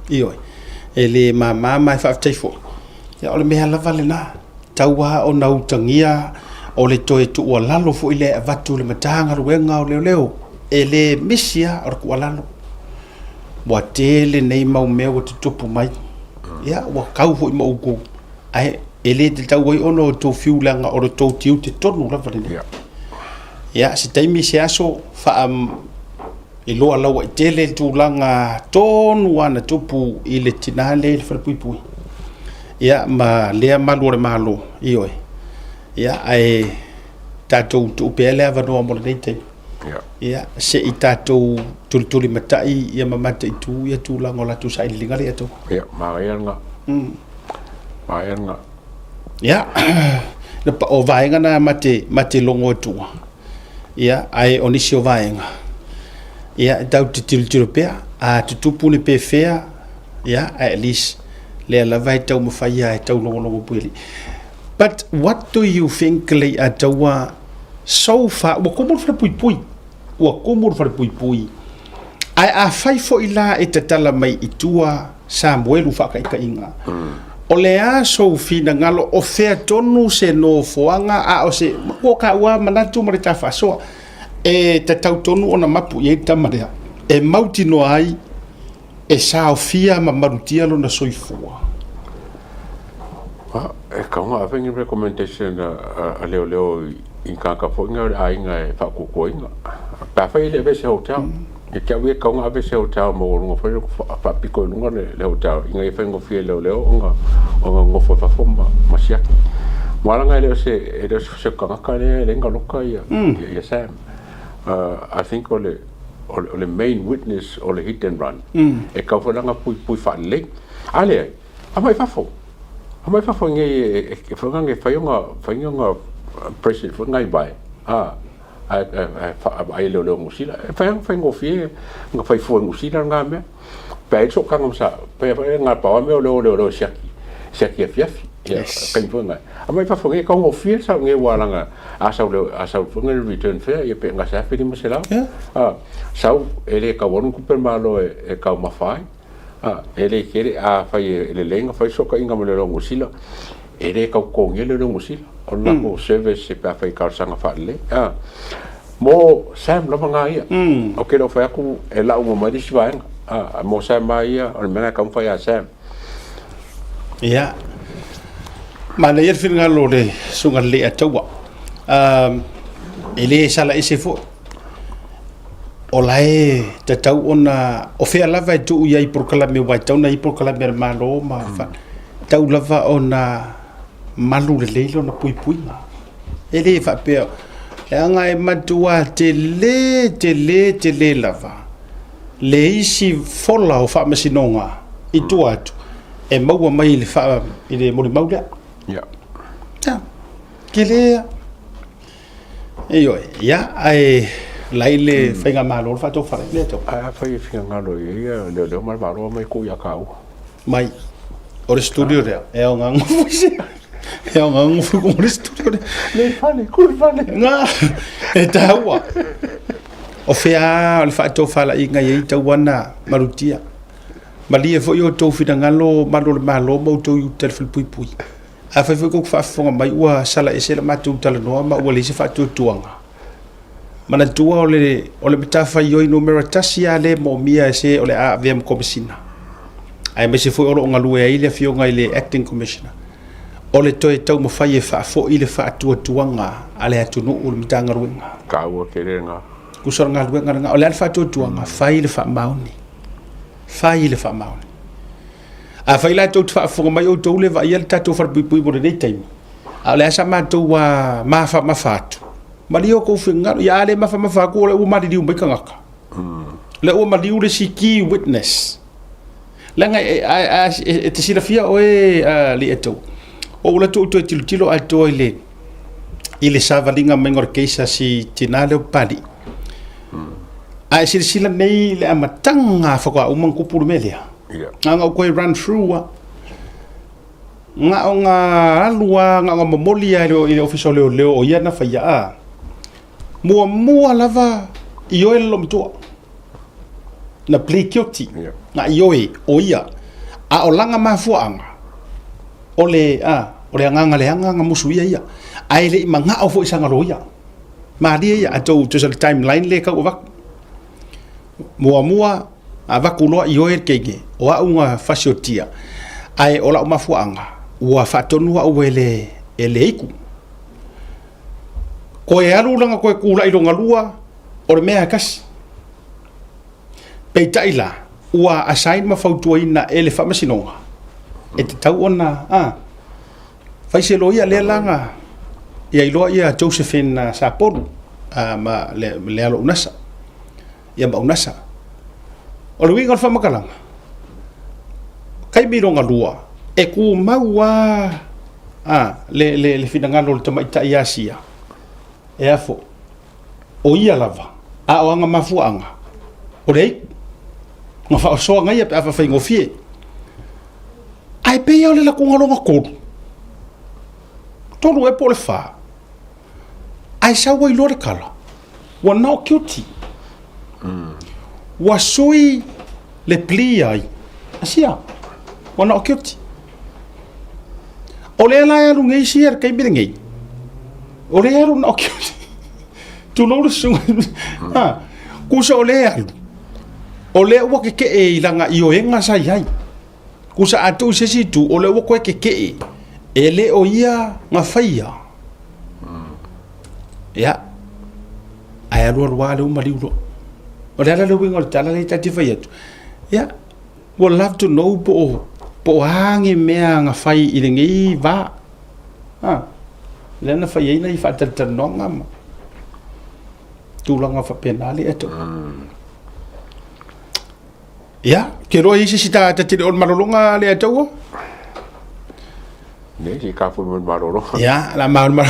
io ele mama mai fa tai fo ya ole me ala vale na taua o na utangia o le toe tu o lalo fo ile avatu le matanga ruenga o leo ele misia or ku lalo wa tele nei mau me o tupu mai ya wa kau fo mo go ai ele te tau oi ono to fiulanga o to tiu te tonu la vale ya si tai misia so fa ilo ala wa tele tulanga tonu wana tupu ile tinale fa pui ia ma lea malu malo io ia ai tato tu pele ava no mo nei te ia se I tato tuli matai ia mamata itu ia tu la ngola tu sai linga le to
ia maenga
ia na pa o vaenga na mate longo tu ia ai onisio vaenga ia tau tilu pe a tutupu ni pe fea ia at least le la vai tau mafai ai tau longo puili But what do you think le atawa so far wa komur fa pui wa komur fa pui ai a fai fo ila e tatala mai itua Samuel fa ka inga o le a so fina ngalo o fea tonu se no foanga a o se ko ka wa manatu mare ta fa so e tatau tonu ona mapu ye tamarea e mauti no ai e sa fia ma marutia lo na soifua
e kaunga a vengi recommendation a leo in ka fo nga ai nga fa ko ko inga pa fa ile be se hotel e ka we kaunga be se hotel mo ngo fa piko lunga le hotel inga fa ngo fie leo nga ngo fa fomba masia wala nga le se ka le nga loka ya Sam I think ole main witness ole hit and run e ka fo nga pui fa le ale amai fa fo nge e fa nga fa nga president fa ngai bai ai lo musila fa ngo fie nga fa fo musila nga me pa so ka ngam sa pa nga pa me lo siaki fiafi ya kan fo nga amai fa fo nge ka ngo fie sa nge wala nga asa fo nge return fair ye pe nga sa fi di masela sa ele ka won ku per malo e ka ma fai ele kere fai ele lenga fai so ka inga mo lo musila ele ka ko nge lo musila ona ko service se pa fai ka sanga fa le mo Sam lo manga ia o ke lo fa ku e la mo ma di swa mo Sam mai ia o mena ka fa ya Sam
ya ma le yer fin ngalo le sunga le atawa ele sala ise fo o lai te tau ona o fea lava e tu ia i proklame wai tau na i proklame ma lo ma fa tau lava ona malu le leilo na pui nga ele fa pe e anga e matua te le lava le isi fola o fa masinonga i tu atu e maua mai le fa i le mori maula
ya
kele yo ya ai laile fenga malo fa to fa le to
fa i finga lo ia le mar malo mai ku ya kau
mai o studio re e nga ngufuse e nga ngufu ko studio
le fale kurvale
nga e tawa o fea le fa to fa la inga ye tawana marutia mali e fo yo to fi ngalo malo mo to yu telefon pui a fa ko fa fonga mai wa sala e se la matu tala no ma wa le se fa to tuanga mana tua ole bitafa yo no meratasi ale mo mia se ole a vem komisina ai me se foi olo ngalu e ile fio ngai le acting commissioner ole to e tau mo fai e fa fo ile fa tuanga ale atu no ul mitanga ruinga
ka wo kerenga
kusor ngal nga ole al fa tuanga fai le fa mauni a fai la to fa fo mai o to le va yel tatu far pui mo de time ale sa ma to wa ma fa Mario ko finga ya le ma fa ko le o ma di umbai kangaka le o ma di le siki witness la nga te sila fia o li eto o la to tilo alto ile savalinga mengor keisa si tinale padi a sila nei le amatanga fa ko umang kupuru melia nga ko run through nga alua nga momolia ile official le o ia na fa ya mua lava ioe lomtua na play guilty na ioe o ia a o langa mafuanga ole anga musuia ia ai le manga o fo isanga loia ma dia ia to sa timeline le ka o vak mua a vakulo ioe kege o a unga fasiotia ai ola mafuanga ua fatonu o ele iku ko e alu langa ko e kula i ronga lua o mea kasi peita ila ua asain ma fautua ina ele fa masinonga e te tau ona faise loia le langa ia iloa ia Josephine Saporu ma le alo unasa ia ma unasa o le winga fa makalanga kai mi ronga lua e ku maua le finangalo le tamaita iasia e afo o ia lava a o anga mafuanga o rei nga fa so nga ia pa fa ngofie ai pe ia le la ku ngalonga ko tolu e po le fa ai sa wai lo le kala wa na kiuti wa sui le pli ai asia wa na kiuti o le la ya lu ngai sia kai bi ngai o le ya lu na kiuti tu lo su ha ku so le alu o le wa ke e langa i o enga sa yai ku sa atu se si tu o le wa ko ke e le o ia nga faia ya ai ro ro wa le mali ro o le la wingo tala le tati faia ya would love to know po hangi mea nga fai i le ngi va le na fai na i fa tanonga ma tulanga fa penali eto ya kero i si ta te o marolonga le ato
ne si ka fu marolo
ya la marolonga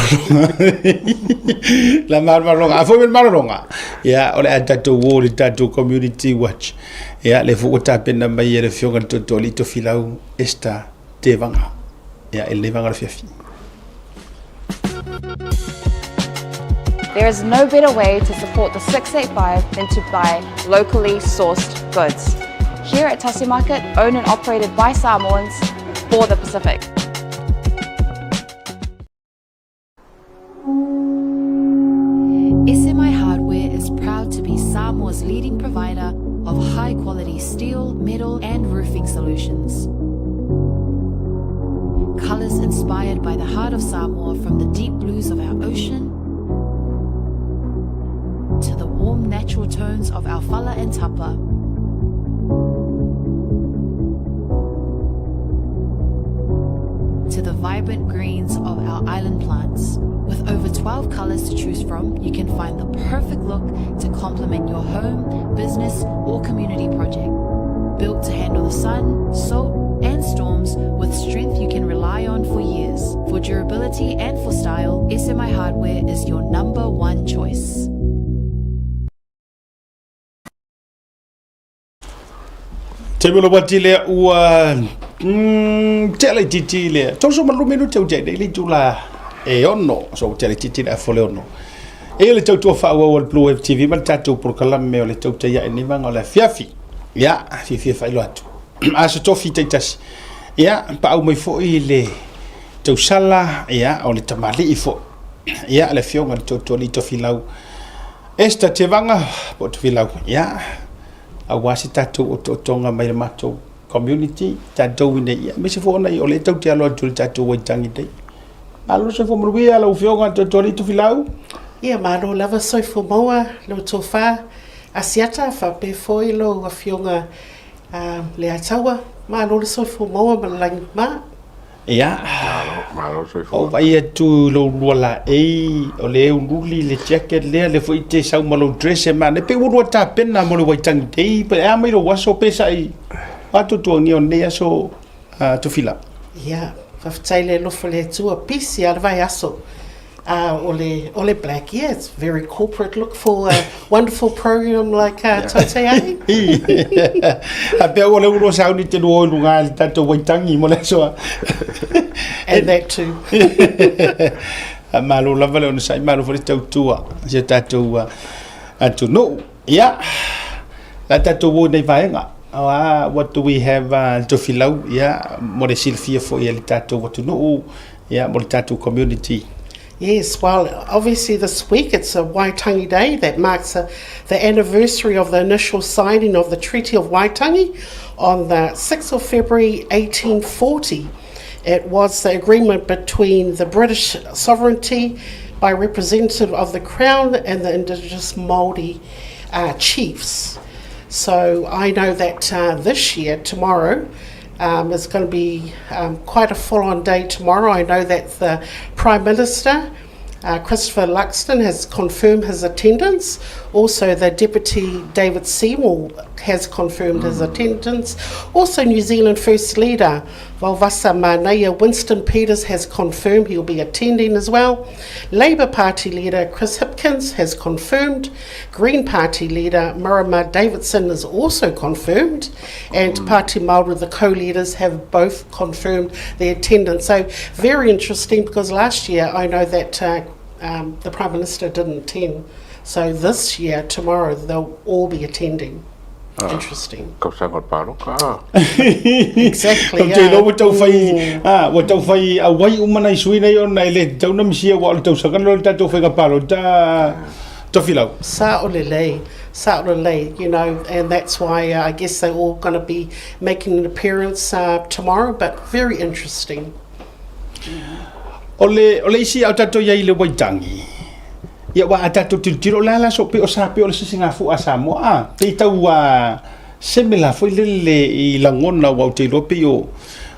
la marolonga fu marolonga ya ole atato wo le tato community watch ya le fu ta pena mai le fionga to lito filau esta te vanga ya el vanga fiafi.
There is no better way to support the 685 than to buy locally sourced goods. Here at Tasi Market, owned and operated by Samoans for the Pacific.
SMI Hardware is proud to be Samoa's leading provider of high-quality steel, metal and roofing solutions. Colours inspired by the heart of Samoa, from the deep blues of our ocean to the warm natural tones of our fala and tapa. To the vibrant greens of our island plants. With over 12 colours to choose from, you can find the perfect look to complement your home, business or community project. Built to handle the sun, salt and storms with strength you can rely on for years. For durability and for style, SMI Hardware is your number one choice.
Tebelo batile ua tele titile. Toso malumenu tau jai dei tula e ono so tele titile a fole ono. E le tau tua fa wa Blue TV mal tatu por kalam me le tau tia ni vanga la fiafi. Ya, fifi fa ilo atu. Aso tofi taitas. Ya, pa au mai fo i le tau sala ya o le tamali i fo. Ya, le fionga le tau li to filau. Esta te vanga po to filau. Ya. A wasi tatu o tonga mai le mato community tatu ine ia me se fo na o le tau te alo atu tatu o tangi dei alo se fo mruwi ala u fionga to li to filau
ia malo lava soi fo moa lo tofa asiata fa pe foi lo a fionga le atawa malo le soi fo moa ma lang ma
ia
malo soi
o
fo
vai tu lo wala e o le unduli le jacket le fo ite sa malo dress e ma ne pe wo ta pena mo le waitangi dei pe a mai lo waso pe sai atu tu ni on ne so to fila
ia fa taile lo fo le tu a pisi al vai aso ole black, yeah, it's very corporate look for a wonderful program like Tote Ai.
A pe ole uro sa ni te no lunga tato waitangi mo le so.
And that too.
A malo lava le sai malo for tau tua. Se tato atu no. Yeah. La tato wo nei vaenga. What do we have to filau? Yeah, mo le silfia for ele tato what to know. Yeah, mo le tato community.
Yes, well, obviously this week it's a Waitangi Day that marks the anniversary of the initial signing of the Treaty of Waitangi on the 6th of February 1840. It was the agreement between the British sovereignty by representative of the Crown and the indigenous Māori chiefs. So I know that this year, tomorrow, it's going to be quite a full-on day tomorrow. I know that the Prime Minister Christopher Luxton has confirmed his attendance. Also, the Deputy David Seymour has confirmed his attendance. Also, New Zealand First Leader Valvasa Manaya Winston Peters has confirmed he'll be attending as well. Labour Party Leader Chris Hipkins has confirmed. Green Party Leader Marama Davidson is also confirmed. And Pāti Māori, the co-leaders, have both confirmed their attendance. So very interesting, because last year I know that the Prime Minister didn't attend. So this year, tomorrow, they'll all be attending. Interesting.
Kau sangat paro ka.
Exactly.
Tau lo tau fai wa tau fai a wai umana isui nei ona ile tau na misia wa tau sakan lo tau fai ka palo ta filau.
Sa'olele, you know, and that's why I guess they're all going to be making an appearance tomorrow, but very interesting.
Ole isi au tato ia ile waitangi. Ia wa tato tiro la so pe o sa pe o le singa fu asamo te tau semela foi le I langona wa te lope o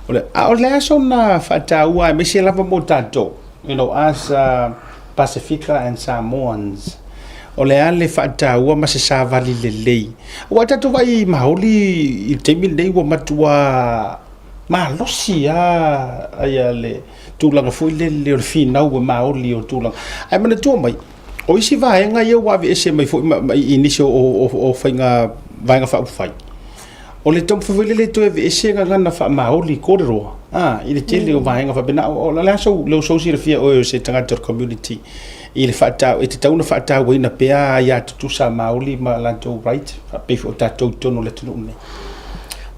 ole so na fata ua me se lava mo tato, you know, as Pacifica and Samoans. Ole ale fata ua ma se sa vali le wa tato vai maholi I te mil nei wa matua ma losi ai le tūlanga foi le o finau e maoli o tūlanga. Ai mana tō mai, o isi vaenga ia wawe ese mai foi mai inisio o whainga vaenga wha upwhai. O le tōm whawile le tō e ese ngana wha maoli kōreroa. I le tele o vaenga wha bena, o la lea so leo so sira fia o se tangata community. I le whaatau, e te tauna whaatau waina pea ia tutusa maoli ma lanto right, pefo o tātou tono le tunu une.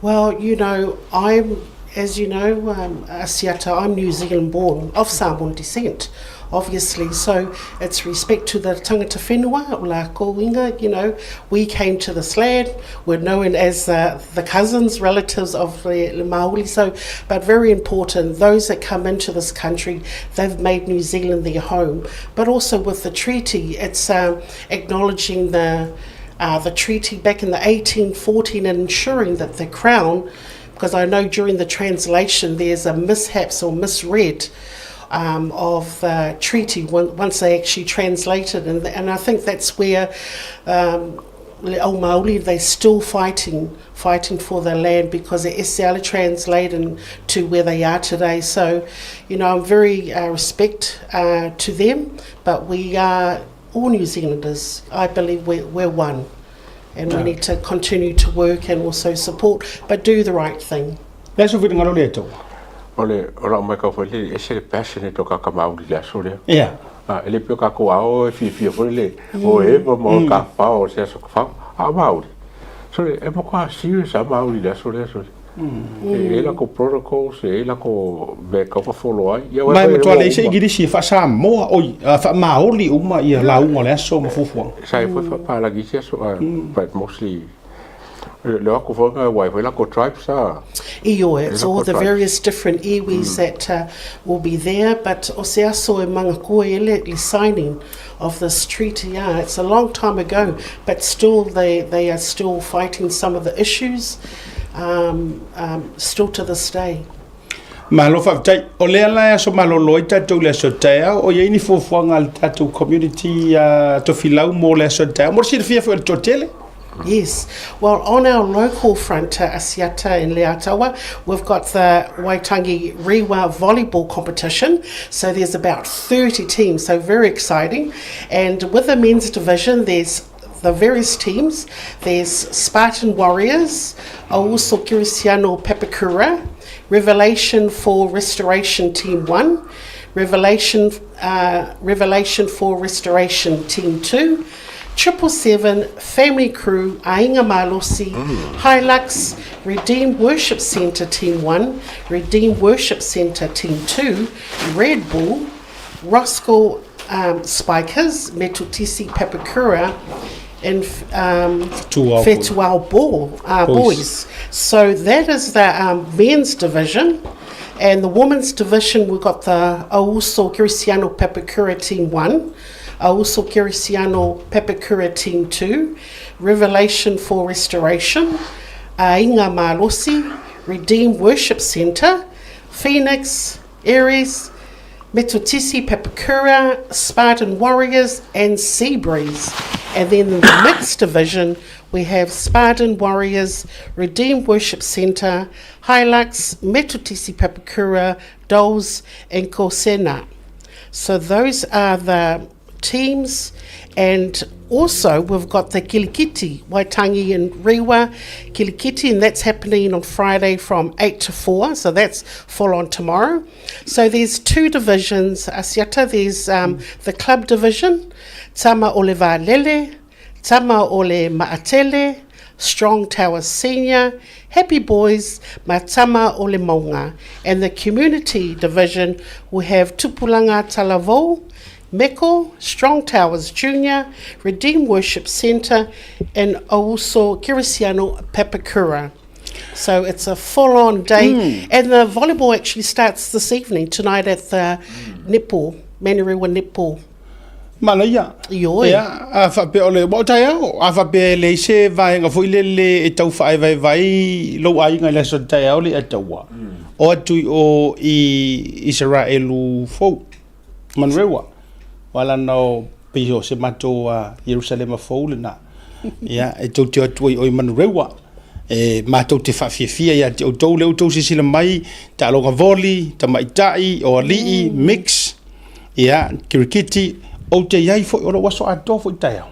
Well, you know, as you know, Asiata, I'm New Zealand born, of Samoan descent, obviously. So it's respect to the tangata whenua, o la kōwinga, you know. We came to this land, we're known as the cousins, relatives of the Māori. So, but very important, those that come into this country, they've made New Zealand their home. But also with the treaty, it's acknowledging the treaty back in the 1814 and ensuring that the Crown, because I know during the translation there's a mishaps or misread of the treaty once they actually translated, and I think that's where o Māori, they're still fighting for their land, because it is translated to where they are today. So, you know, I'm very respect to them, but we are all New Zealanders. I believe we're one. And we need to continue to work and also support, but do the right thing.
That's what we're going to do.
Ole ora mai ka foi le ese passionate o ka Māori le sore.
Yeah.
Ele pio ka ko ao fi foi le o e mo ka pa o se so fa Māori. Sore e mo ka serious Māori le sore. E la ko protocols, e la ko be ka follow ai.
Mai mo tole se igirisi fa Samoa o fa Māori uma ia la unga le so mo fufu.
Sai foi fa pa la gisia so but mostly le ako fonga wai foi la ko tribes
It's all the various different iwis that will be there, but o se aso e manga koe le signing of this treaty. It's a long time ago, but still they are still fighting some of the issues. Still to this day.
Malo whaftai, o lea laia so malo loi tatou lea so tea, o ia ini fuafuanga al tatou community to filau mo lea so tea. Mor si fia fua to tele?
Yes. Well, on our local front, Asiata in Leatawa, we've got the Waitangi Rewa volleyball competition. So there's about 30 teams, so very exciting. And with the men's division, there's the various teams. There's Spartan Warriors, also Kirisiano Papakura, Revelation for Restoration Team 1, Revelation for Restoration Team 2, 777 Family Crew, Ainga Malosi, Hilux, Redeemed Worship Centre Team 1, Redeemed Worship Centre Team 2, Red Bull, Roscoe Spikers, Metutisi Papakura, and Fetual Boys. So that is the men's division. And the women's division, we've got the Auso Kirisiano Papakura Team 1, Auso Kirisiano Papakura Team 2, Revelation for Restoration, Inga Malosi, Redeemed Worship Centre, Phoenix, Aries, Metotisi, Papakura, Spartan Warriors, and Seabreeze. And then in the mixed division, we have Spartan Warriors, Redeemed Worship Centre, Hilux, Metotisi, Papakura, Doles, and Kosena. So those are the teams, and also we've got the Kilikiti, Waitangi and Rewa Kilikiti, and that's happening on Friday from 8 to 4, so that's full on tomorrow. So there's two divisions, Asiata, there's the club division, Tama Ole Valele, Tama Ole Maatele, Strong Tower Senior, Happy Boys, Matama Ole Maunga. And the community division will have Tupulanga Talavo, Meko, Strong Towers Junior, Redeemed Worship Centre, and also Kirisiano Papakura. So it's a full-on day. And the volleyball actually starts this evening, tonight at the Netball, Manurewa Netball.
Malaya.
Ioi.
Ia, a whape ole, mo tai au, a whape le se vai ngā fui le e tau whae vai lo ai ngai leso tai au le a taua. O atui o I Israelu fau, Manrewa. Wala no piho se mato a Jerusalem fau le na. Ia, e tau te atui o I Manrewa. E mato te whawhiawhia ia te o tau leo tau se sila mai, ta alonga voli, ta maitai, o alii, mix, ia, kirikiti, o te iai fo ora waso ato fo tai au.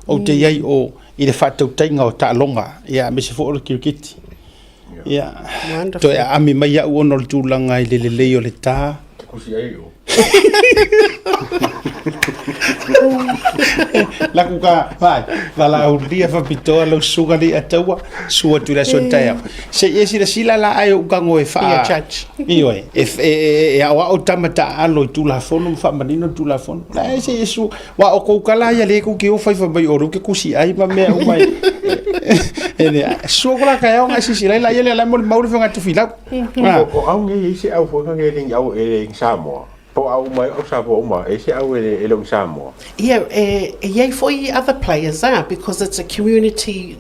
O te iai o I le whatau tainga o ta alonga. Ia, me se fo ora kirikiti. Ia. To e ami mai au ono le tūlanga I le leo le tā.
Kusi ai o.
Laku ka, vai, wala au lia whapitoa lau sunga li ataua, sua tu la son tai au. Se esi la sila la ai o kango e wha.
Ia judge.
Ioi, e awa o tamata alo I tūla fono, wha manino tūla fono. La e se esu, wa o koukala ia le ku ki o whai whamai oru ke kusi ai ma mea o mai. Ene, sua kola kai au ngai sisi lai la ia le mauri mauri whanga tu whilau.
O au nge I se au whanga nge ring au e ring Samoa. Po au mai au Samoa o mai, e se au e long Samoa.
Yeah, yay for you other players are, because it's a community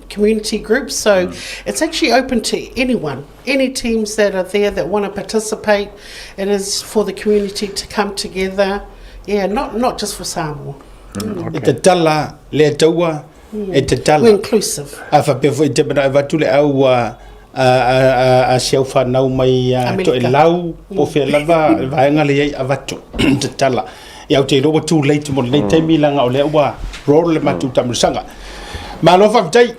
group, so it's actually open to anyone. Any teams that are there that want to participate, it is for the community to come together. Yeah, not just for Samoa.
E te tala, le taua, e te tala.
We're inclusive.
A whapewha I te mana watule au a siau whanau mai to e lau po whea lava vaenga le iei a watu te tala. I au te roa tū leite mo nei teimi langa o lea ua roro le matu tamarusanga. Ma lo whapitei,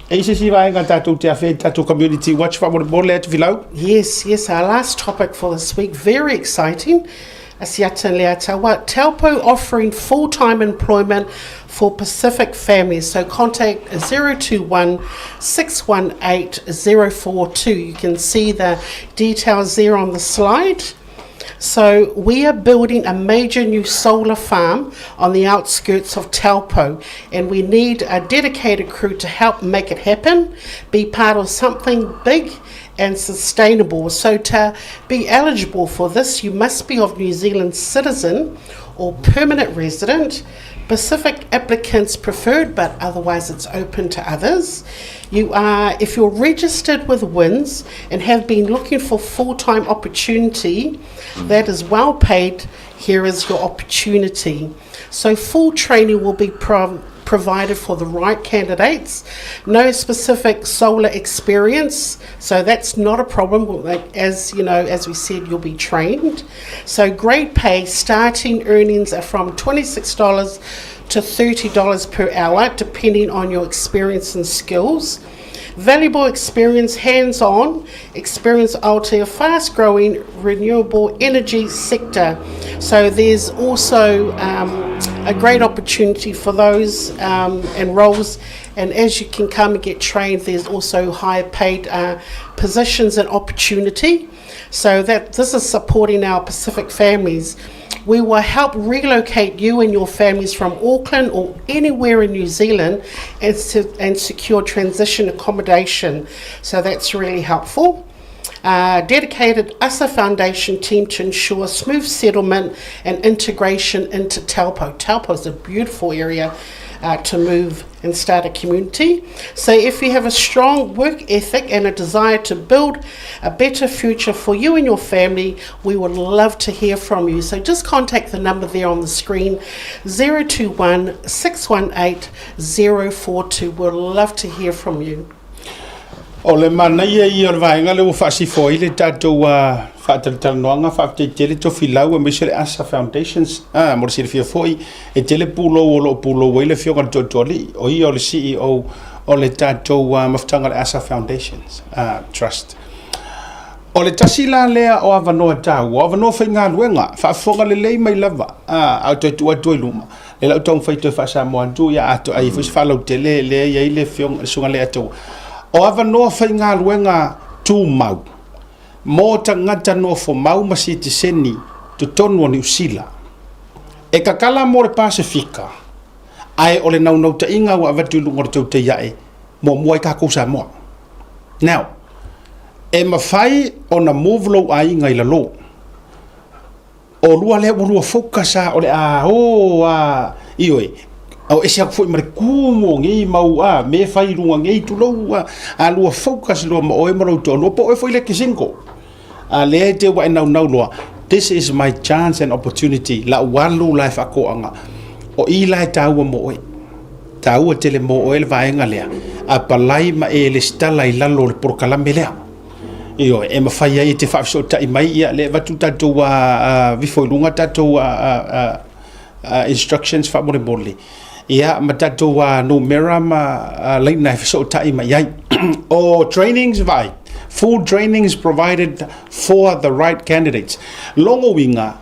e se si vaenga tātou te awhi, tātou community watch whamore mo lea te whilau?
Yes, our last topic for this week, very exciting. Asiata Lea Tawa, Taupo offering full-time employment for Pacific families. So contact 021 618 042. You can see the details there on the slide. So we are building a major new solar farm on the outskirts of Taupo, and we need a dedicated crew to help make it happen, be part of something big and sustainable. So to be eligible for this, you must be of New Zealand citizen or permanent resident. Pacific applicants preferred, but otherwise it's open to others. If you're registered with WINS and have been looking for full-time opportunity that is well paid, here is your opportunity. So full training will be provided for the right candidates. No specific solar experience, so that's not a problem. Like, as you know, as we said, you'll be trained. So great pay, starting earnings are from $26 to $30 per hour, depending on your experience and skills. Valuable experience, hands-on experience out to a fast-growing renewable energy sector. So there's also a great opportunity for those and roles, and as you can come and get trained, there's also higher paid positions and opportunity. So that this is supporting our Pacific families. We will help relocate you and your families from Auckland or anywhere in New Zealand and secure transition accommodation. So that's really helpful. Dedicated ASA Foundation team to ensure smooth settlement and integration into Taupo. Taupo is a beautiful area. to move and start a community. So if you have a strong work ethic and a desire to build a better future for you and your family, we would love to hear from you. So just contact the number there on the screen, 021 618 042. We'd love to hear from you.
O le mana ia o le vaenga le ua whaasifo i le tātou whaatalanoanga whaafteitele tofi lau me se le Asa Foundations mo le sirifia foi e tele pulo o lo pulo i le fionga totoli o i o le CEO o le tātou mafutanga le Asa Foundations Trust. O le tasi la lea o avanoa tau, o avanoa whainga luenga, whaafonga le lei mai lava, au taitu atu i luma. Le lau tau mwhaito e whaasa moa ndu ia ato ai fwis whalau te le ia i le fionga sunga le atou. O avanoa whainga luenga tū mau. Mō tangata no fo mau masi te seni tu tonu o New Zealand. E kakala mo le Pasifika, ai o le naunau ta inga wa avatu lunga tau te iae, mo mua i kako sa moa. Now, e mawhai o na movelo a inga i la lo. O lua lea lua fokasa o le ioi. Au e siak foi mare kumo ngi mau me fai runga ngi tu lo lua focus lo mo e maro to lo po e foi le kisingo le te wa na lo this is my chance and opportunity la walu life ako anga o I lai tau mo e tau te le mo e le vaenga le a palai ma e le stala I lalo le porkala melea io e ma fai ai te fa so tai mai ia le vatu tatu vi foi lunga tatu instructions fa mo le ia matato no mera ma late night so tai mai or trainings vai full trainings provided for the right candidates longo winga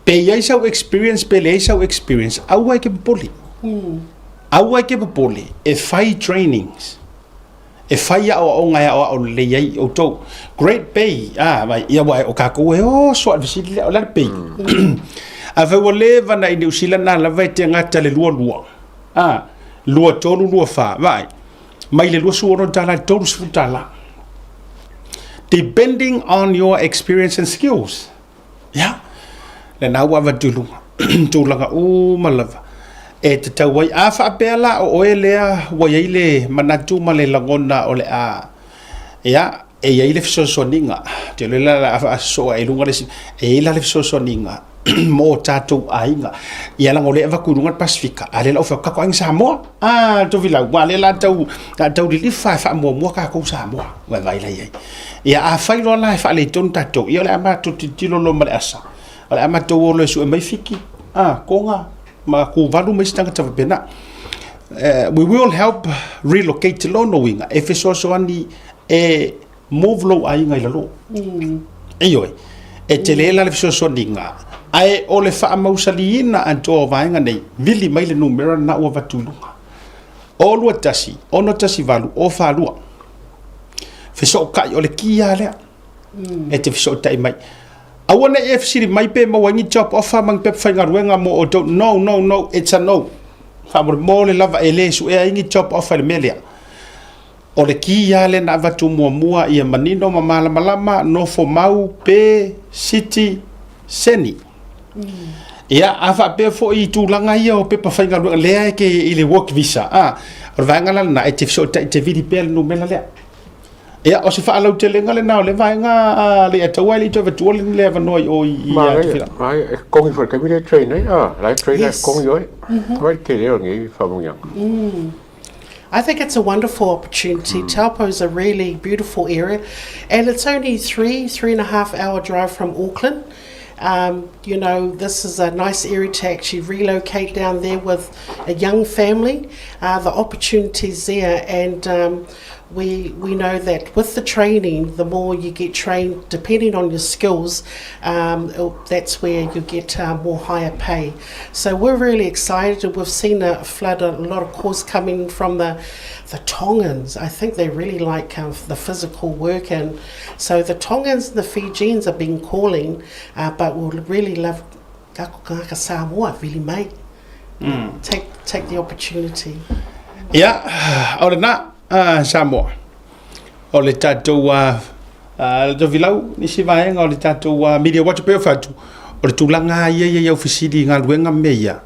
pe yaisa experience awa ke poli e fai trainings e fai ya o nga o le yai o to great pay vai ia wa o ka ko o so visile o la pay ave wole vana I New Zealand na la vai te ngata le lua lua tolu lua fa vai mai le lua suoro tala tolu sfutala depending on your experience and skills le na wa vadulu tulanga malava e te tawai a fa pela o elea wa ile manatu male langona ole e ile soninga te le la so e lunga le e la le soninga mo tatu ainga ia la ngole va kurunga Pasifika ale la fa ka sa mo to vila wale la tau li fa mo ka ko sa mo wa vai la ia a fai lo la fa le ton tatu ia la ma to tilo lo mal asa ala ma to lo su mai fiki konga ma ku valu mai stanga ta pena we will help relocate lo no winga if so ani e move lo ainga la lo e telela le so ninga ai o le wha mausalina anto vaenga nei vili mai le numera na ua vatulunga o lua tasi ono tasi valu o whalua fiso kai o le kia lea e te fiso tai mai awana e fsiri mai pe mawangi job offer mang pep whainga ruenga mo o do no it's a no whamore mo le lava e le su e ingi job offer le melea o le kia le na vatu mua ia manino malama no fo mau pe city seni ia afa pe fo I tulanga ia o pe pa fainga lea ke I le work visa o vaenga la na e te so te vidi pe no mela lea ia o se fa lau te lenga le na le vaenga le atawa le to vetu le va noi o ia te fila
ai kongi for cabinet train lai train kongi oi vai ke le ngi fa mo yang
I think it's a wonderful opportunity. Taupo is a really beautiful area, and it's only 3.5 hour drive from Auckland. You know, this is a nice area to actually relocate down there with a young family. The opportunities there, and we know that with the training, the more you get trained, depending on your skills, that's where you get more higher pay. So we're really excited. We've seen a lot of calls coming from the Tongans. I think they really like the physical work, and so the Tongans and the Fijians have been calling, but we'll really love Kako Samoa, really mate. Take the opportunity.
Yeah, ora na Samoa. O le tātou do vilau ni si vaenga o le tātou media watch pe fatu. O le tulanga ia ofisiri ngā luenga meia.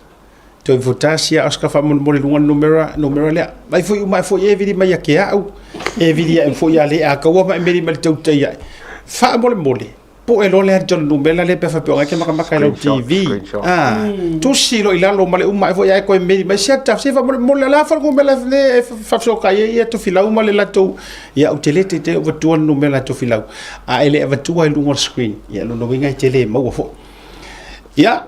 toi votasia aska fa mon lunga numera le mai foi mai foi e vidi mai ke au e vidi e foi ale a ka wa mai mai tau tai fa mole po e lo le ton numera le pe fa pe ke maka lo TV tu si lo ila lo male mai foi ai ko mai sia ta se fa mole la fa ko mele le fa so ka ye to filau male la to ya utility te o tu numera to filau a ele va tu ai lunga screen ya lo winga tele mo fo. Yeah.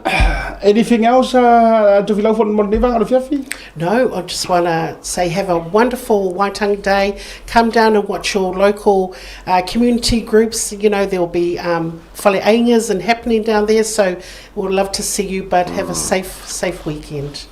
Anything else to fill out for Mondiva or Fiafi?
No, I just want to say have a wonderful Waitangi Day. Come down and watch your local community groups. You know, there'll be whaleaingas and happening down there. So we'd love to see you, but have a safe weekend.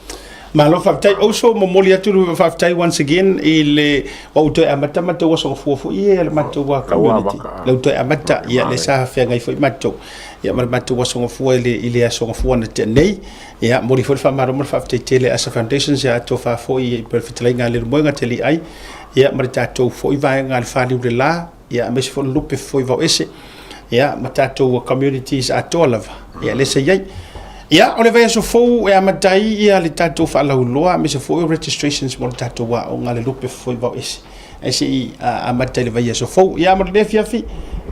Malo faftai also momoli atu faftai once again ile auto amata mata waso fofo ile mata wa community auto amata ya le sa fa ngai foi mato ya mata waso fofo ile aso fofo na tenei ya mori fo fa maro faftai tele as foundations ya to fa foi perfect lai ngale mo ngateli ai ya mata to foi vai ngal fa li la ya mes fo lupe foi va ese ya mata to communities atolava ya le se yai. Ya, ole vai so fo e amatai ia le tatou fa la uloa me se fo registrations mo tatou wa o ngale lupe fo va ese. Ese amatai le vai so fo ia mo le fiafi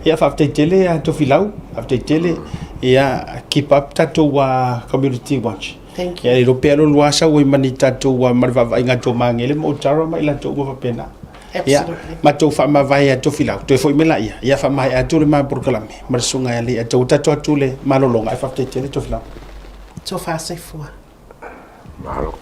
ia fa tele a to filau, fa tele ia keep up tatou wa community watch.
Thank you.
Ya lo pe lo lua sa we mani tatou wa marva vai ngato mangele mo taro mai la to mo pena.
Absolutely.
Ma to fa ma vai a to filau. To fo mela ia fa mai a to le ma por kalame. Mar sunga ali a to tatou to le malolonga fa tele to filau.
So far, safe for.
Mahalo.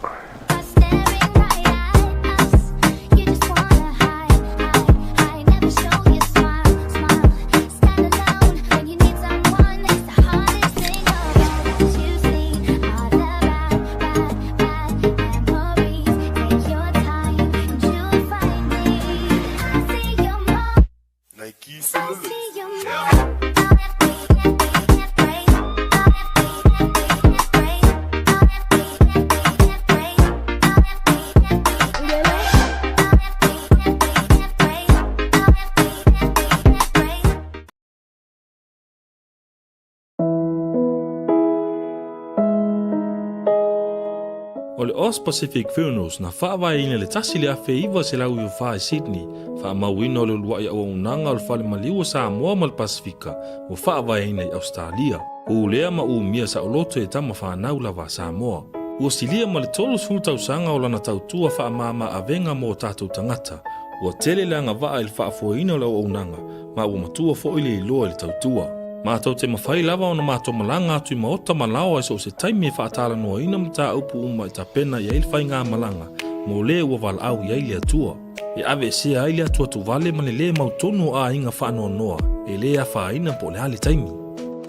O le Oz Pacific Funerals na whaavaina le tasi le afe iwa se lau i wha i Sydney. Whaamauina o le lua i au unanga o le whale maliu o Samoa ma le Pasifika o whaavaina i Australia. O lea ma mia sa o loto e tama whanau lawa Samoa. Ua silia ma le tolu sanga o lana tautua whaamama avenga mo tātou tangata. Ua tele leanga waa i le whaafoina o le au unanga ma ua matua fo ile i loa i le tautua. Mātou te mawhai lawa o na mātou malanga atu i maota malao ai so se taimi e whaatala noa ina mta upu uma i ta pena i ailwhai ngā malanga mo le ua wala au i aile atua. E ave se aile atua tu vale mane le mautonu a inga whaanoa noa e le a whaina po le hali taimi.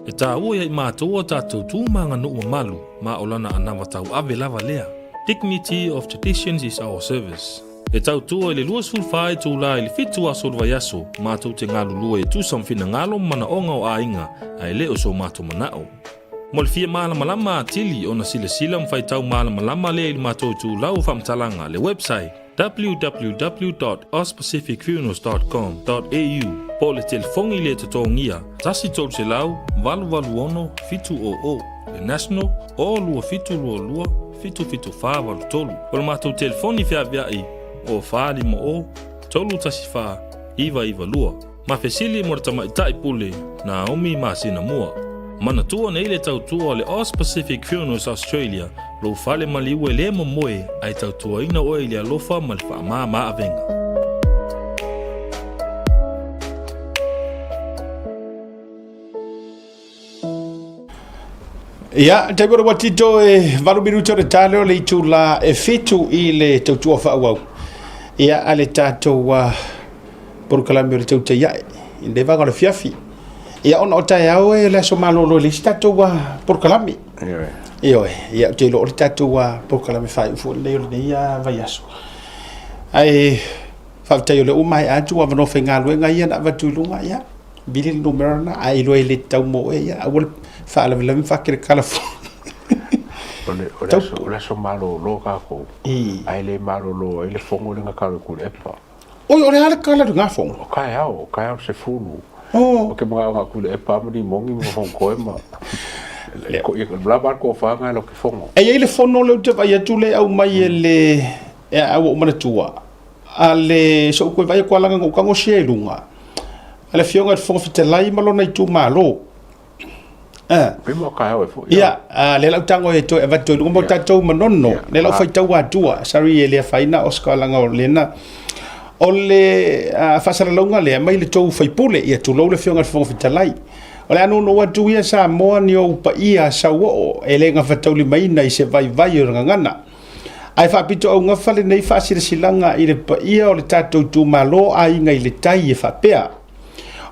E tā ua i mātou o tātou tūmanga nuu malu ma o lana anawa tau ave lava lea. Dignity of traditions is our service. E tau tua le luas fulfai tu la ili fitu aso lwa yaso, mātou te ngā lulua e tu samfina ngalo mana onga o ainga, ai leo so mātou manao. Mo le fia malama lama atili o na sila mwhai tau malama lama le ili mātou tu lau whamtalanga le website www.ozpacificfunerals.com.au po le telefongi le tatongia, tasi tolu se lau, valu ono, fitu o, le national, o lua fitu lua, fitu wha walu tolu. O le mātou telefoni fia viai, o whaari mo o, tolu tasi wha, iwa lua. Ma fesili mo rata maitai pule, na omi ma sina mua. Mana tua na ile tautua le Oz Pacific Funerals Australia, lo fale maliu e le moe, ai tautua ina o ile alofa malfa ma avenga.
Ia, te kora watito e varu minuto re talo le itu la e fitu i le tautua whaawau. Ia, ale tātou porukalami o le tauta iai, i le vanga le fiafi. Ia, ona o tae au e le aso malolo le si tātou porukalami. Ia, ia, te ilo o le tātou porukalami whai ufu le o le ia vai aso. Ai, whaatai o le umai atu, avano whai ngā luenga ia na avatu ilunga ia. Bili le numerana, a ilo e le tau mo e ia, awal whaalawilami whakere kalafu.
O le aso malo lo kako. Ai le malo lo, ai le fongo le ngakaro kule epa.
Oi, o le hale kala du ngā fongo?
O kai au se fulu. O ke mga ngā kule epa mani mongi mo hong koe ma. ko i bla bar ko fa nga lo ke fongo
e ile fono le te vai tu le au mai le e au mana tua ale so ko vai ko langa ko kango lunga ale fionga fongo fitelai malona i tu malo
pe mo ka ho fo
ia le lau tango e to e va to mo tatou manono le lau fai tau atua sari ele faina Oscar langa o lena o le fasara longa le mai le tou fai pule ia tu lo le fionga fongo fitelai o le anu no watu ia sa moa ni o pa ia sa wo e le nga fatauli mai na i se vai vai o ngana ai fa pito au nga fale nei fa sira silanga i le pa ia o le tatou tu malo ai nga i le tai e fa pea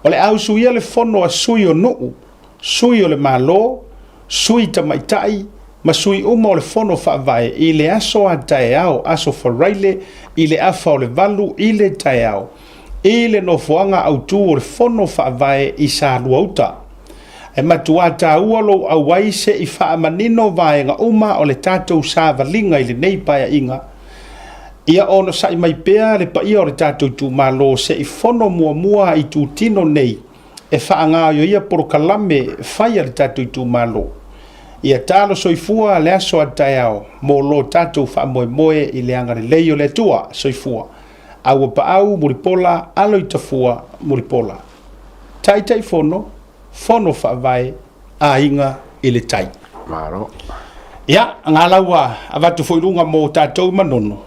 o le au suia le fono a sui o nuu sui o le malo sui ta mai tai ma sui uma o le fono fa vai i le aso a tae au aso faraile i le afa o le valu i le tae au i le no fuanga au tu o le fono fa vai i sa luauta e matua taua lo auai se i faamanino vaenga uma o le tatou savalinga i le nei paia inga. Ia ono sai mai pea le paia o le tatou tu malo se i fono mua i tu tino nei e faanga yo ia porokalame faia le tatou tu malo. Ia talo soifua le aso ataiao mo lo tatou faamoemoe i le anga le leio le tua soifua. Au pa au muripola alo i tafua muripola. Tai fono fa vai a inga i le tai.
Maro.
Ia, ngalaua avatu foi runga mo tatou manono.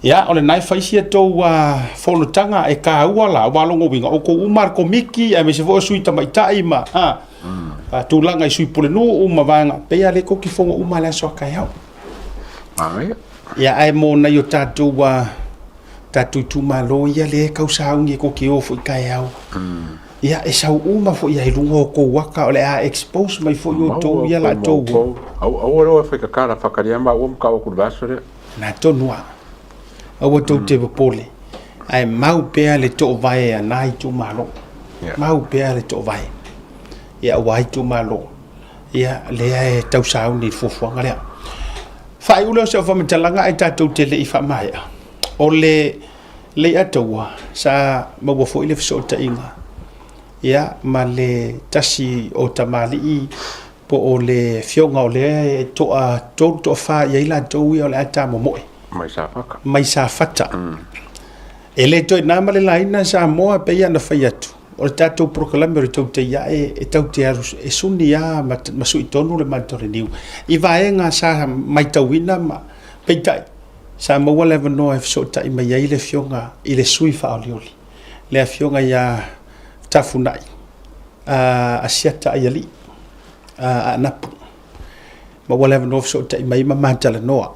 Ia, ole nai faisia tou fono tanga e ka ua la walongo winga o ko umar ko miki e me se vo sui tamaitai ma. Tu langa i sui pole no uma vanga pe ale ko ki fongo uma la so kai hau.
Ai.
Ia ai mo na yo tatou tatou tu malo ia le kausa ungi ko ki o foi kai hau. Ia e sau uma fo ia ilungo ko waka ole a expose mai fo yo to ia la to
au ro fa ka kara fa karia ma o ka o kurvasore
na to noa au to te pole ai mau pe le to vai a nai tu malo mau pe le to vai ia wai tu malo ia le ai tau sau ni fo fo ngale fa ulo se fa mtalanga ai ta to te le fa mai ole le atoa sa mo fo ile fo ta inga ia ma le tasi o tamali po o le fionga o le to fa ia ila to ia o le ata momoe mai sa fata e le to na ma le laina sa moa pe ia na faiatu o le tatou proclame o te ia e tau te aru e suni ia ma sui tonu le matore niu i vaenga sa mai tauina ma peitai sa mo wala no e so ta i mai ia le fionga i le sui fa olioli le fionga ia tafunai asiata ayali napu ma wala no so ta mai ma tala noa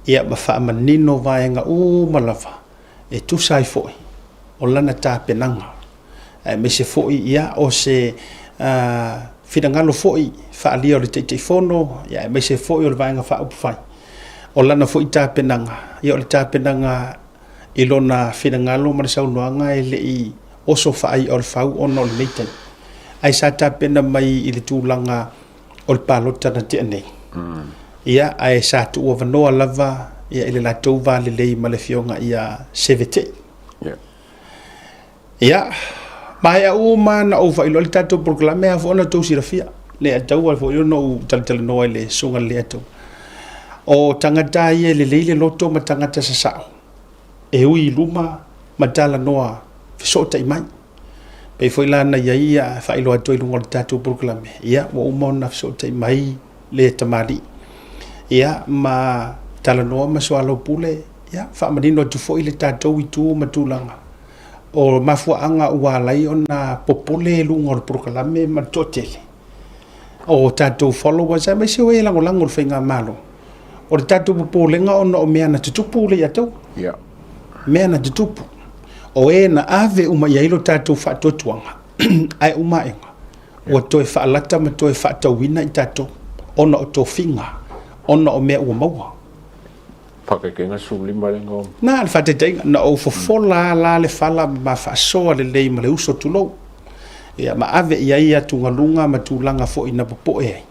ia ma fa manino vaenga malava e tu sai foi o lana ta penanga e me se foi ia o se fidangalo foi fa ali o te fono ia me se foi o vaenga fa upfai o lana foi ta penanga ia o ta penanga ilona fidangalo ma sa unoanga ele i o so fai o fau ono le meite ai sa ta pena mai i le tūlanga o le palota na te nei ia ai sa tu o vanoa lava ia ile la tau vale lei ma le fionga ia sevete ia mai a uma na o vai lo le tatou proclame a fona tau sirafia le atau al fo no tal no le sunga le atau o tangata ia le leile loto ma tangata sa sao e ui luma matala noa fisota imai pe foi la na ia fa ilo atu lungo tatu proclame ia wo umona fisota imai le tamali ia ma talanoa ma soalo pule ia fa manino tu foi le tatu itu matulanga o mafuanga ualai ona popole lungo proclame ma totele o tatu followers ma se we lango lango finga malo o tatu popole nga ona o meana tutupu le atu
ia
meana tutupu o e na ave uma yailo tatou whaatotuanga ai uma enga ua toe whaalata ma toe whaatauina i tatou ona o tō whinga ona o mea ua maua
whakakenga sulima le ngom
na le whaatetainga na o fofola la le whala ma whaasoa le lei ma le uso tulou ia ma ave ia ia tungalunga ma tūlanga fo i na popo e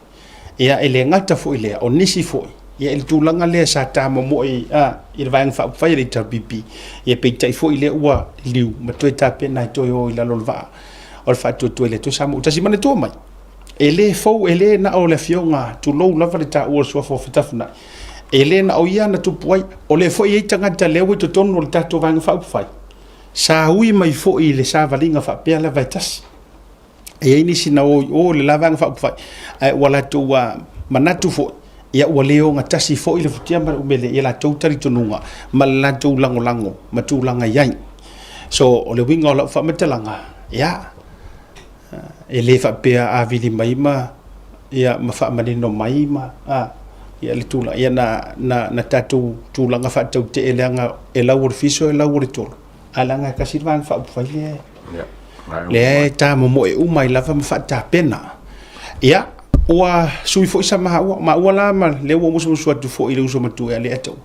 ia ele ngata fo i lea o nisi fo ia il tūlanga lea sa tā momo i le vaenga whaupwhai rei ta pipi ia peitai fo i lea ua liu ma toe tā pena i toi o i lalo le vaa o le whaatu tue le to sa mo utasi mana tua mai ele fo ele na o le fionga tu lo lava le ta o so fo fitafuna ele na o ia na tu puai o le fo i tanga ta lewe to tonu le tato vanga fa fai sa hui mai fo i le sa valinga fa pe la vaitas e ini sina o le lavanga fa fai wala tu wa manatu fo ia o leo nga tasi fo i le futia ma umele ia la tau tari tonunga ma la tau lango ma tu langa yai so o le winga o la fa metalanga ia e le fa pe a vili mai ma ia ma fa manino mai ma ia le tula ia na tatu tulanga fa tau te elanga e la ur fiso e la ur tol alanga ka sirvan fa fa le ta mo e umai la fa fa ta pena ia wa sui fo isa ma wala ma le wo musu tu fo ile uso matu ale ato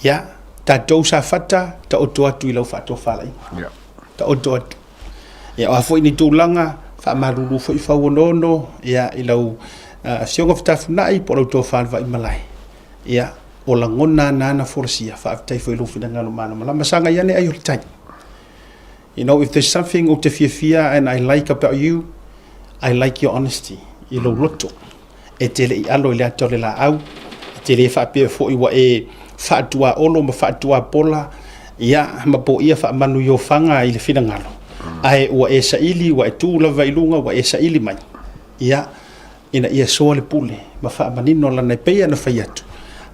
ya ta to sa fata ta oto atu ile fa to fala ya ta oto atu ya wa fo ni tulanga fa maruru fo fa wonono ya ilau sionga fta fnai por to fa va malai ya o la ngona na forsia fa tai fo ile fina ngalo mana mala masanga yane ayo tai. You know, if there's something o te fia and I like about you, I like your honesty. I lo loto e te le alo le atole la au te le fa pe fo i wa e fa tua olo ma fa tua pola ia ma po ia fa manu yo fanga i le fina ngalo ai wa e saili wa e tu la vailunga wa e saili mai ia ina ia so le pule ma fa manino la na pe na fa yatu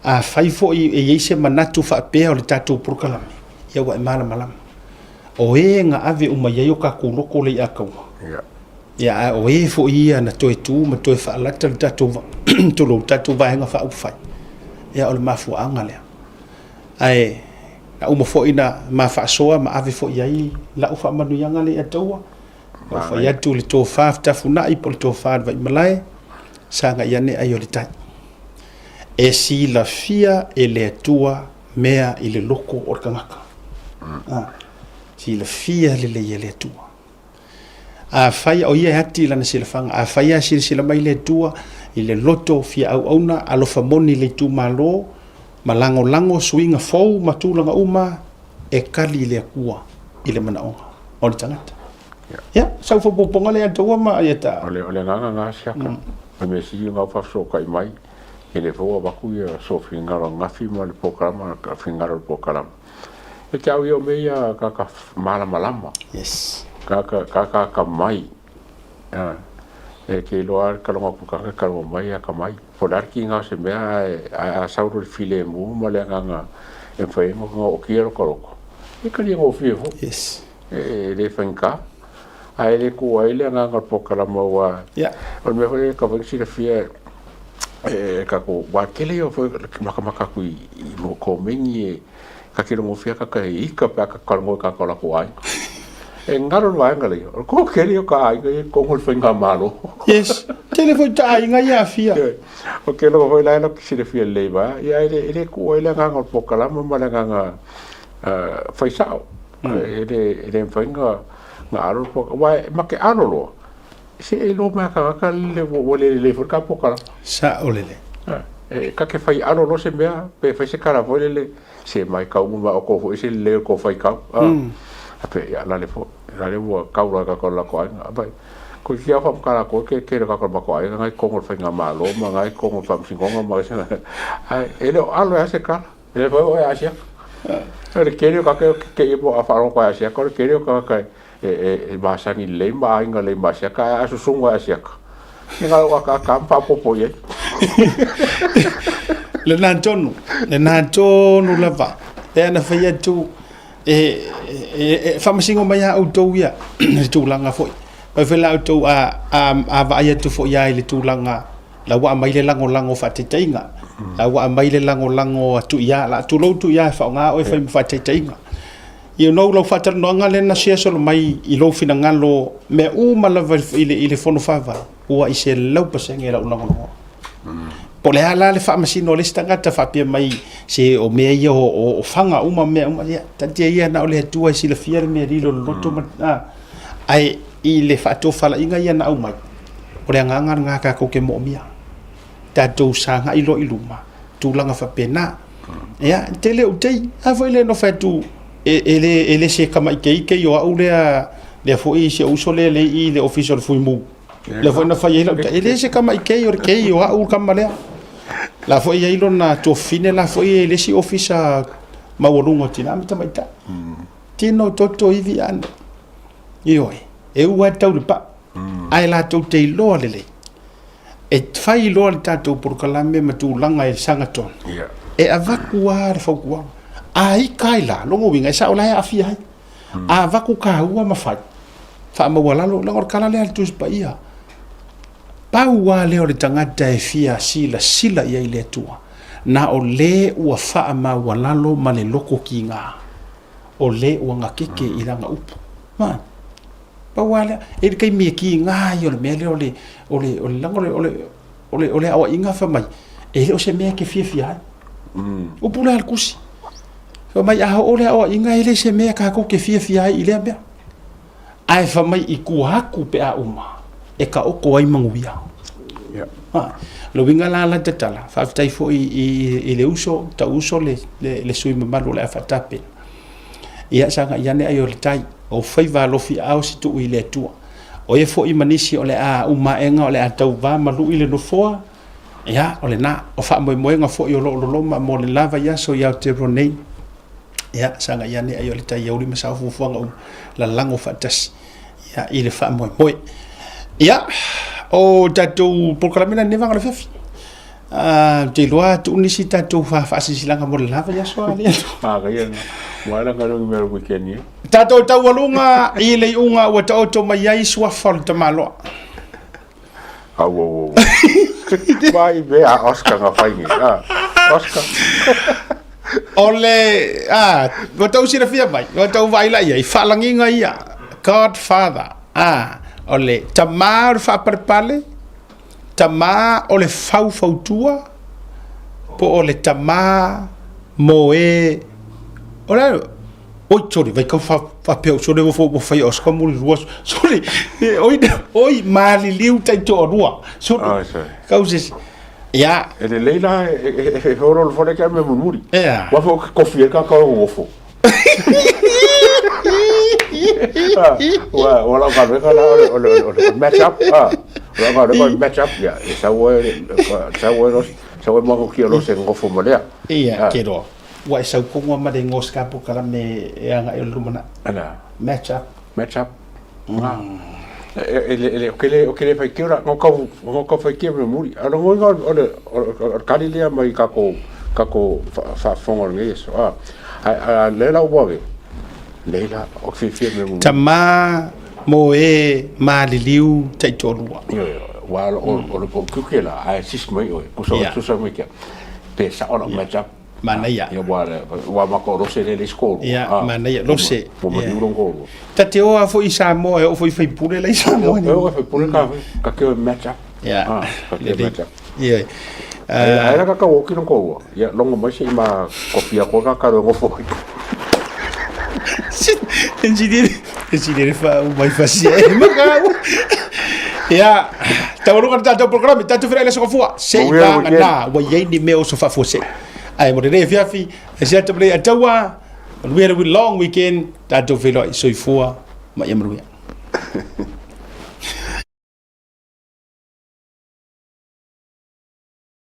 a fai fo i e ise manatu fa pe o le tatu prokalami ia wa e mala malam o e nga ave uma ia yo ka kulo ko le akau ya o e fo ia na toi tu ma toi fa la tatu to lo tatu va nga fa u fa ya o ma fu anga le ai na uma fo ina ma fa soa ma ave fo ia i la u fa manu yanga le atua o fa ya tu le to fa ta fu na i pol to fa va malai sa nga ia ne ayo le tai e si la fia e le tua mea i le loko o kangaka si la fia le tua a fai o ia hati lana silafanga a fai a sila mai le tua i le loto fia au auna alo famoni le tu malo malango swinga fou matulanga uma e kali le kua i le manaonga o le tangata ya sau fo poponga le atua ma ia ta
ole nga siaka me si nga fa so kai mai e le fo ba ku ia so fingaro nga fi mo le programa ka fingaro le programa e ka yo me ia ka malama
yes
kaka mai e ke loar kalonga ku kaka mai ka mai polar ki nga se me a sauro file mu male nga e fai mo o kiero koroko e ka lingo fievo
yes
e le fanka a ele ku ai le nga pokala mo wa
ya
o me foi ka vai sira fie e ka ko wa kele yo foi maka ku i mo ko mengi ka kilo mo fia ka i ka pa ka kalmo ka kola ko ai e ngaro wa ngali ko kele yo ka ai ko ngol fenga malo
yes telefone ta inga ya fia
o ke lo foi la no ki sira fie le ba ya ele ku ai le nga pokala mo mala nga fai sao ele fenga nga aro po wa ma ke aro lo se lo ma ka le le for ka pokala
sa olele
ka ke fai aro lo se mea pe fai se kara le se mai ka uma o ko se le ko fai ka ape ya la le fo la le wo ka ura ka ko la ko ai apai ko ki fa ka ko ke ka ko ba ko ai ngai ko ngol fai nga malo ma ngai ko ngol fam singonga ma se ai ele alo ya se ka ele fo ya sia ele querio que ibo a faro ko asia ko querio ka e basa ni lemba inga lemba sia ka asu sunga asia ninga wa ka kampa popo ye
le nantonu lava e na fai tu famasingo mai au to ia le tulanga foi pa fela auto a va ia tu foi ia le tulanga la wa mai le lango fa te tainga la wa mai le lango tu ia la tu lo tu ia fa nga o fa te tainga you know lo fa no nga le na sia so mai i lo fina ngalo me u mala ile fono fava o i se lo pasenge la lango po le ala le fa masino le stanga ta fa pe mai se o me ia o fanga uma me uma ia tanti ia na o le tu si le fier me rilo loto ai i le fa to fala inga ia na uma o le nga ka ko ke mo mia ta to sanga i lo iluma tu langa fa pena ya tele o tei a foi le no fa tu ele se kama ke yo au le fo i se uso le i le official fui mu la foi na fai la ele se kama ikei o kei o au kama le la foi ia ilona to fine la foi le si officer mawalungo tina mita maita tino toto ivi an ioi e ua tau le pa ai la tau te loa lele e fai loa le tatou porokalame ma tūlanga e sangaton e avaku a le faukua ai kai la longo winga e sa ola e afia hai a avaku ka ua mafai fa mawalalo langor kala le altus pa ia paua leo le tangata e fia sila ia ile tua na o le ua faa mawalalo ma le loko ki ngā o le ua ngakeke i ranga upu ma paua le e kai mea ki ngā i o le mea le o le lango o le awa inga fa mai e le o se mea ke fia hai upu le alkusi fa mai aho o le awa inga e le se mea kako ke fia hai i le mea ai fa mai i kuhaku pe a uma e ka oko ai manguia lo winga la tatala fa tai fo i le uso ta uso le sui mamalo le afatape ia sanga iane ayo le tai o fai va lo fi au si tu i le tua o e fo i manisi o le a uma enga o le atau va malu i le no foa ia o le na o fa mo nga fo i lo ma mo le lava ia so ia te ronei ia sanga iane ayo le tai yauri masa fu nga la lango fatas ia i le fa mo ia o tatou proklamen ne vanga le fefi te loa tu nisi tatou fa sisilanga mo le lava ia so ali
ga ia wala ga no mero weekend
tatou tau walunga i le unga wa tauto mai ai sua fal te malo
au vai be a Oscar nga fai Oscar
ole wa tau sira fia mai wa tau vai la ia falanginga ia Godfather ole tamar fa parpale tama ole fau tua po ole tama moe ole oi sorry vai ka fa pe sorry vo fai os como ruas sorry oi mali liu tai to rua sorry causes ya
ele leila e horo fo le ka me murmuri wa fo confia ka o fo wala ka reka la o match up wala ka match up ya sa wo mo ki lo se ngofo mo le
ia kero wa sa ko mo ma de ngos ka po kala me nga e lumana
ana
match up
ele okele fai kira ngo fai kira muri ano ngo o kalile mai kako fa fongo ngeso le la wo leila o fifia me
tama moe maliliu taitolua
wa o po kukela ai sis mai o so so me ke pe sa ona match
manaya
ya wa mako rose le skolo
manaya rose
po mo diuro ngolo
tate o fo isa mo o fo fai pule la isa mo
o fai pule ka ke match
ya
ai ka o ki no ko ya longo mai si ma kopia ko ka ro fo engineer
fa mai fasia ya tawo kan tato programa tato fere le sofua sei ba na wa yai ni me o sofa fo sei ai mo re fiafi sia te ble atawa we had a long weekend tato fero soifua ma yamruya